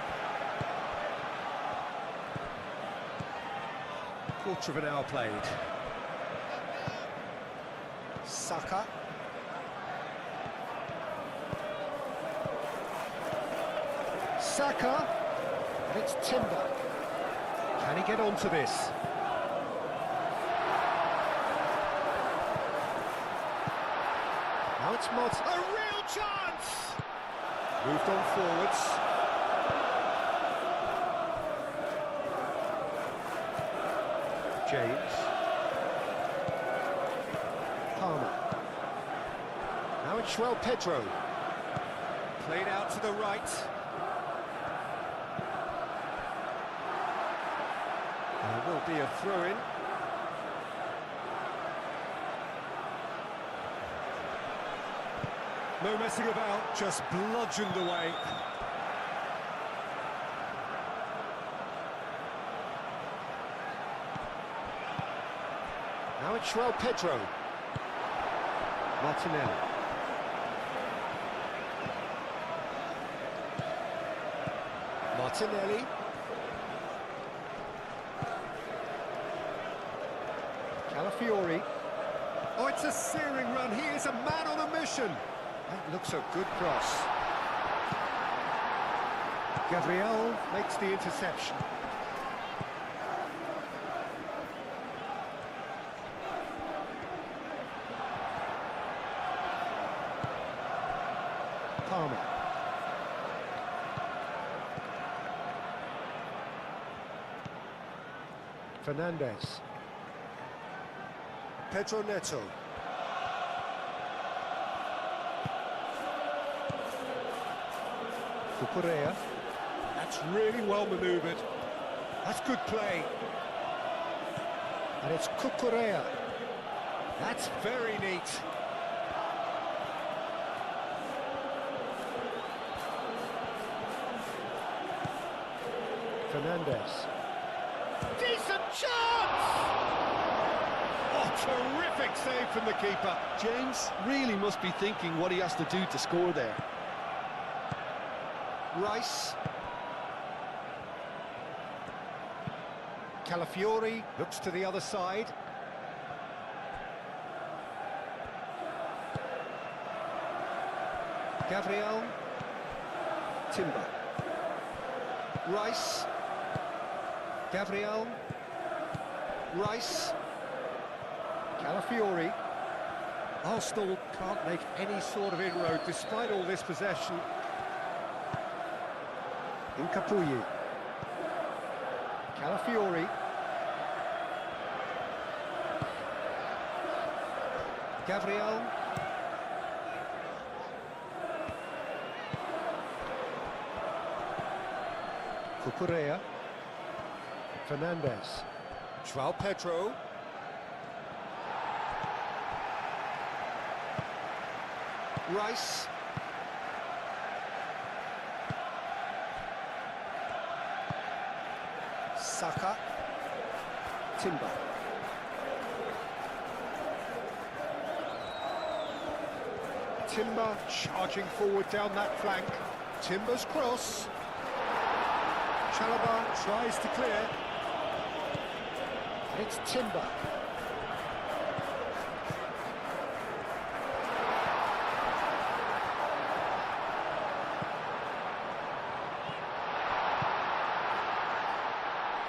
Quarter of an hour played. Saka. Saka. And it's Timber. Can he get onto this? Now it's Mott. A real chance! Moved on forwards. James. Palmer. Now it's João Pedro. Played out to the right. There will be a throw-in. No messing about, just bludgeoned away. Now it's João Pedro. Martinelli. Martinelli. Calafiori. Oh, it's a searing run. He is a man on a mission. That looks a good cross. Gabriel makes the interception. Palmer. Fernandez. Pedro Neto. Cucurella. That's really well manoeuvred. That's good play. And it's Cucurella. That's very neat. Fernandez. Decent chance! Oh, terrific save from the keeper. James really must be thinking what he has to do to score there. Rice. Calafiori looks to the other side. Gabriel. Timber. Rice. Gabriel. Rice. Calafiori. Arsenal can't make any sort of inroad despite all this possession. Incapuyi. Calafiori. Gabriel. Cucurella. Fernandez. João Pedro. Rice. Saka. Timber. Timber charging forward down that flank. Timber's cross. Chalobah tries to clear. And it's Timber.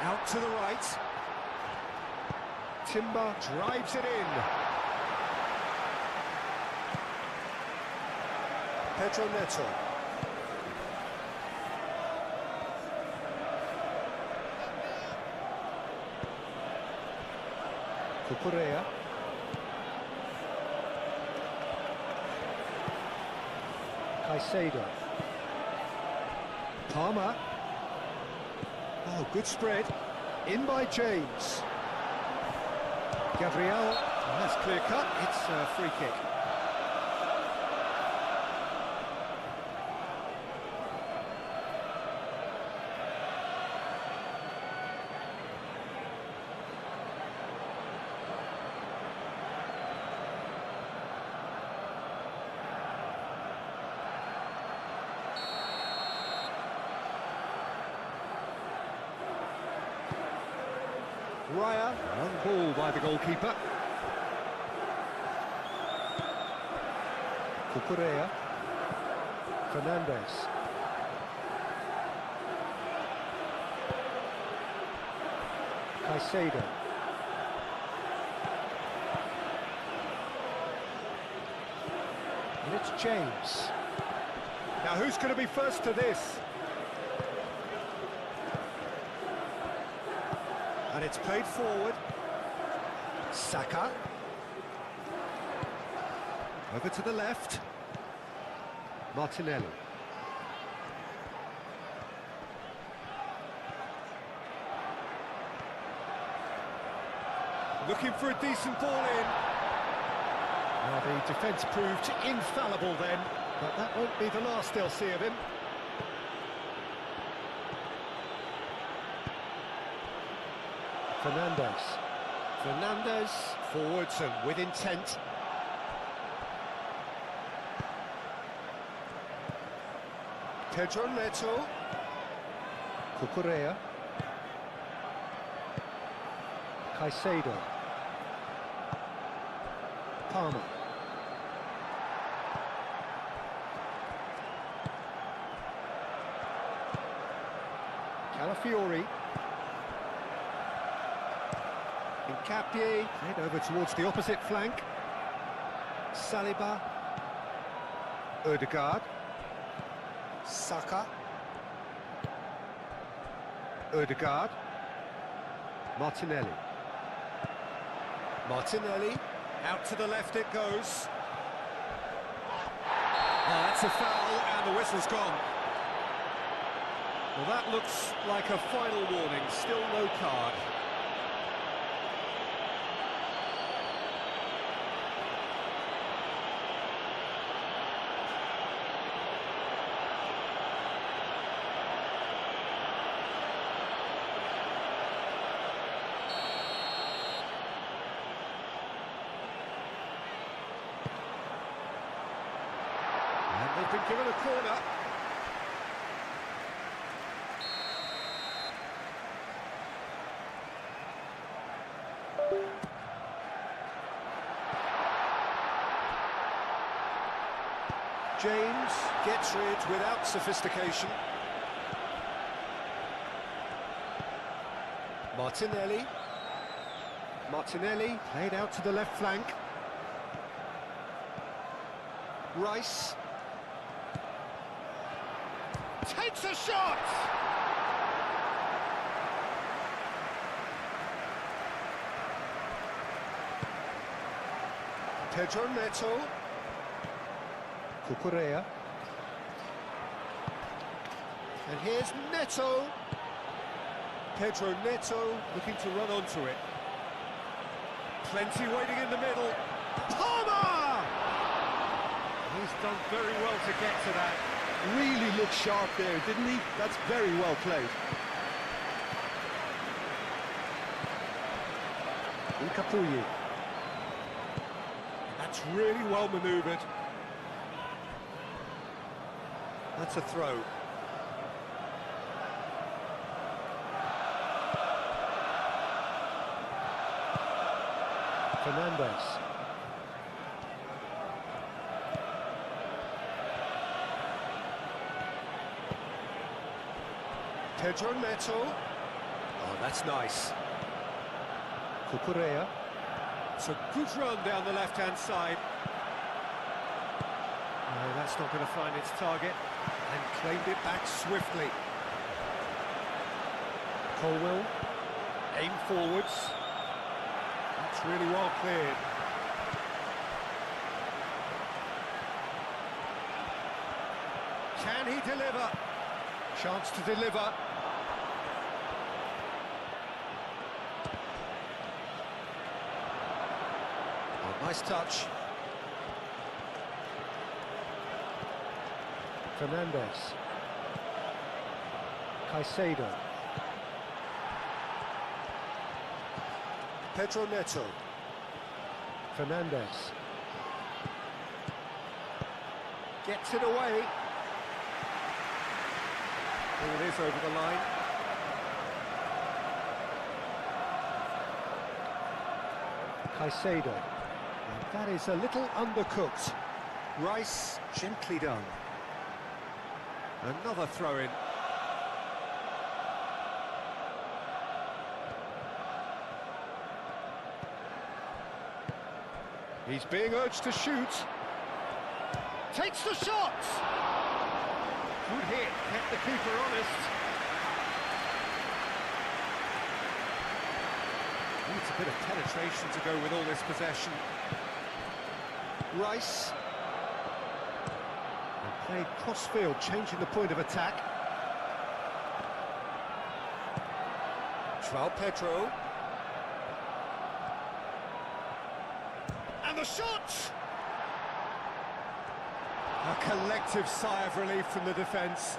Out to the right. Timber drives it in. Pedro Neto. Cucurella. Caicedo. Palmer. Oh, good spread. In by James. Gabriel. Oh, that's clear cut. It's a free kick. Raya, long ball by the goalkeeper. Cucurella. Fernandez. Caicedo. And it's James. Now who's going to be first to this? And it's played forward. Saka. Over to the left. Martinelli. Looking for a decent ball in. Well, the defence proved infallible then, but that won't be the last they'll see of him. Fernandez. Fernandez, forwards and with intent. Pedro Neto. Cucurella. Caicedo. Palmer. Calafiori. Incapie, head over towards the opposite flank. Saliba. Ødegaard. Saka. Ødegaard. Martinelli. Martinelli. Out to the left it goes. Oh, that's a foul and the whistle's gone. Well, that looks like a final warning. Still no card. And they've been given a corner. James gets rid without sophistication. Martinelli. Martinelli played out to the left flank. Rice. Takes a shot! Pedro Neto. Cucurella. And here's Neto. Pedro Neto looking to run onto it. Plenty waiting in the middle. Palmer! He's done very well to get to that. Really looked sharp there, didn't he? That's very well played. Incapulli. That's really well manoeuvred. That's a throw. Fernandez. Pedro Neto. Oh, that's nice. Cucurella. It's a good run down the left-hand side. No, that's not going to find its target. And claimed it back swiftly. Colwell. Aim forwards. That's really well cleared. Can he deliver? Chance to deliver. Oh, nice touch. Fernandez. Caicedo. Pedro Neto. Fernandez. Gets it away. Here it is over the line. Caicedo. And that is a little undercooked. Rice, gently done. Another throw-in. He's being urged to shoot. Takes the shot! Good hit, kept the keeper honest. Needs a bit of penetration to go with all this possession. Rice. And played cross-field, changing the point of attack. João Pedro. And the shot! A collective sigh of relief from the defence.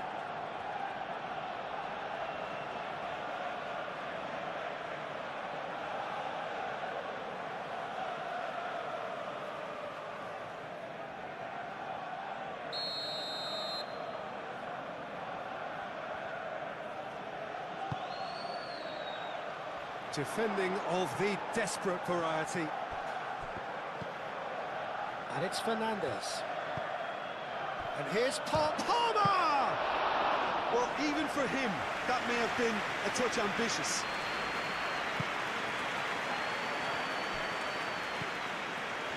Defending of the desperate variety. And it's Fernandes. And here's Palmer! Well, even for him, that may have been a touch ambitious.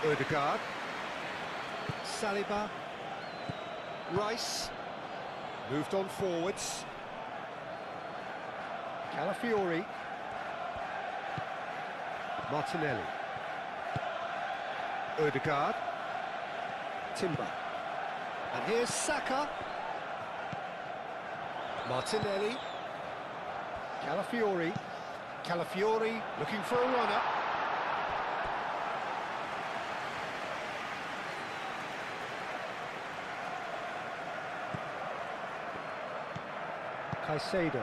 Odegaard. Saliba. Rice. Moved on forwards. Calafiori. Martinelli. Odegaard. Timber. And here's Saka. Martinelli. Calafiori. Calafiori looking for a runner. Caicedo.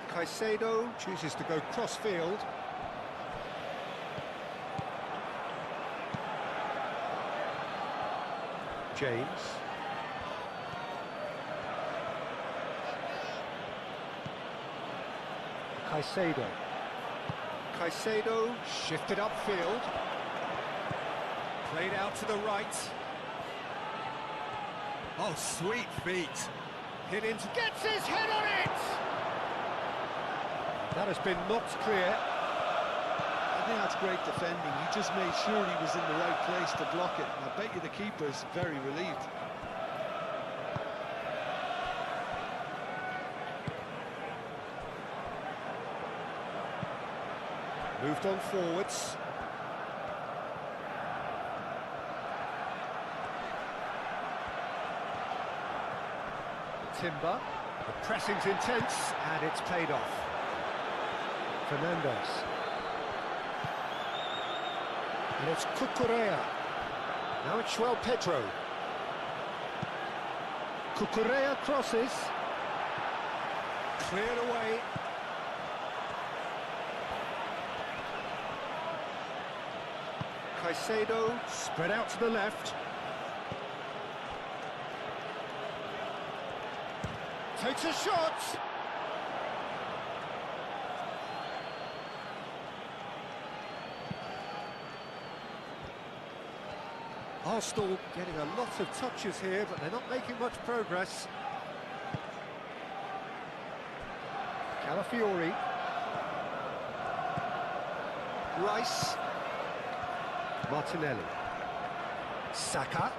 Caicedo chooses to go cross-field. James. Caicedo. Caicedo shifted upfield. Played out to the right. Oh, sweet feet. Hit into... Gets his head on it! That has been knocked clear. I think that's great defending. He just made sure he was in the right place to block it. And I bet you the keeper's very relieved. Moved on forwards. Timber. The pressing's intense, and it's paid off. Fernandes. And it's Cucurella. Now it's João Pedro. Cucurella crosses. Cleared away. Caicedo spread out to the left. Takes a shot. Arsenal getting a lot of touches here, but they're not making much progress. Calafiori. Rice. Martinelli. Saka.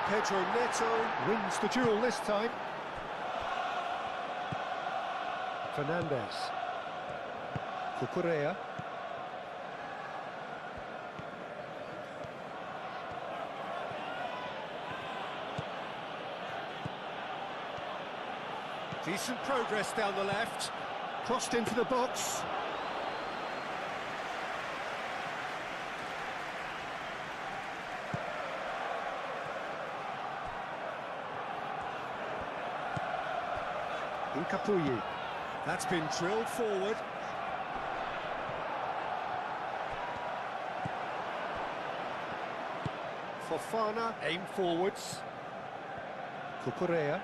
Pedro Neto wins the duel this time. Fernandes. Cucurella. Decent progress down the left. Crossed into the box. Capuyi. That's been drilled forward. Fofana, aim forwards. Cucurella.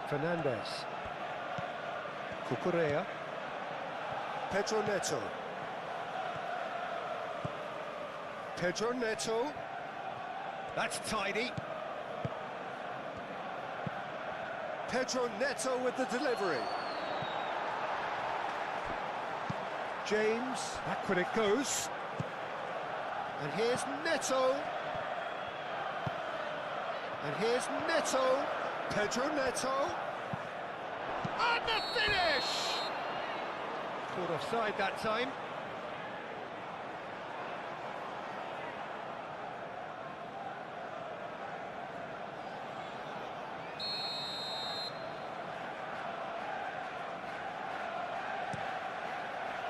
Fernandez. Cucurella. Pedro Neto. Pedro Neto. That's tidy. Pedro Neto with the delivery. James, back when it goes. And here's Neto. And here's Neto. Pedro Neto. And the finish! Caught offside that time.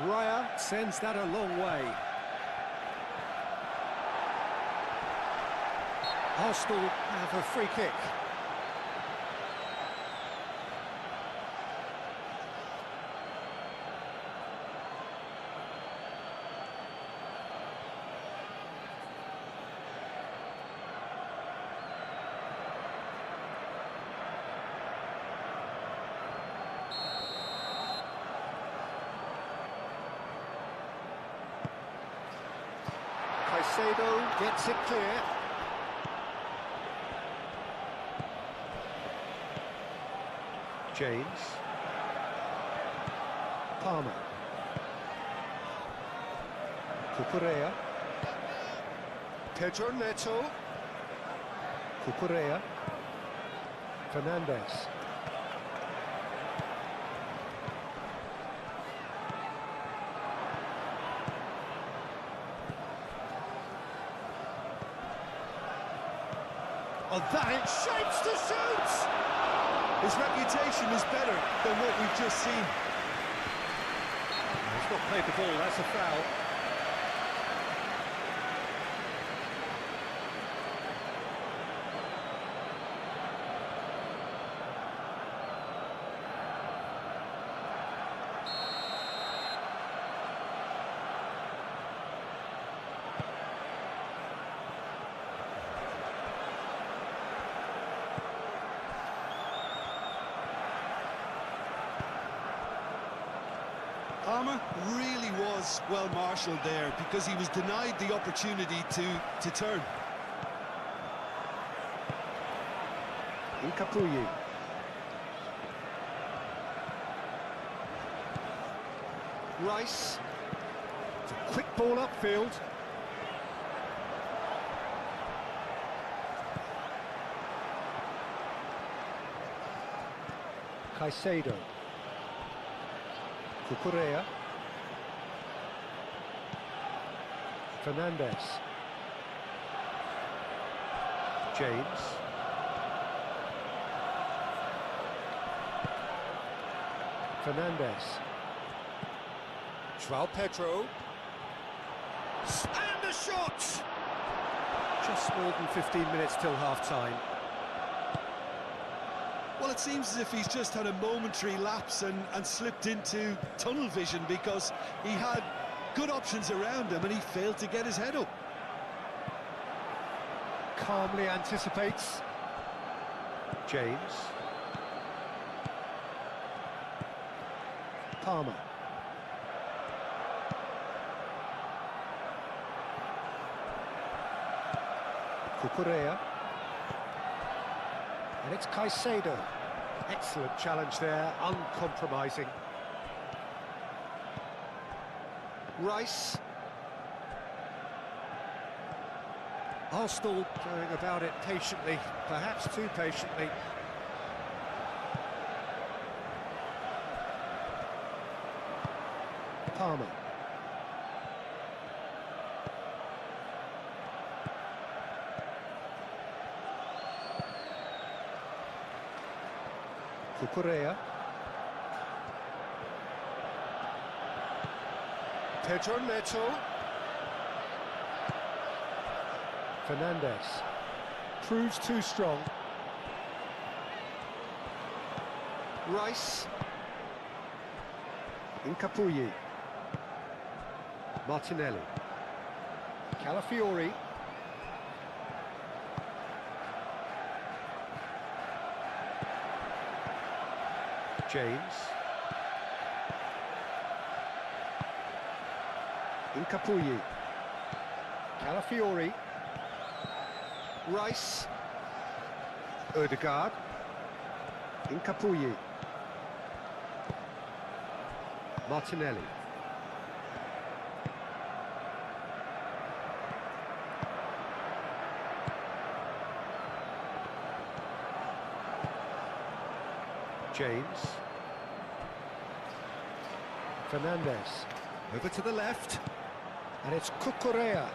Raya sends that a long way. Arsenal have a free kick. Caicedo gets it clear. James. Palmer. Cucurella. Pedro Neto. Cucurella. Fernandez. Oh, that it shapes to shoot! His reputation is better than what we've just seen. He's not played the ball, that's a foul. Palmer really was well marshalled there because he was denied the opportunity to turn. Incapuyi. Rice. It's a quick ball upfield. Caicedo. Cucurella. Fernandez. James. Fernandez. Joao Pedro. And a shot! Just more than 15 minutes till half-time. Well, it seems as if he's just had a momentary lapse and slipped into tunnel vision because he had good options around him and he failed to get his head up. Calmly anticipates. James. Palmer. Cucurella. And it's Caicedo. Excellent challenge there, uncompromising. Rice. Arsenal going about it patiently, perhaps too patiently. Palmer. Cucurella. Pedro Neto. Fernandez. Proves too strong. Rice. Incapuyi. Martinelli. Calafiori. James. Incapuyi. Calafiori. Rice. Odegaard. Incapuyi. Martinelli. James. Fernandez. Over to the left. And it's Cucurella.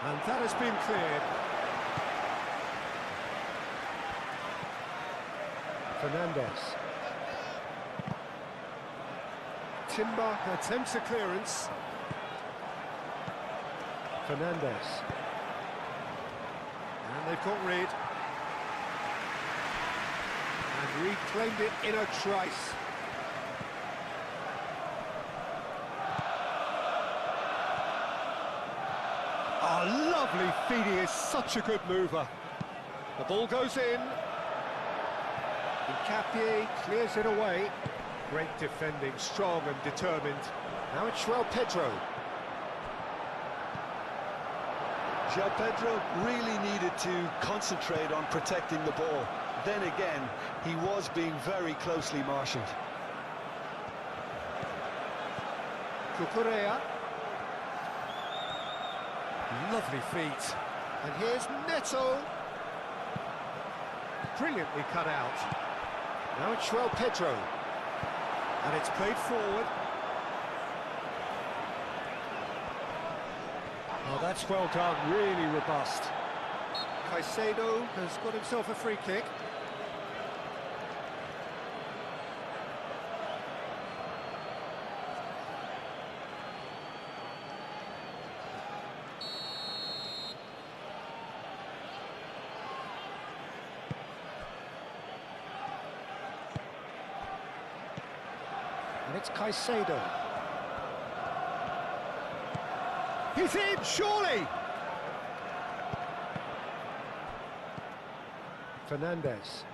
And that has been cleared. Fernandez. Timber attempts a clearance. Fernandez. And they've got rid. And reclaimed it in a trice. Oh, lovely feed, he is such a good mover. The ball goes in. Hincapié clears it away. Great defending, strong and determined. Now it's João Pedro. João Pedro really needed to concentrate on protecting the ball. Then again, he was being very closely marshalled. Cucurella. Lovely feet. And here's Neto. Brilliantly cut out. Now it's João Pedro. And it's played forward. Oh, that's well done, really robust. Caicedo has got himself a free kick. And it's Caicedo. He's in, surely! Fernandez.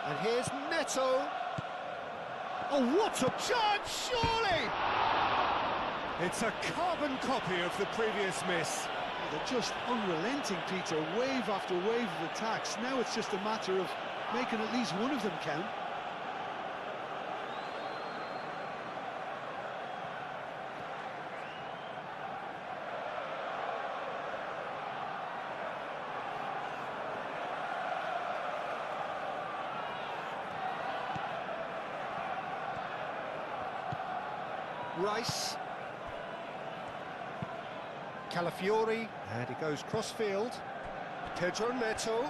And here's Neto. Oh, what a chance, surely! It's a carbon copy of the previous miss. They're just unrelenting, Peter, wave after wave of attacks. Now it's just a matter of making at least one of them count. Rice. Calafiori, and he goes cross-field. Pedro Neto.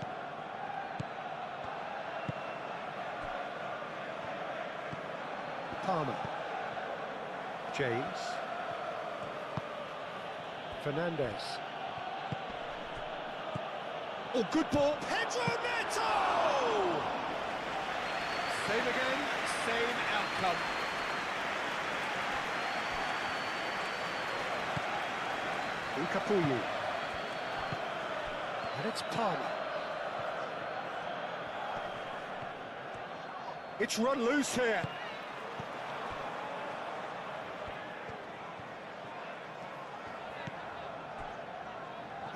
Palmer. James. Fernandez. Oh, good ball. Pedro Neto! Same again, same outcome. Incapuyi. And it's Palmer. It's run loose here.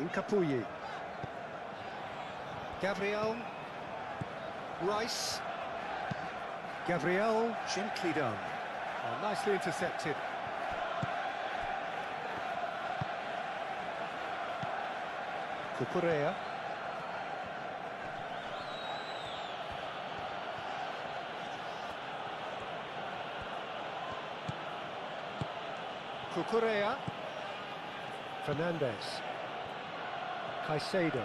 Incapuyi. Gabriel. Rice. Gabriel, gently done. Oh, nicely intercepted. Cucurella. Cucurella. Fernandez. Caicedo.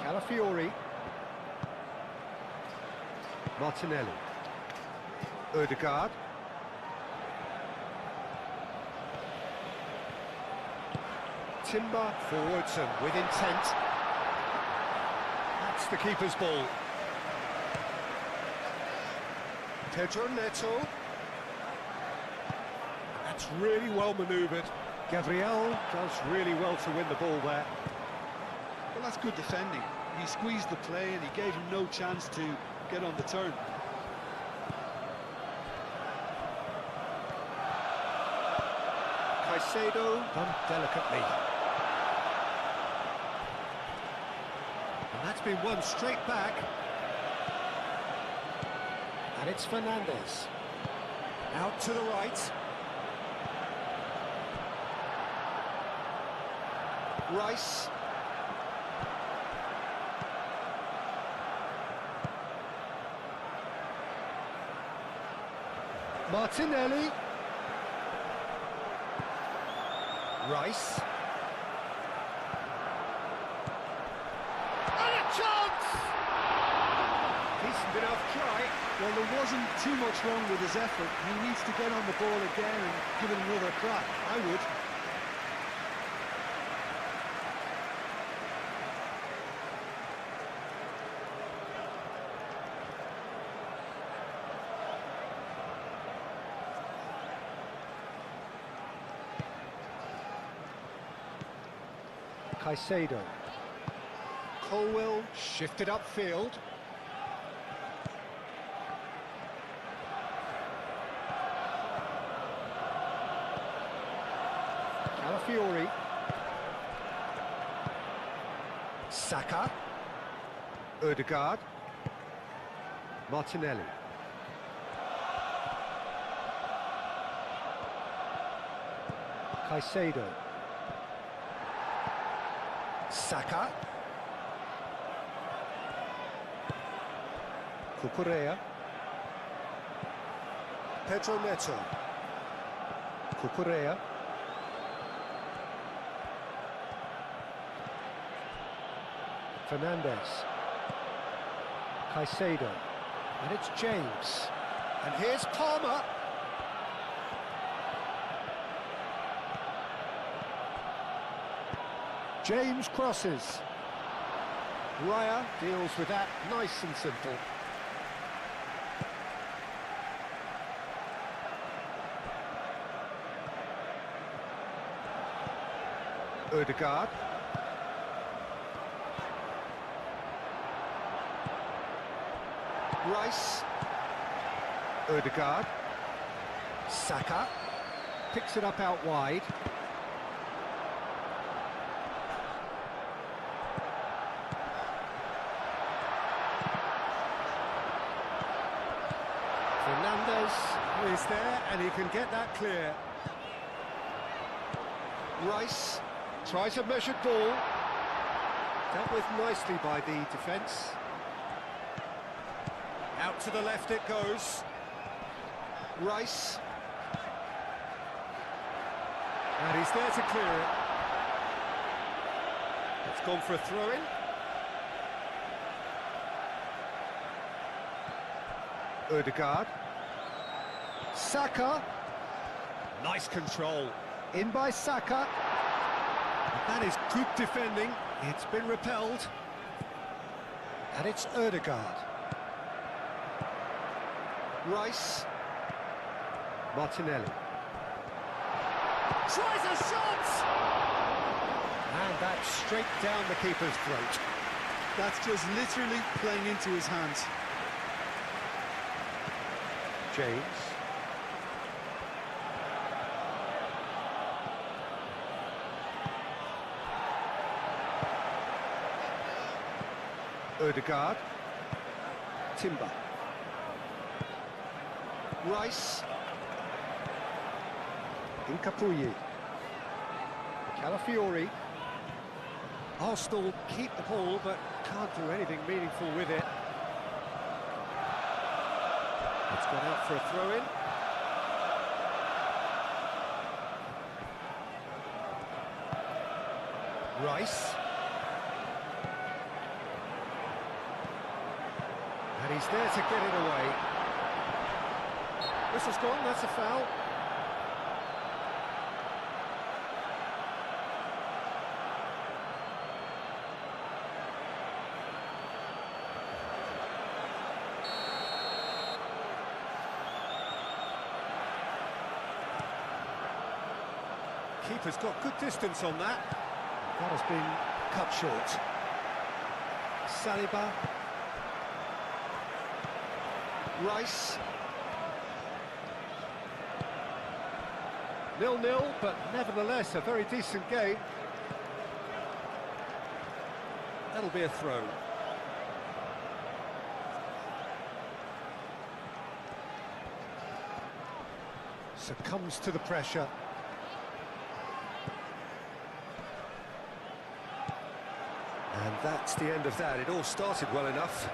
Calafiori. Martinelli. Odegaard. Timber forwards and with intent. That's the keeper's ball. Pedro Neto. That's really well manoeuvred. Gabriel does really well to win the ball there. Well, that's good defending. He squeezed the play and he gave him no chance to get on the turn. Caicedo done delicately. And that's been won straight back. And it's Fernandez. Out to the right. Rice. Martinelli. Rice. And a chance! Decent enough try. Well, there wasn't too much wrong with his effort. He needs to get on the ball again and give it another crack. I would. Caicedo. Colwell shifted upfield. Calafiori. Saka. Odegaard. Martinelli. Caicedo. Saka. Cucurella. Pedro Neto. Cucurella. Fernandez. Caicedo. And it's James. And here's Palmer. James crosses. Raya deals with that nice and simple. Odegaard. Rice. Odegaard. Saka. Picks it up out wide. Fernandez is there and he can get that clear. Rice tries a measured ball. Dealt with nicely by the defence. Out to the left it goes. Rice. And he's there to clear it. It's gone for a throw-in. Odegaard. Saka. Nice control. In by Saka. That is good defending. It's been repelled. And it's Odegaard. Rice. Martinelli. Tries a shot! And that's straight down the keeper's throat. That's just literally playing into his hands. James. Odegaard. Timber. Rice. Incapuyi. Calafiori. Arsenal keep the ball but can't do anything meaningful with it. It's gone out for a throw-in. Rice. And he's there to get it away. Whistle's gone, that's a foul. Keeper's got good distance on that. That has been cut short. Saliba. Rice. 0-0, but nevertheless a very decent game. That'll be a throw. Succumbs to the pressure. And that's the end of that. It all started well enough.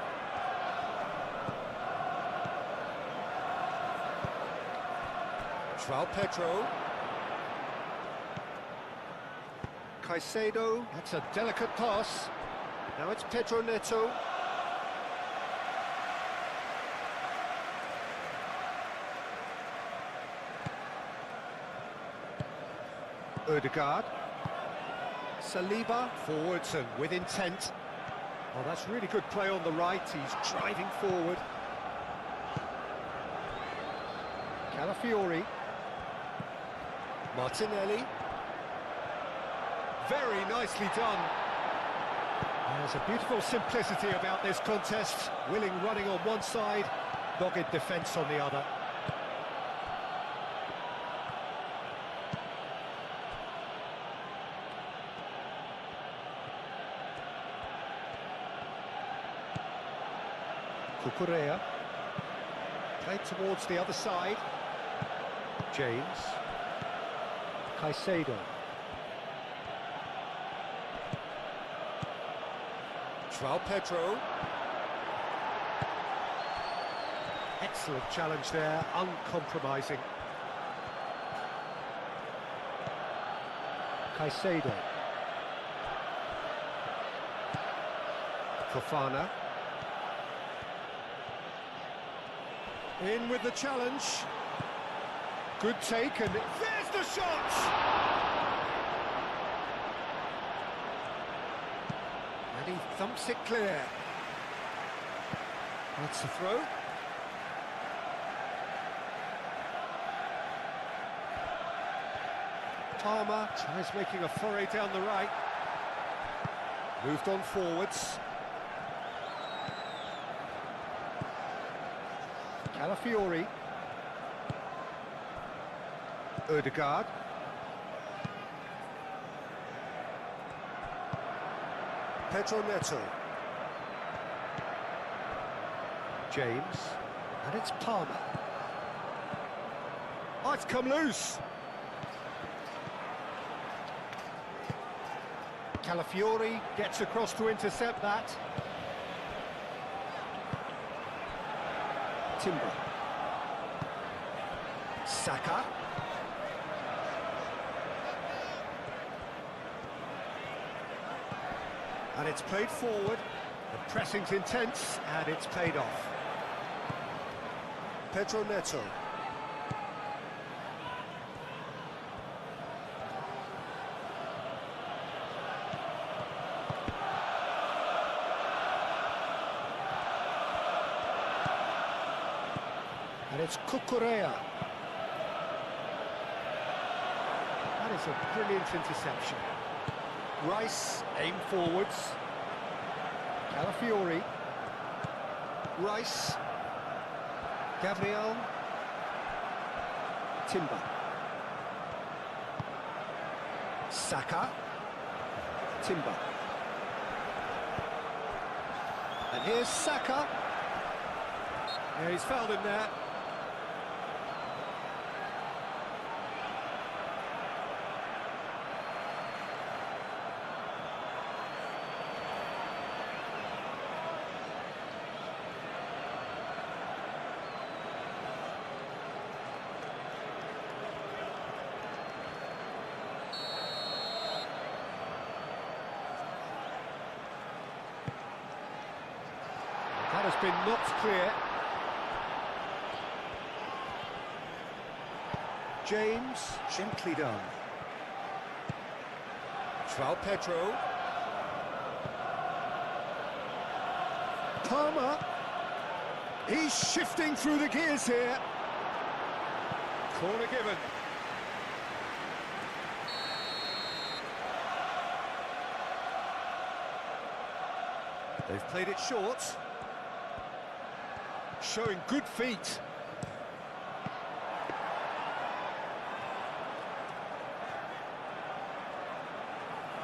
João Pedro. Caicedo. That's a delicate pass. Now it's Pedro Neto. Odegaard. Saliba. Forwards and with intent. Oh, that's really good play on the right. He's driving forward. Calafiori. Martinelli. Very nicely done. There's a beautiful simplicity about this contest. Willing running on one side, dogged defence on the other. Cucurella. Played towards the other side. James. Caicedo. João Pedro. Excellent challenge there, uncompromising. Caicedo. Fofana. In with the challenge. Good take, and there's the shot! And he thumps it clear. That's the throw. Palmer tries making a foray down the right. Moved on forwards. Calafiori. Odegaard. Pedro Neto. James. And it's Palmer. Oh, it's come loose. Calafiori gets across to intercept that. Timber. Saka. And it's played forward. The pressing's intense, and it's paid off. Pedro Neto. And it's Cucurella. That is a brilliant interception. Rice, aim forwards. Calafiori. Rice. Gabriel. Timber. Saka. Timber. And here's Saka. Yeah, he's fouled him there. That has been knocked clear. James, gently done. João Pedro. Palmer. He's shifting through the gears here. Corner given. They've played it short. Showing good feet.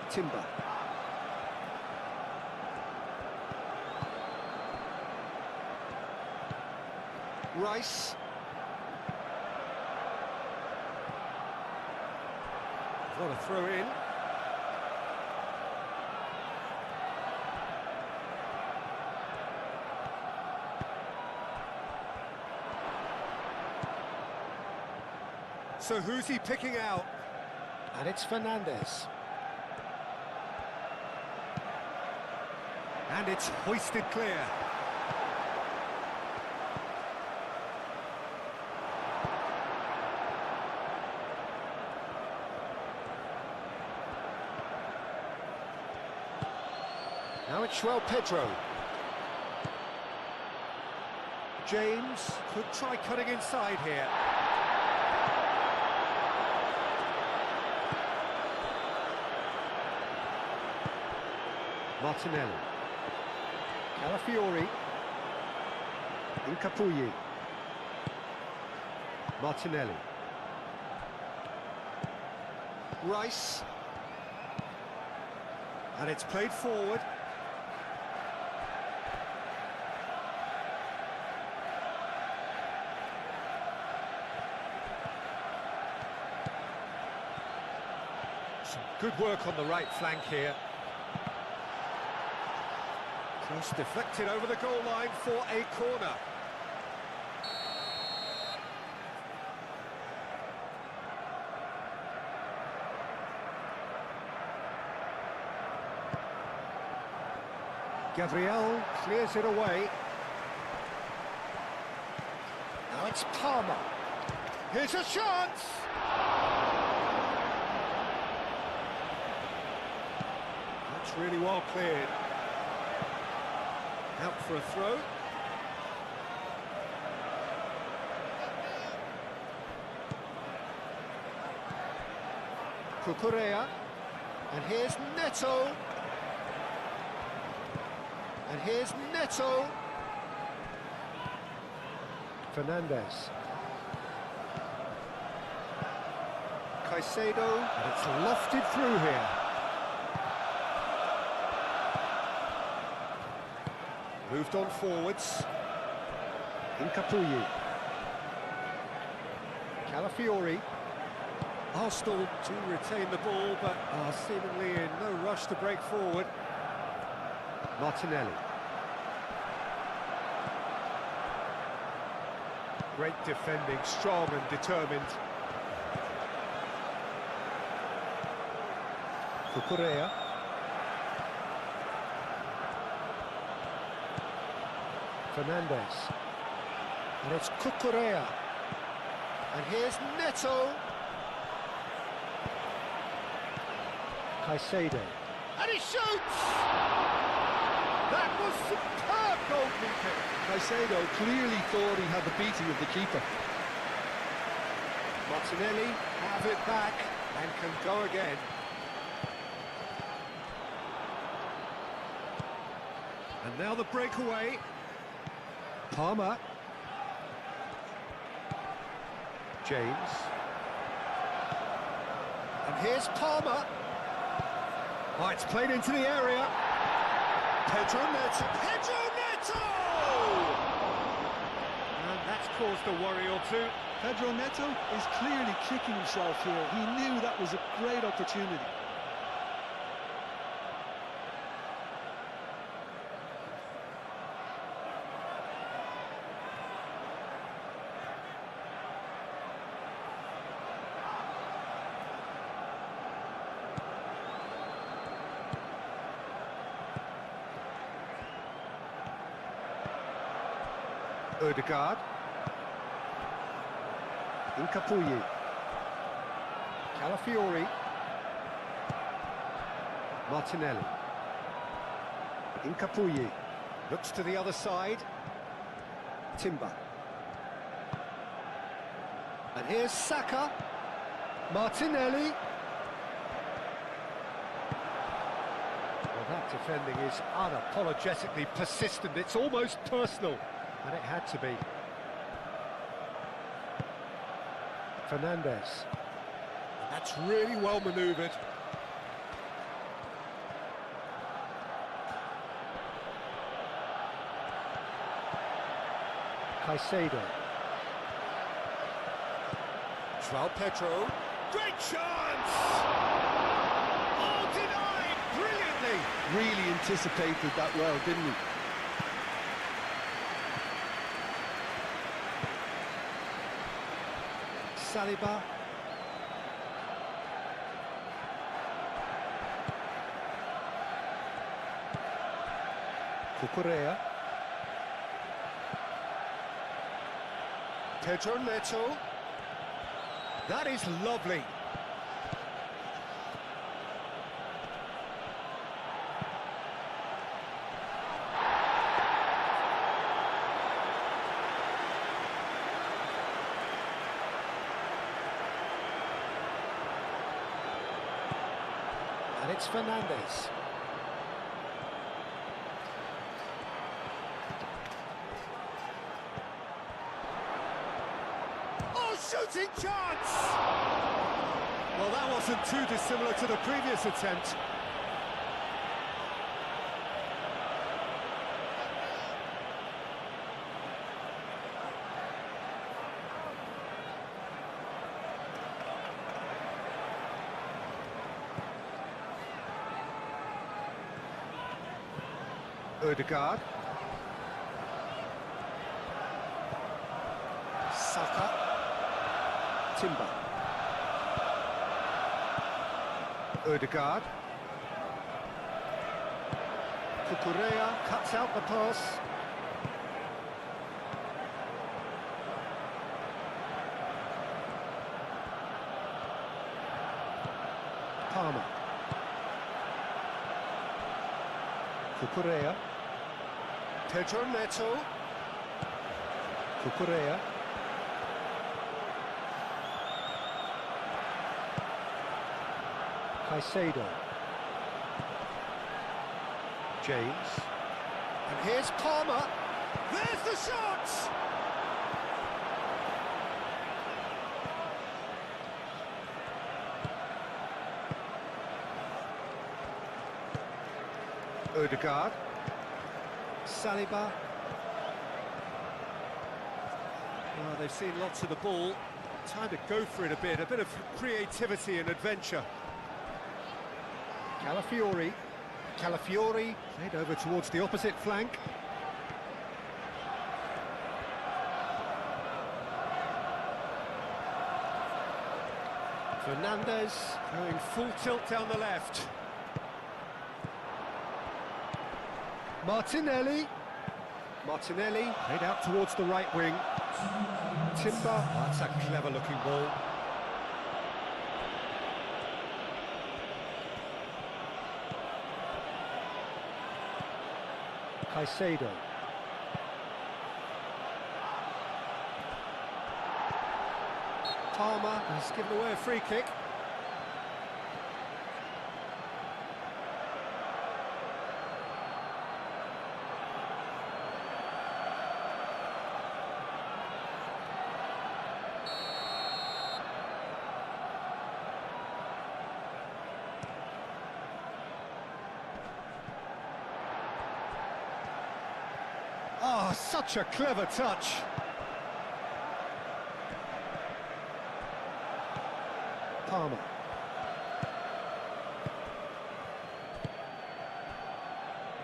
Timber. Rice. What a throw in. So who's he picking out? And it's Fernandez. And it's hoisted clear. Now it's João Pedro. James could try cutting inside here. Martinelli. Calafiori. Incapuyi. Martinelli. Rice. And it's played forward. Some good work on the right flank here. Cross deflected over the goal line for a corner. Gabriel clears it away. Now it's Palmer. Here's a chance! That's really well cleared. Out for a throw. Cucurella. And here's Neto. And here's Neto. Fernandez. Caicedo. And it's lofted through here. Moved on forwards. Incapuyi. Calafiori. Arsenal to retain the ball, but are seemingly in no rush to break forward. Martinelli. Great defending, strong and determined. Cucurella. Fernandez. And it's Cucurella. And here's Neto. Caicedo. And he shoots! That was superb goalkeeping. Caicedo clearly thought he had the beating of the keeper. Martinelli have it back and can go again. And now the breakaway. Palmer. James. And here's Palmer. Oh, it's played into the area. Pedro Neto. Pedro Neto! And that's caused a worry or two. Pedro Neto is clearly kicking himself here. He knew that was a great opportunity. Odegaard. Incapuyi. Calafiori. Martinelli. Incapuyi. Looks to the other side. Timber. And here's Saka. Martinelli. Well, That defending is unapologetically persistent. It's almost personal, and it had to be. Fernandez. That's really well manoeuvred. Caicedo. João Pedro. Great chance! Oh, denied! Brilliantly! Really anticipated that well, didn't he? Saliba. Cucurella. Pedro Neto. That is lovely. And it's Fernandez. Shooting chance! Well, that wasn't too dissimilar to the previous attempt. Ødegaard. Saka. Timber. Ødegaard. Cucurella cuts out the pass. Palmer. Cucurella. Pedro Neto. Cucurella. Caicedo. James. And here's Palmer. There's the shot! Ødegaard. Saliba. Well, they've seen lots of the ball. Time to go for it a bit of creativity and adventure. Calafiori. Calafiori played over towards the opposite flank. Fernandez going full tilt down the left. Martinelli. Martinelli played out towards the right wing. Timber. That's a clever looking ball. Caicedo. Palmer has given away a free kick. Oh, such a clever touch. Palmer.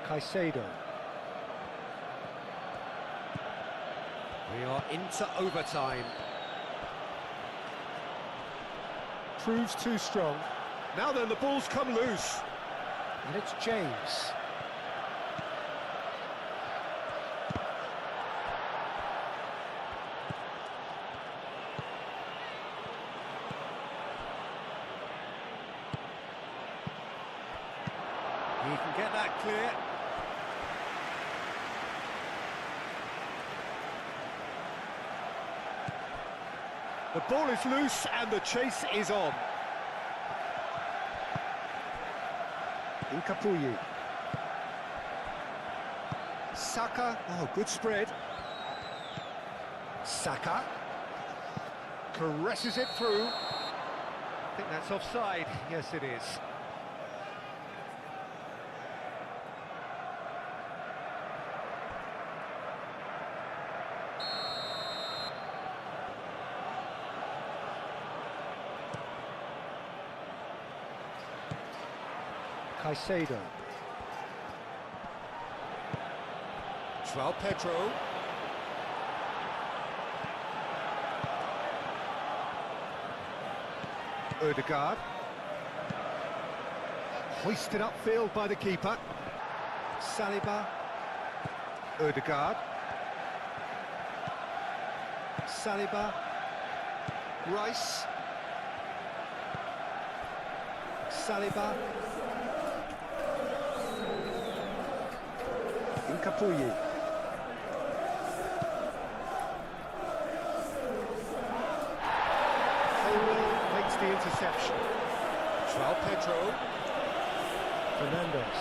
Caicedo. We are into overtime. Proves too strong. Now then, the ball's come loose. And it's James. He can get that clear. The ball is loose and the chase is on. Incapuyi. Saka, oh, good spread. Saka caresses it through. I think that's offside. Yes, it is. Caicedo. João Pedro. Ødegaard. Hoisted upfield by the keeper. Saliba. Ødegaard. Saliba. Rice. Saliba. Incapuyi. Makes the interception. João Pedro. Fernandes.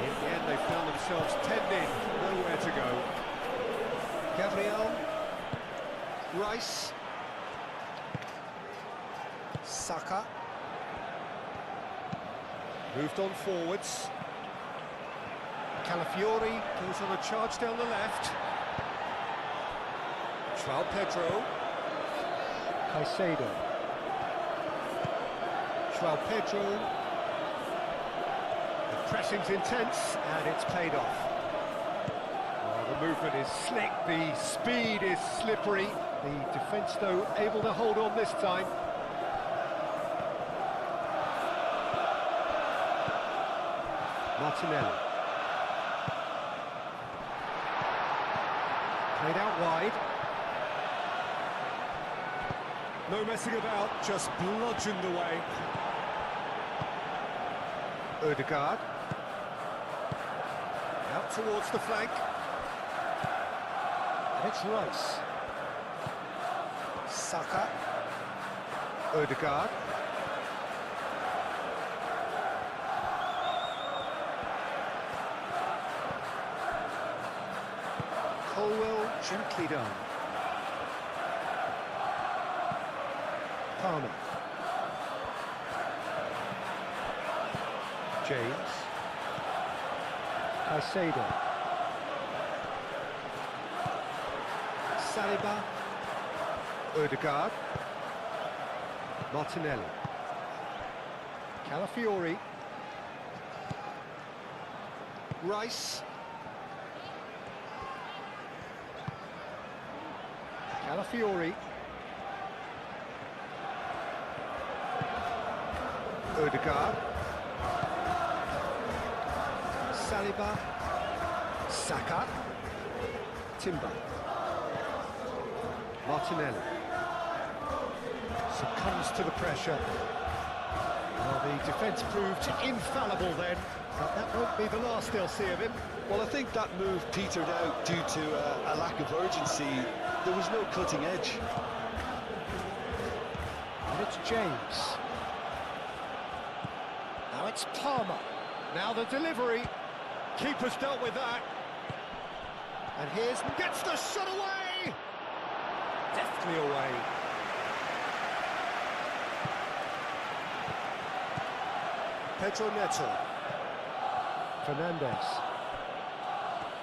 In the end, they found themselves 10 in, nowhere to go. Gabriel. Rice. Saka. Moved on forwards. Calafiori goes on a charge down the left. João Pedro. Caicedo. João Pedro. The pressing's intense and it's paid off. Oh, the movement is slick, the speed is slippery. The defence, though, able to hold on this time. Martinelli. Played out wide. No messing about, just bludgeoned away. Ødegaard. Out towards the flank. And it's Rice. Saka. Ødegaard. Colwell gently done. Palmer. James. Caicedo. Saliba. Ødegaard. Martinelli. Calafiori. Rice. Calafiori. Ødegaard. Saliba. Saka. Timber. Martinelli. Succumbs to the pressure. Well, the defence proved infallible then, but that won't be the last they'll see of him. Well, I think that move petered out due to a lack of urgency. There was no cutting edge. And it's James. Now it's Palmer. Now the delivery. Keeper's dealt with that. And here's... gets the shot away! Deftly away. Pedro Neto. Fernandes.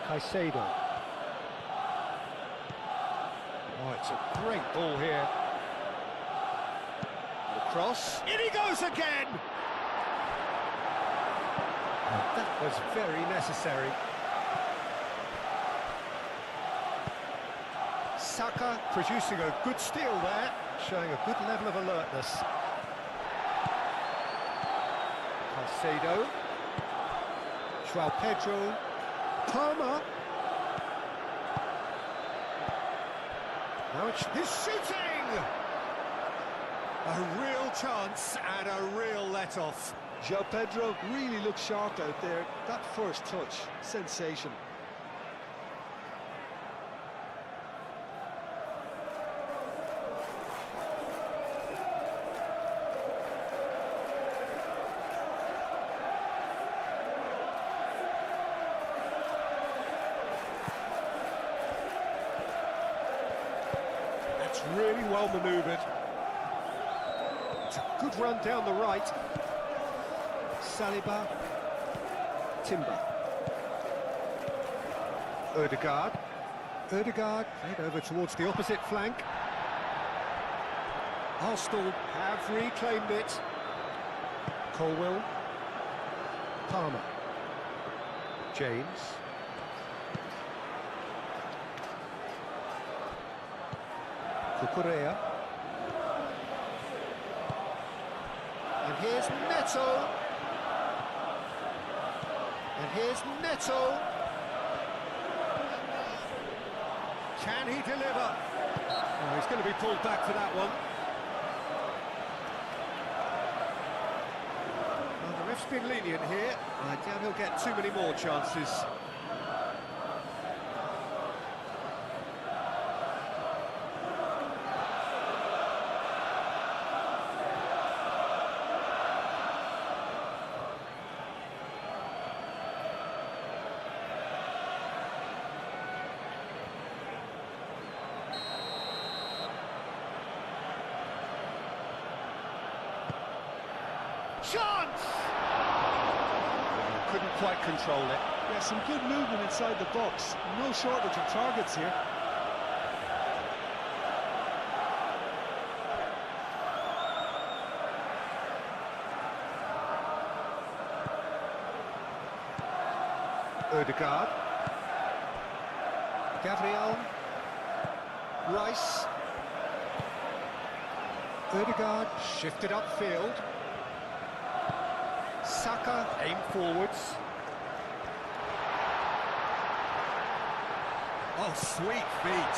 Caicedo. Oh, it's a great ball here. The cross. In he goes again! That was very necessary. Saka producing a good steal there, showing a good level of alertness. Caicedo. João Pedro. Palmer. Now it's his shooting! A real chance and a real let-off. João Pedro really looked sharp out there. That first touch, sensation. really well manoeuvred. It's a good run down the right. Saliba. Timber. Ødegaard. Ødegaard played over towards the opposite flank. Arsenal have reclaimed it. Colwill. Palmer. James. Cucurella. And here's Neto. And here's Neto. Can he deliver? Oh, he's going to be pulled back for that one. Well, the ref's been lenient here. I doubt he'll get too many more chances. Chance! Couldn't quite control it. Yeah, some good movement inside the box. No shortage of targets here. Ødegaard. Gabriel. Rice. Ødegaard shifted upfield. Saka aimed forwards. Oh, sweet feet.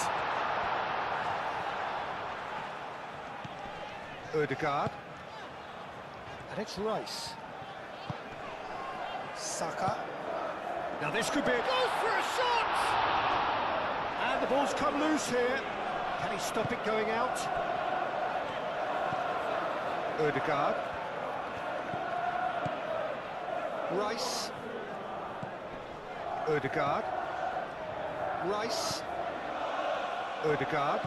Ødegaard. And it's Rice. Saka. Now this could be a goal for a shot! And the ball's come loose here. Can he stop it going out? Ødegaard. Rice. Ødegaard. Rice. Ødegaard.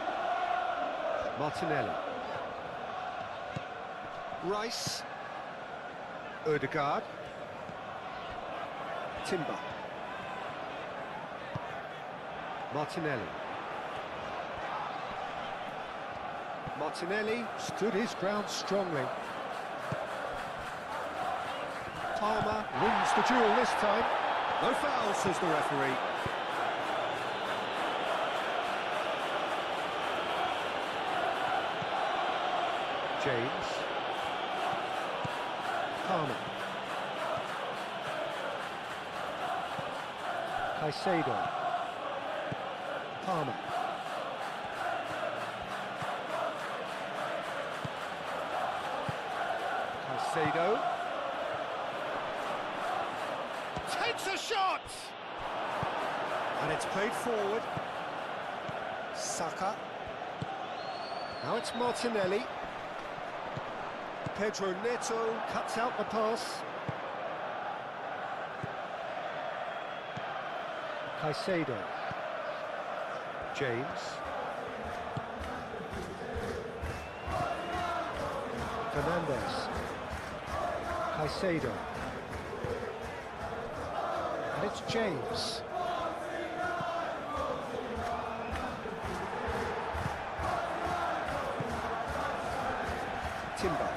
Martinelli. Rice. Ødegaard. Timber. Martinelli. Martinelli stood his ground strongly. Palmer wins the duel this time. No foul, says the referee. James. Palmer. Caicedo. Palmer. Caicedo. Takes a shot! And it's played forward. Saka. Now it's Martinelli. Pedro Neto cuts out the pass. Caicedo. James. Fernandez. Caicedo. And it's James. Timber.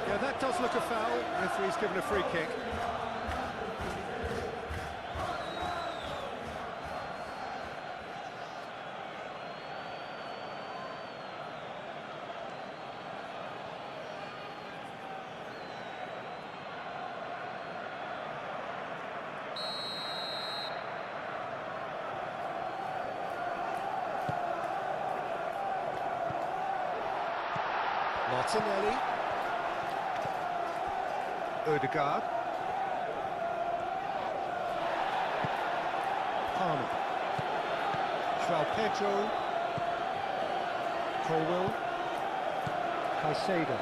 Yeah, that does look a foul. Referee's given a free kick. Martinelli. Ødegaard. Palmer. João Pedro. Colwill. Caicedo.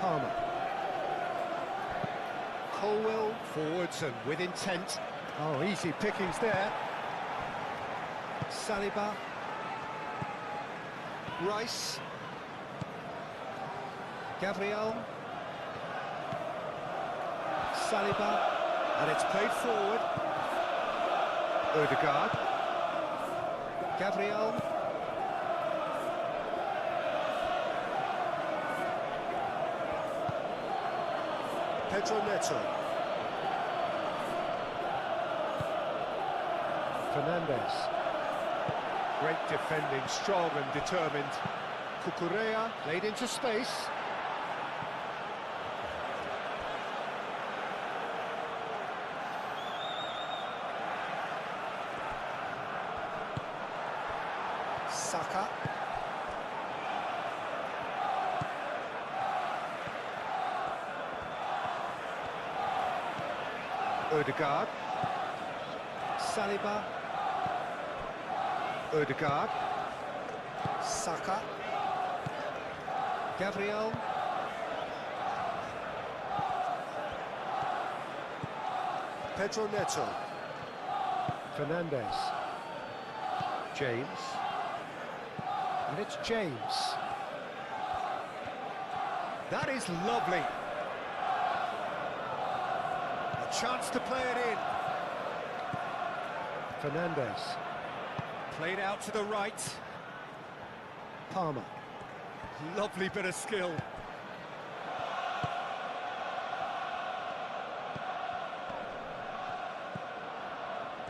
Palmer. Colwill forwards and with intent. Oh, easy pickings there. Saliba. Rice. Gabriel. Saliba. And it's played forward. Odegaard. Gabriel. Pedro Neto. Fernandez. Great defending, strong and determined. Cucurella played into space. Saka. Odegaard. Saliba. Odegaard. Saka. Gabriel. Pedro Neto. Fernandez. James. And it's James. That is lovely. A chance to play it in. Fernandez. Played out to the right. Palmer. Lovely bit of skill.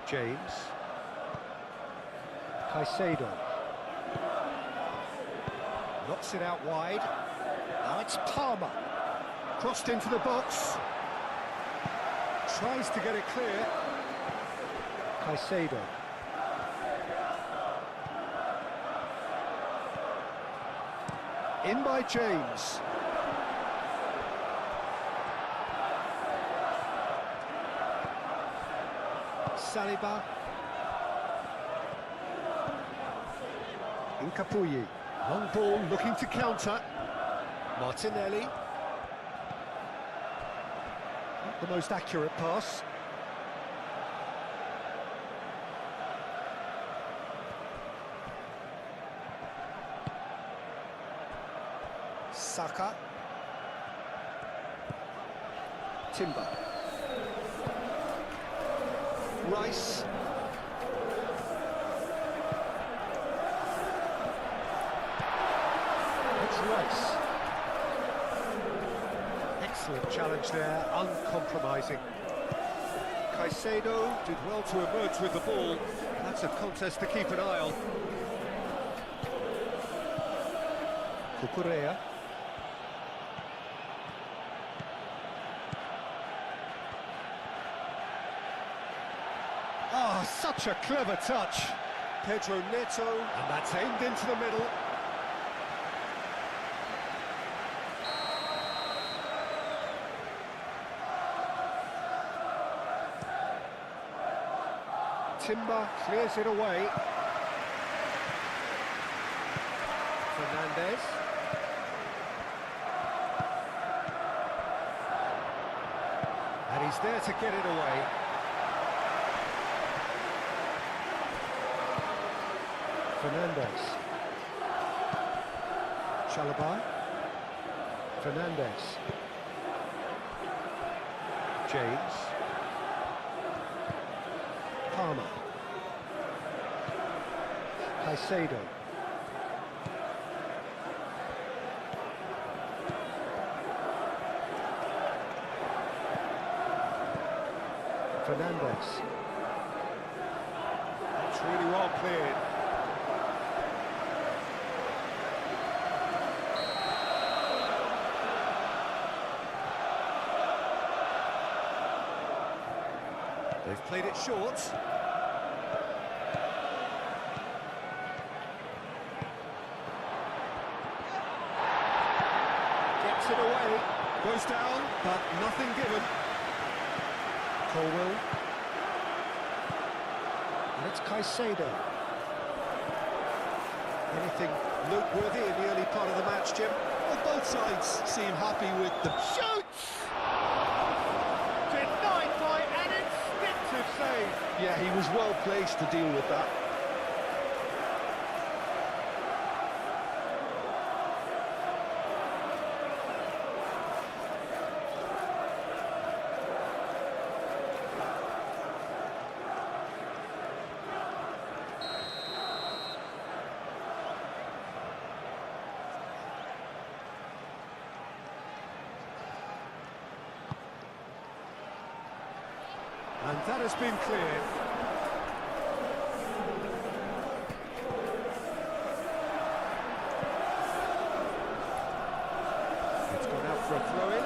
James. Caicedo. Knocks it out wide. Now it's Palmer. Crossed into the box. Tries to get it clear. Caicedo. In by James. Saliba. Incapuyi. Long ball looking to counter. Martinelli. Not the most accurate pass. Saka. Timber. Rice. It's Rice. Excellent challenge there, uncompromising. Caicedo did well to emerge with the ball. That's a contest to keep an eye on. Cucurella. Oh, such a clever touch. Pedro Neto, and that's aimed into the middle. Timber clears it away. Fernandez. And he's there to get it away. Fernandez. Chalobah. Fernandez. James. Palmer. Caicedo. Fernandez. That's really well cleared. They've played it short. Gets it away. Goes down, but nothing given. Colwell. And it's Caicedo. Anything noteworthy in the early part of the match, Jim? Well, both sides seem happy with the... Shoots! Denied by an instinctive save. Yeah, he was well placed to deal with that. And that has been cleared. It's gone out for a throw-in.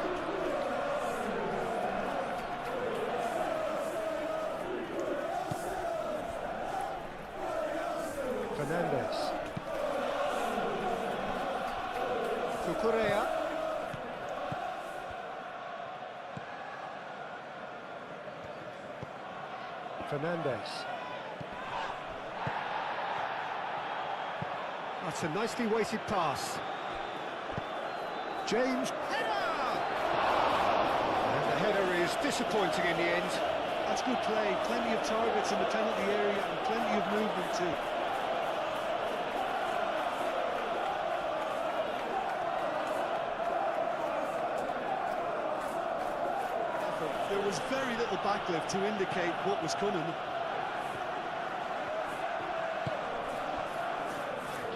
Fernandez. Cucurella. Fernandez. That's a nicely weighted pass. James. Header! And the header is disappointing in the end. That's good play. Plenty of targets in the penalty area and plenty of movement too. There was very little backlift to indicate what was coming.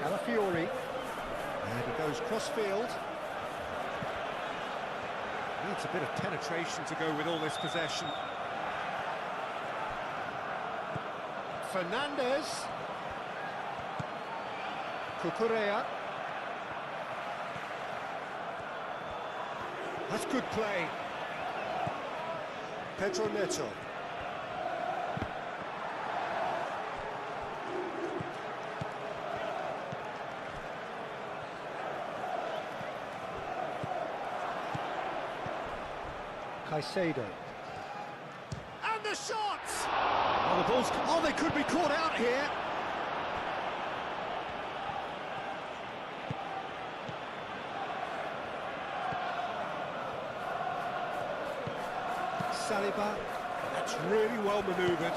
Calafiori. And he goes cross-field. Needs a bit of penetration to go with all this possession. Fernandez. Cucurella. That's good play. Pedro Neto. Caicedo. And the shots! Oh, the ball's... Oh, they could be caught out here. Saliba, that's really well manoeuvred.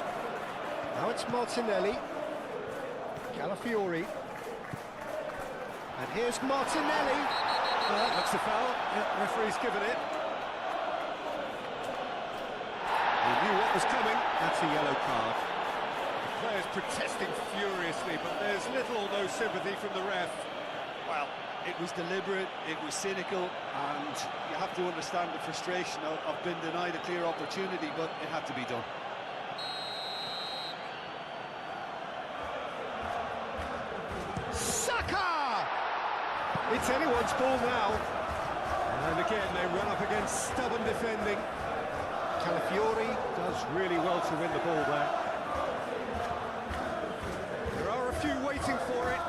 Now it's Martinelli. Calafiori. And here's Martinelli. Looks a foul. Yeah, referee's given it. He knew what was coming. That's a yellow card. The players protesting furiously, but there's little or no sympathy from the ref. Well, it was deliberate, it was cynical, and you have to understand the frustration of being denied a clear opportunity, but it had to be done. Saka! It's anyone's ball now. And again, they run up against stubborn defending. Calafiori does really well to win the ball there. There are a few waiting for it.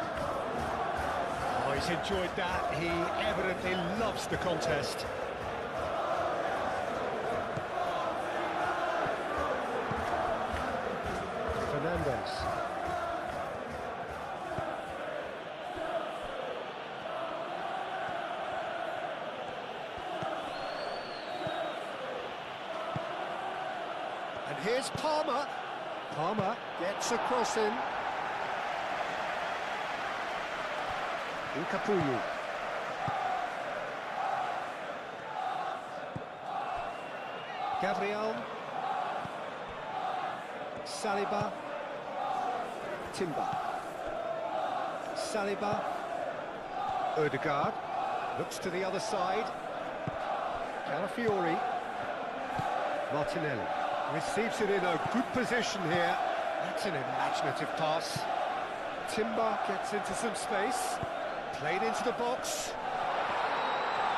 Oh, he's enjoyed that. He evidently loves the contest. Fernandez. And here's Palmer. Palmer gets a cross in. Incapuyu. Gabriel. Saliba. Timber. Saliba. Odegaard. Looks to the other side. Calafiori. Martinelli. Receives it in a good position here. That's an imaginative pass. Timber gets into some space. Played into the box.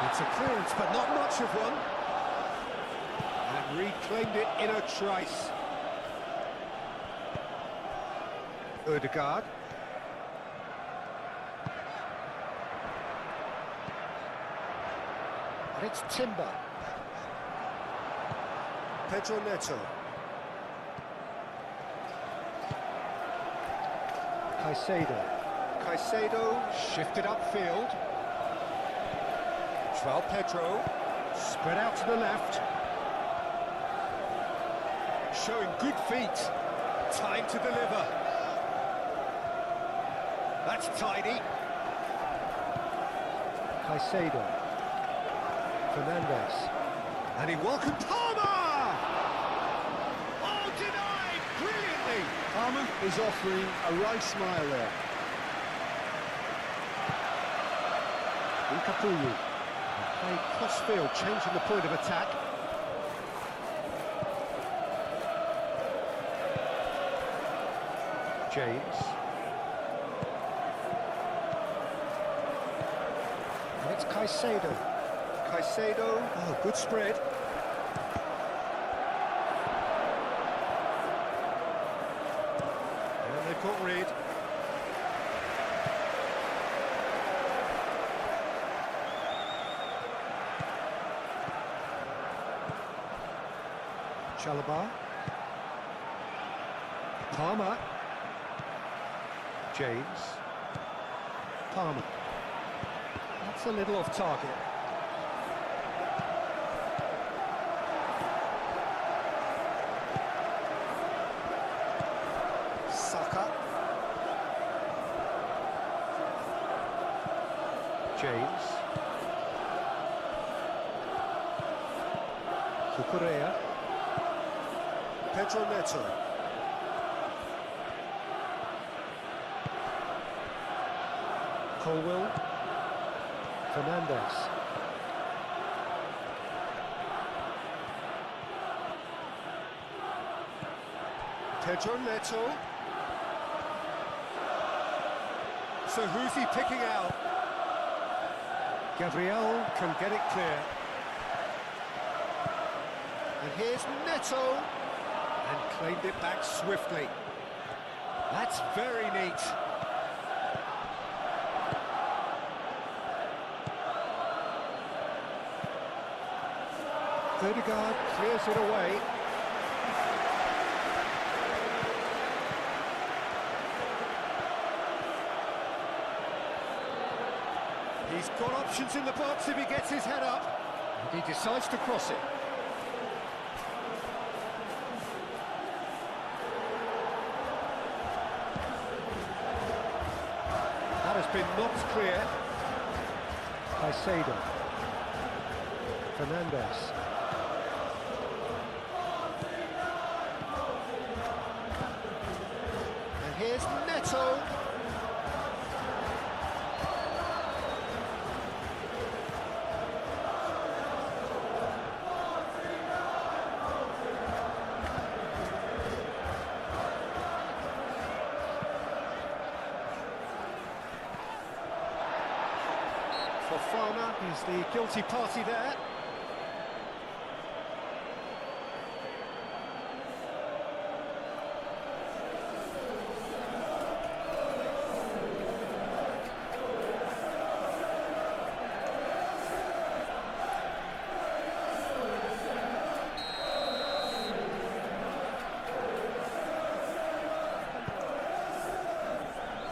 It's a clearance, but not much of one. And reclaimed it in a trice. Odegaard. And it's Timber. Pedro Neto. Caicedo. Caicedo shifted upfield. João Pedro spread out to the left. Showing good feet. Time to deliver. That's tidy. Caicedo. Fernandez. And he welcomed Palmer! Oh, denied! Brilliantly! Palmer is offering a right smile there. Incapuyu. Played cross-field, changing the point of attack. James. And it's Caicedo. Caicedo, oh, good spread. And they've got rid. Chalobah. Palmer. James. Palmer. That's a little off target. Saka. James. Cucurella. Pedro Neto. Colwell. Fernandez. Pedro Neto. So who's he picking out? Gabriel can get it clear. And here's Neto. And claimed it back swiftly. That's very neat. Odegaard clears it away. He's got options in the box if he gets his head up. And he decides to cross it. That has been knocked clear. Caicedo. Fernandez. And here's Neto. Fofana is the guilty party there.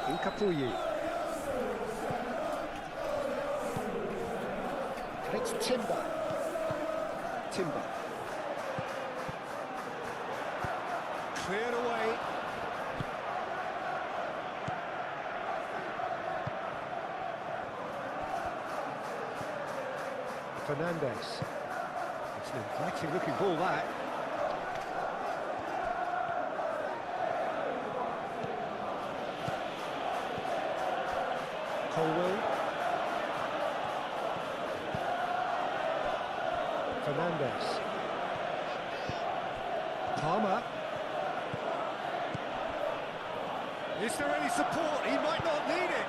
Incapuyi. It's Timber. Timber. Cleared away. Fernandez. It's an inviting looking ball, that. Colwell. Fernandez. Palmer. Is there any support? He might not need it.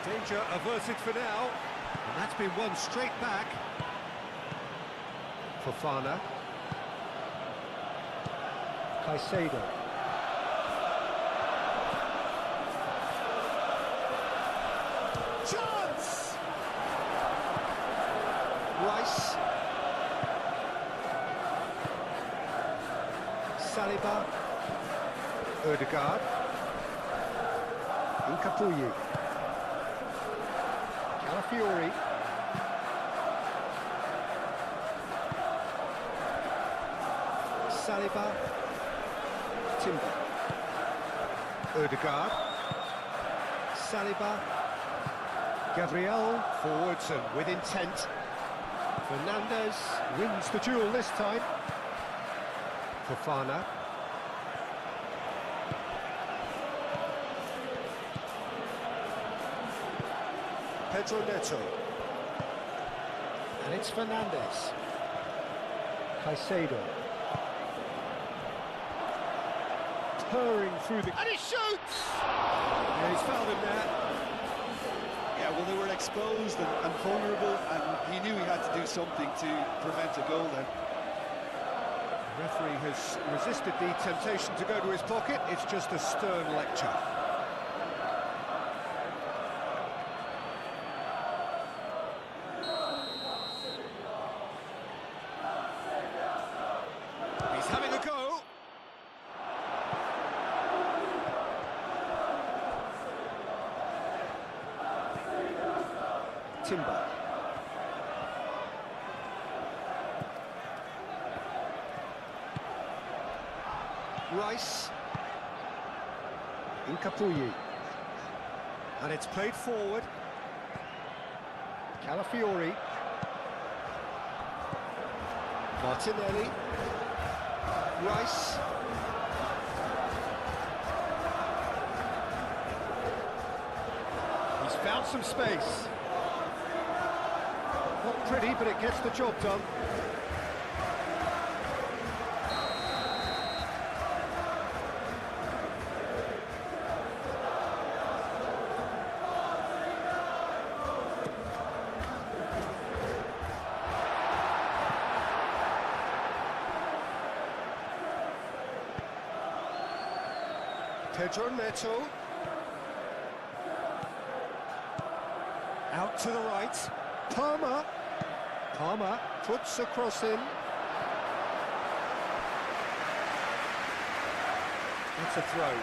Danger averted for now. And that's been won straight back. Fofana. Caicedo. Chance! Rice. Saliba. Odegaard. Incapuyi. Calafiori. Saliba. Timber. Odegaard. Saliba. Gabriel forwards and with intent. Fernandez wins the duel this time. Fofana. Pedro Neto. And it's Fernandez. Caicedo. purring through the... And he shoots! Yeah, he's fouled him there. Yeah, well, they were exposed and vulnerable, and he knew he had to do something to prevent a goal then. The referee has resisted the temptation to go to his pocket. It's just a stern lecture. He's having a go. Timber. Rice. Incapuyi. And it's played forward. Calafiori. Martinelli. Rice. He's found some space. Not pretty, but it gets the job done. Pedro Neto. Out to the right. Palmer. Palmer puts a cross in. That's a throw.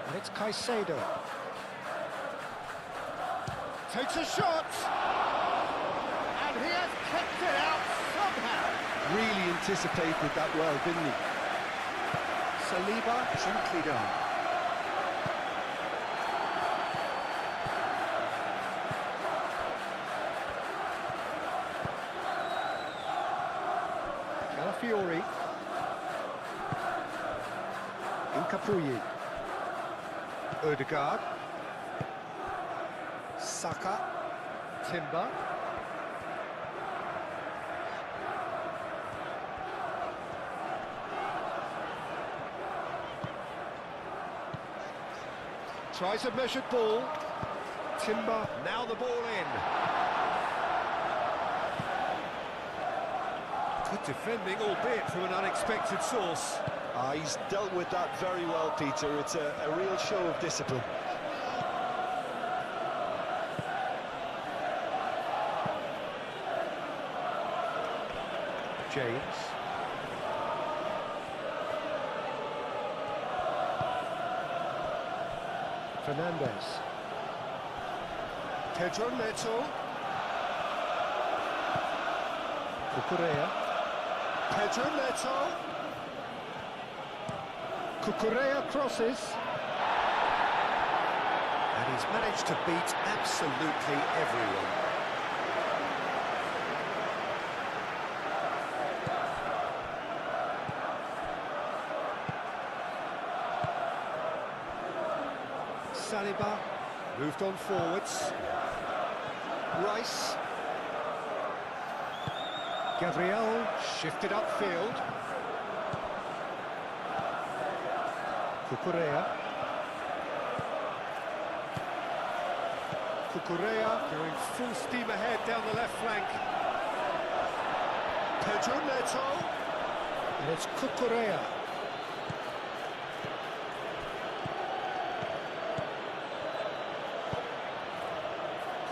And it's Caicedo. Takes a shot. And he has kept it out somehow. Really anticipated that well, didn't he? Saliba, gently done. Calafiori. Incapuyi. Odegaard. Saka. Timber. Tries a measured ball. Timber, now the ball in. Good defending, albeit from an unexpected source. He's dealt with that very well, Peter. It's a real show of discipline. James. Fernandez. Pedro Neto. Cucurella. Pedro Neto. Cucurella crosses. And he's managed to beat absolutely everyone. Saliba moved on forwards. Rice. Gabriel shifted upfield. Cucurella. Cucurella going full steam ahead down the left flank. Pedro Neto. And it's Cucurella.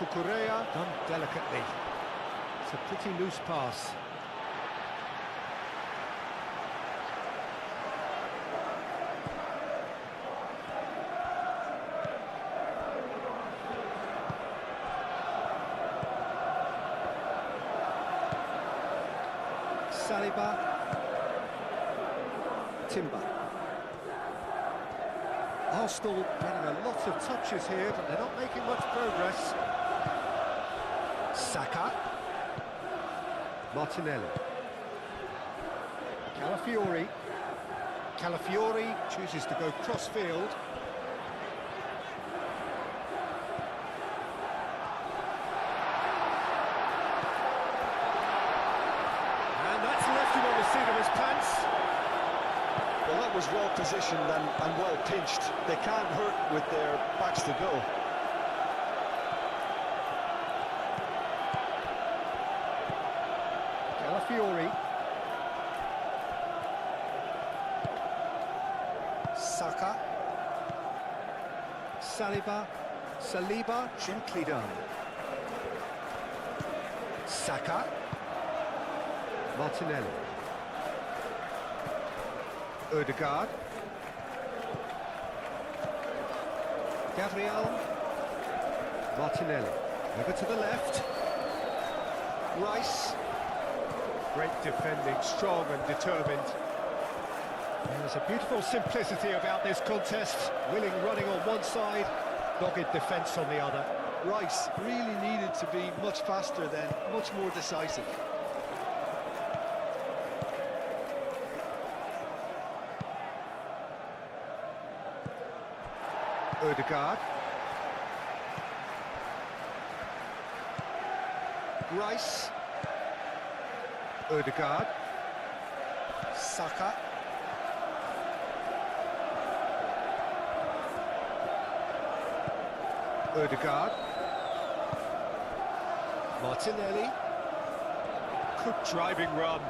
Cucurella done delicately. It's a pretty loose pass. Saliba. Timber. Arsenal getting a lot of touches here, but they're not making much progress. Saka. Martinelli. Calafiori. Calafiori chooses to go cross-field. And that's left him on the seat of his well positioned and well pinched. They can't hurt with their backs to goal. Calafiori. Saka. Saliba, gently done. Saka. Martinelli. Odegaard. Gabriel. Martinelli. Over to the left. Rice. Great defending, strong and determined. There's a beautiful simplicity about this contest. Willing running on one side, dogged defence on the other. Rice really needed to be much faster then, much more decisive. Odegaard. Rice. Odegaard. Saka. Odegaard. Martinelli. Good driving run.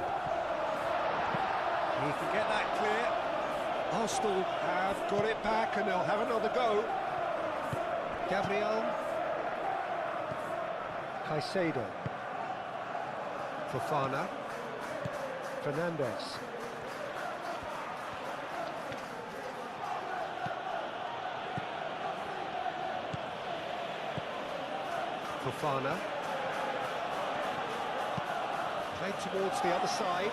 He can get that clear. Arsenal have got it back and they'll have another go. Gabriel. Caicedo. Fofana. Fernandes. Fofana. Played towards the other side.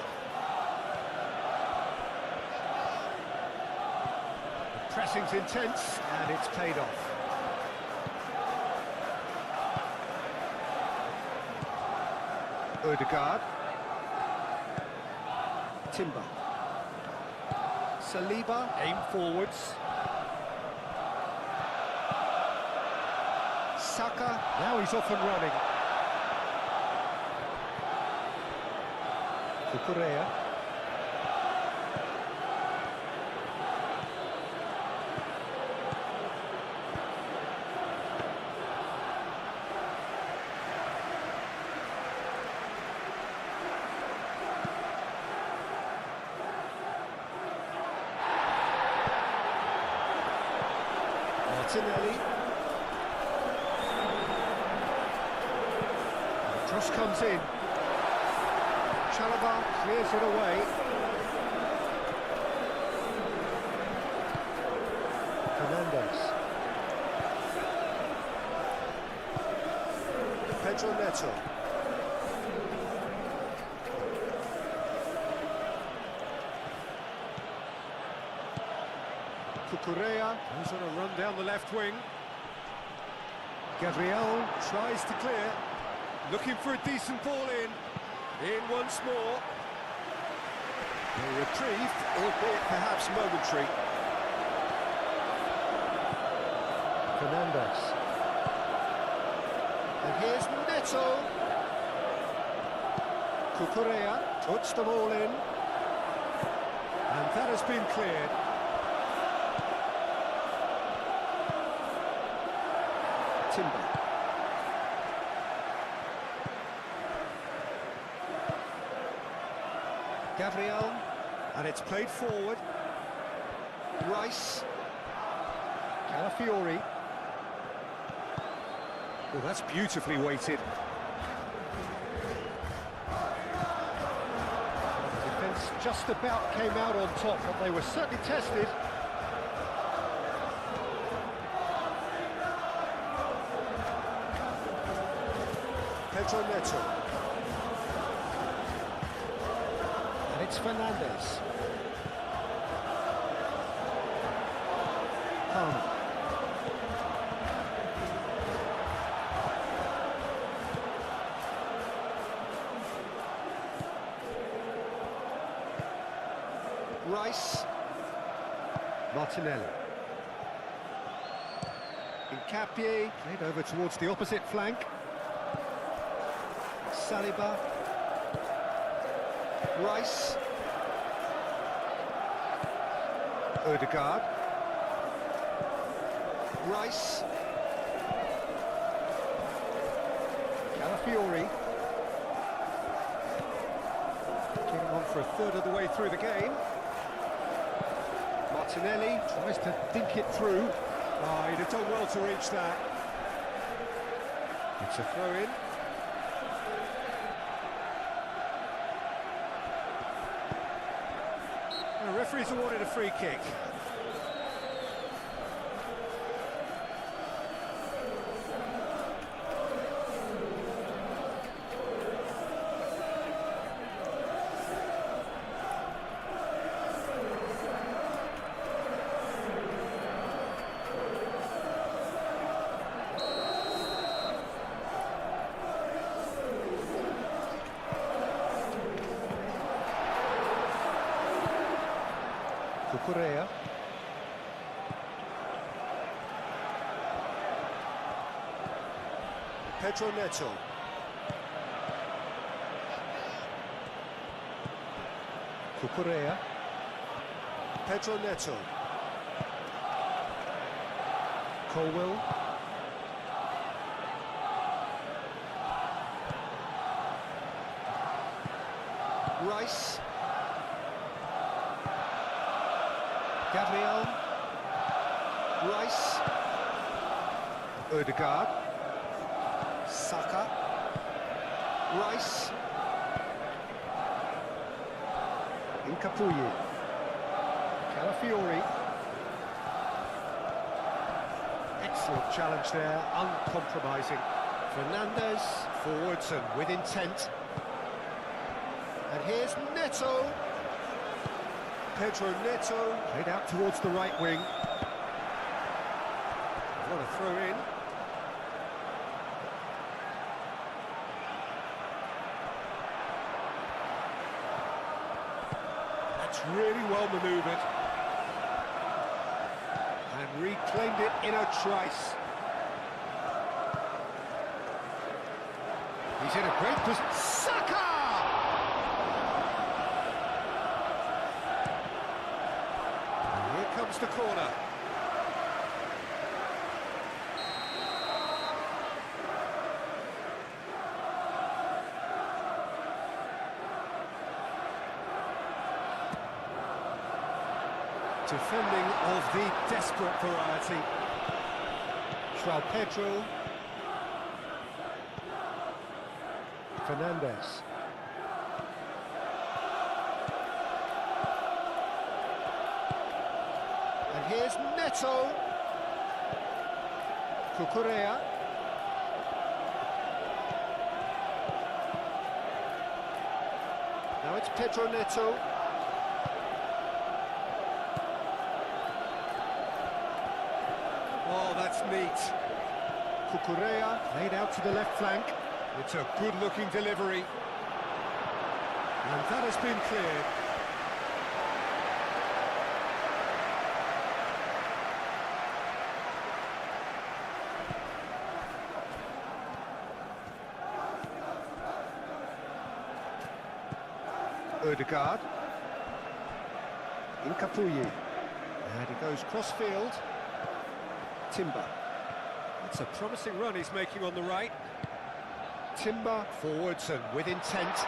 The pressing's intense and it's paid off. Odegaard. Timber. Saliba, aim forwards. Saka, now he's off and running. Cucurella. Martinelli. The cross comes in. Chalobah clears it away. Fernandes. Pedro Neto. Cucurella goes on a run down the left wing. Gabriel tries to clear, looking for a decent ball in once more. A reprieve, albeit perhaps momentary. Fernandes. And here's Neto. Cucurella puts them all in. And that has been cleared. Timber. Gabriel, and it's played forward. Rice. Calafiori. Oh, that's beautifully weighted. The defence just about came out on top, but they were certainly tested. Pedro Neto. And it's Fernandes. Palmer. Rice. Martinelli. Incapie, played over towards the opposite flank. Saliba. Rice. Odegaard. Rice. Calafiori. Getting on for a third of the way through the game. Martinelli tries to think it through. Oh, he'd have done well to reach that. It's a throw-in. The referee's awarded a free kick. Cucurella. Pedro Neto. Cucurella. Pedro Neto. Colwell. Rice. Gabriel. Rice. Odegaard. Saka. Rice. Incapuyi. Calafiori. Excellent challenge there, uncompromising. Fernandez forwards and with intent. And here's Neto. Pedro Neto, played out towards the right wing. What a throw in. That's really well manoeuvred. And reclaimed it in a trice. He's in a great position. Saka! Comes the corner. Defending of the desperate variety. João Pedro. Fernandez. Here's Neto. Cucurella. Now it's Pedro Neto. Oh, that's neat. Cucurella laid out to the left flank. It's a good-looking delivery. And that has been cleared. Odegaard. Incapuyi. And he goes cross-field. Timber. That's a promising run he's making on the right. Timber forwards and with intent.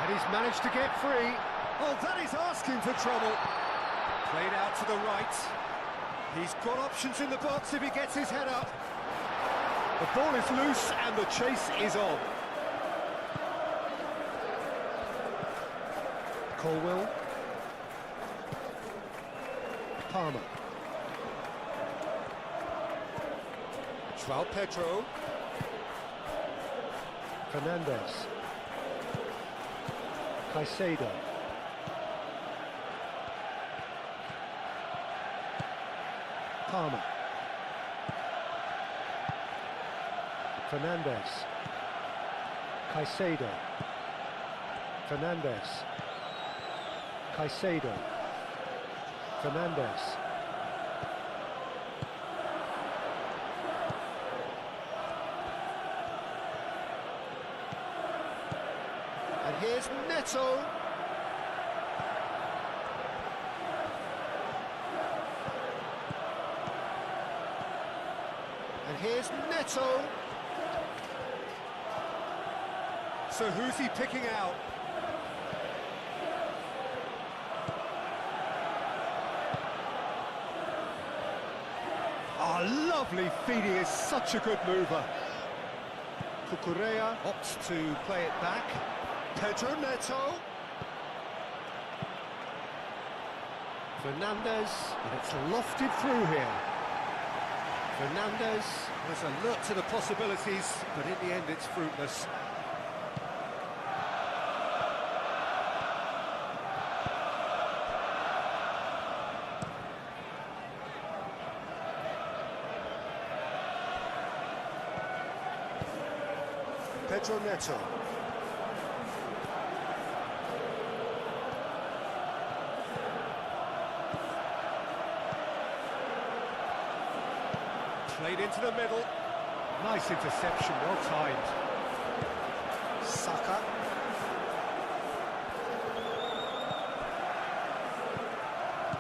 And he's managed to get free. Oh, that is asking for trouble. Played out to the right. He's got options in the box if he gets his head up. The ball is loose and the chase is on. Colwell. Palmer. João Pedro. Fernandez. Caicedo. Palmer. Fernandez. Caicedo. Fernandez. Caicedo. Fernandez. And here's Neto. And here's Neto. So who's he picking out? Oh, lovely feed, he is such a good mover. Cucurella opts to play it back. Pedro Neto. Fernandez, and it's lofted through here. Fernandez has alert to the possibilities, but in the end it's fruitless. Pedro Neto. Played into the middle. Nice interception, well timed. Saka.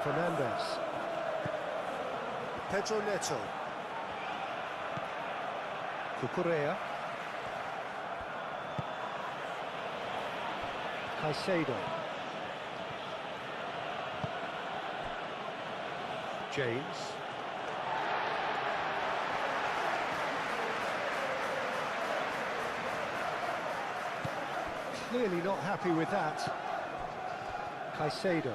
Fernandez. Pedro Neto. Cucurella. Caicedo. James. Clearly not happy with that. Caicedo.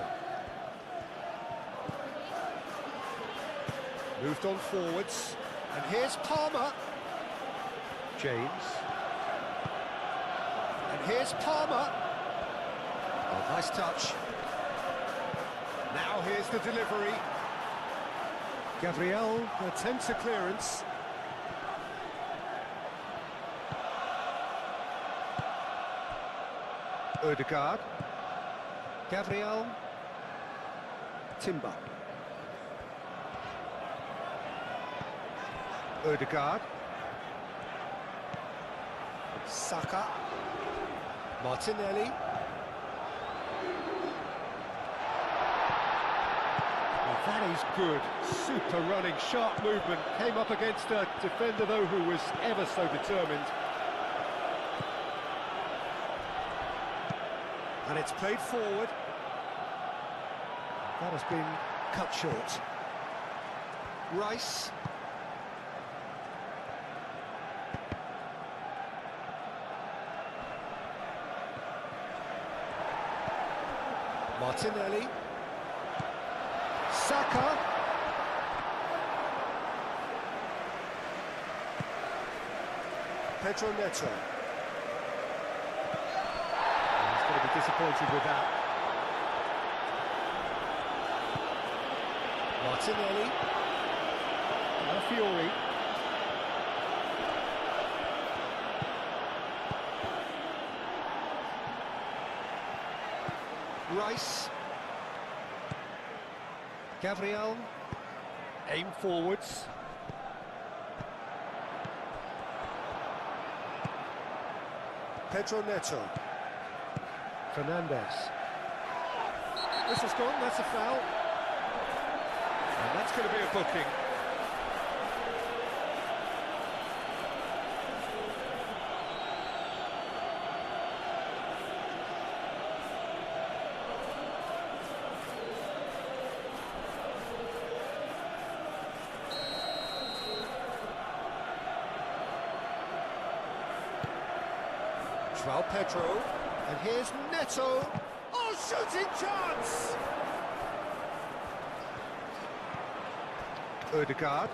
Moved on forwards. And here's Palmer. James. And here's Palmer. Oh, nice touch. Now here's the delivery. Gabriel attempts a clearance. Ødegaard. Gabriel. Timber. Ødegaard. Saka. Martinelli. That is good. Super running, sharp movement. Came up against a defender, though, who was ever so determined. And it's played forward. That has been cut short. Rice. Martinelli. Saka. Pedro Neto. He's going to be disappointed with that. Martinelli. Fiori. Rice. Gabriel. Aim forwards. Pedro Neto. Fernandez. This has gone, that's a foul. And that's going to be a booking. João Pedro, and here's Neto. Oh, shooting chance! Ødegaard.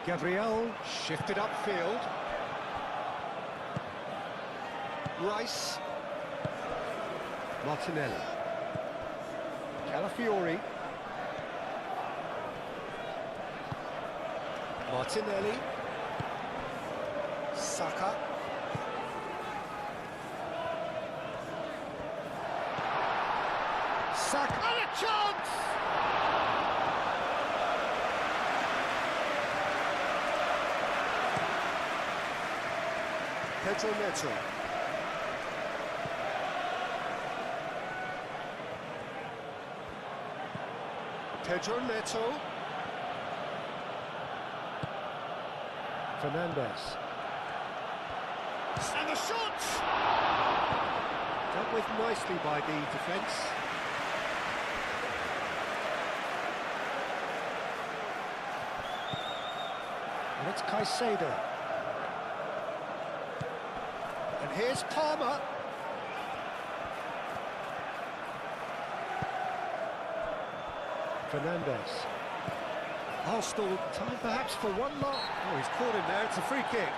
Gabriel shifted upfield. Rice. Martinelli. Calafiori. Martinelli. Saka. Saka. And a chance! Pedro Neto. Pedro Neto. Fernandez. And the shot! Dealt with nicely by the defence. And it's Caicedo. And here's Palmer. Fernandez. Arsenal time perhaps for one last. Oh, he's caught him there. It's a free kick.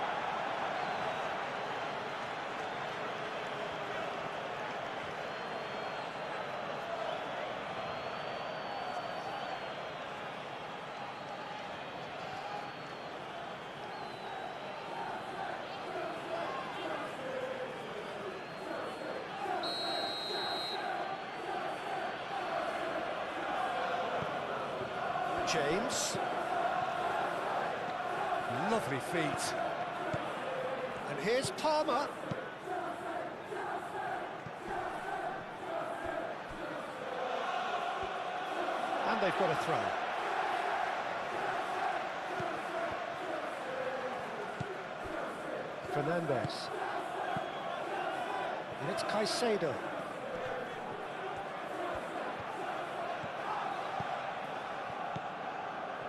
James. Lovely feet. And here's Palmer. And they've got a throw. Fernandez. And it's Caicedo.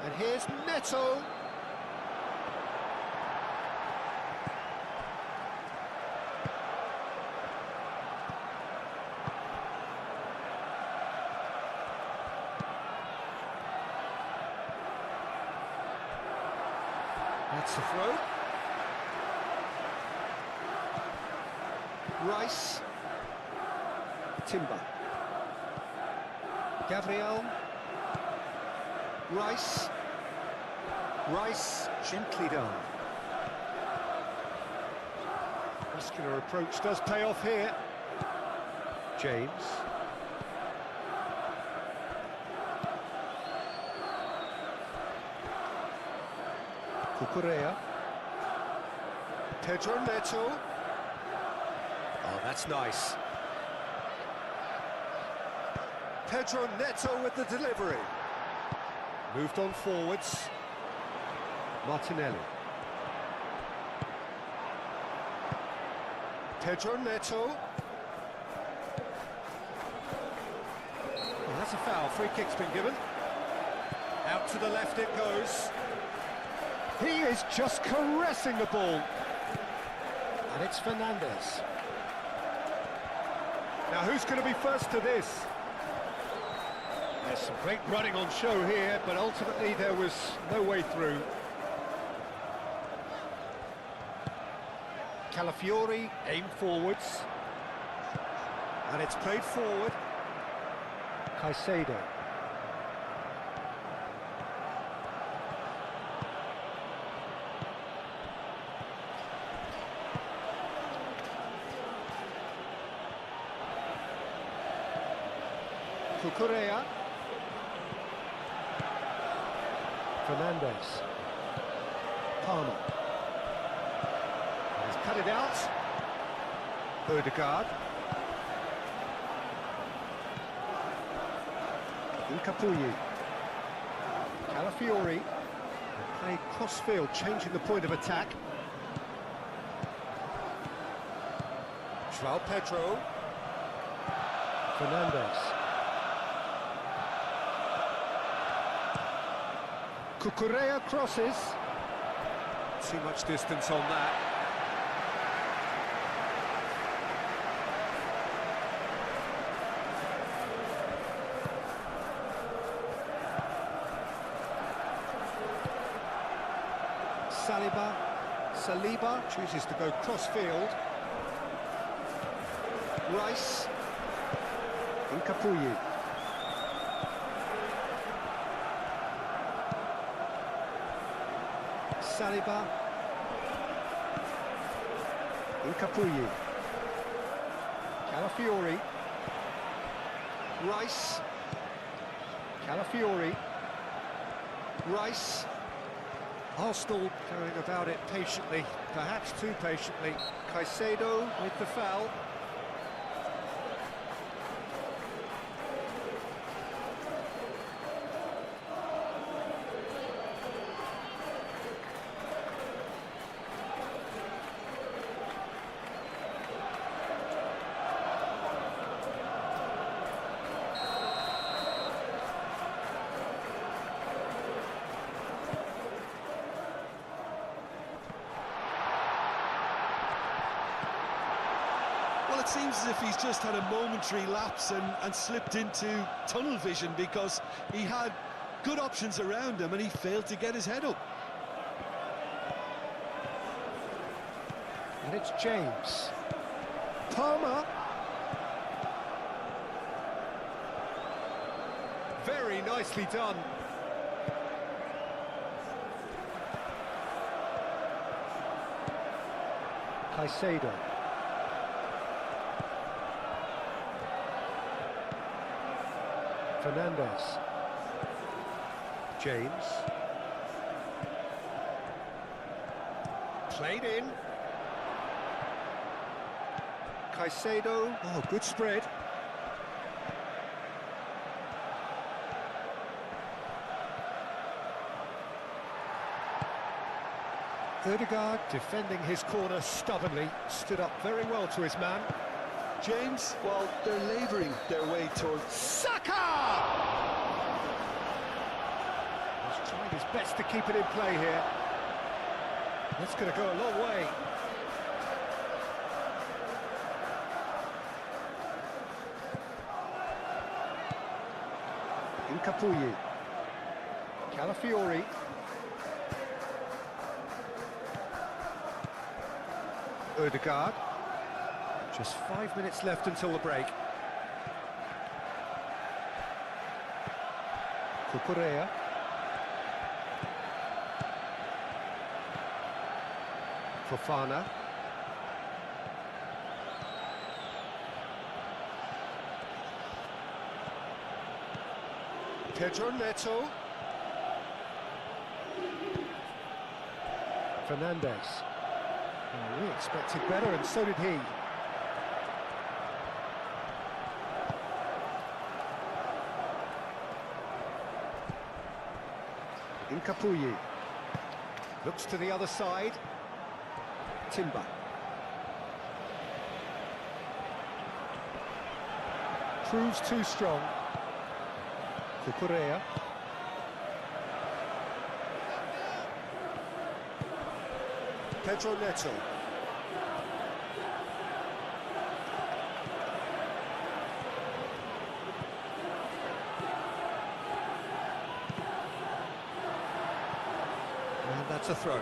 And here's Neto. That's the throw. Rice. Timber. Gabriel. Rice. Rice, gently done. Muscular approach does pay off here. James. Cucurella. Pedro Neto. Oh, that's nice. Pedro Neto with the delivery. Moved on forwards. Martinelli. Pedro Neto. Oh, that's a foul. Free kick's been given. Out to the left it goes. He is just caressing the ball. And it's Fernandez. Now who's going to be first to this? There's some great running on show here, but ultimately there was no way through. Calafiori aimed forwards. And it's played forward. Caicedo. Cucurella. Fernandez. Palmer. He's cut it out. Odegaard. Incapuyi. Calafiori. Play cross-field, changing the point of attack. João Pedro. Fernandez. Cucurella crosses. Too much distance on that. Saliba chooses to go cross-field. Rice. Incapuyi. Saliba. Incapuyi. Calafiori. Rice. Calafiori. Rice. Arsenal going about it patiently, perhaps too patiently. Caicedo with the foul. seems as if he's just had a momentary lapse and slipped into tunnel vision, because he had good options around him and he failed to get his head up. And it's James. Palmer. Very nicely done. Caicedo. Fernandez. James. Played in. Caicedo. Oh, good spread. Ødegaard defending his corner stubbornly, stood up very well to his man. James, well, they're labouring their way towards... Saka! He's tried his best to keep it in play here. That's going to go a long way. Incapuyi. Calafiori. Ødegaard. Just 5 minutes left until the break. Cucurella. Fofana. Pedro Neto. Fernandez. Oh, we expected better, and so did he. Incapuyi. Looks to the other side. Timber. Proves too strong. Cucurella. Pedro Neto. And that's a throw.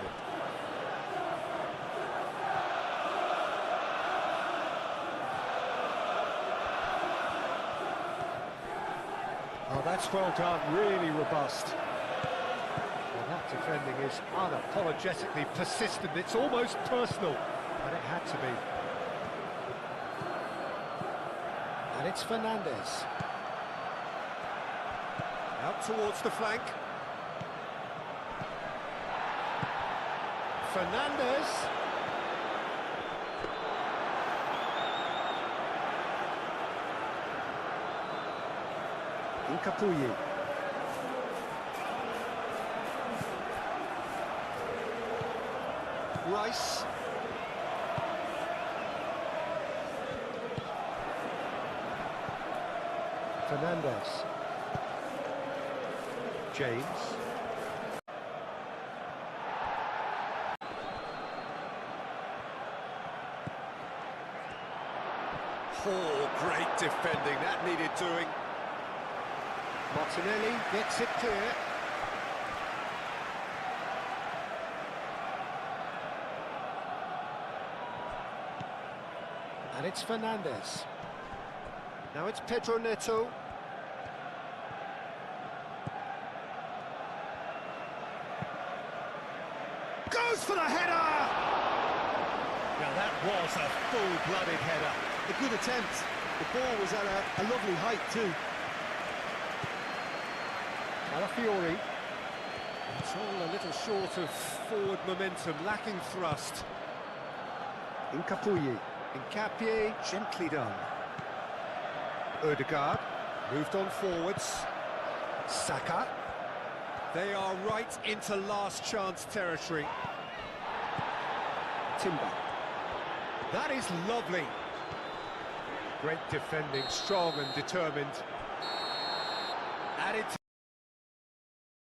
Oh, that's well done, really robust. Well, that defending is unapologetically persistent. It's almost personal, but it had to be. And it's Fernandez. Out towards the flank. Fernandez. Incapuyi. Rice. Fernandez. James. Oh, great defending, that needed doing. Martinelli gets it clear. And it's Fernandez. Now it's Pedro Neto. Goes for the header! Now that was a full-blooded header. A good attempt. The ball was at a lovely height too. Calafiori. It's all a little short of forward momentum, lacking thrust. Incapuyi. Incapié, gently done. Ødegaard, moved on forwards. Saka. They are right into last chance territory. Timber. That is lovely. Great defending, strong and determined. Added to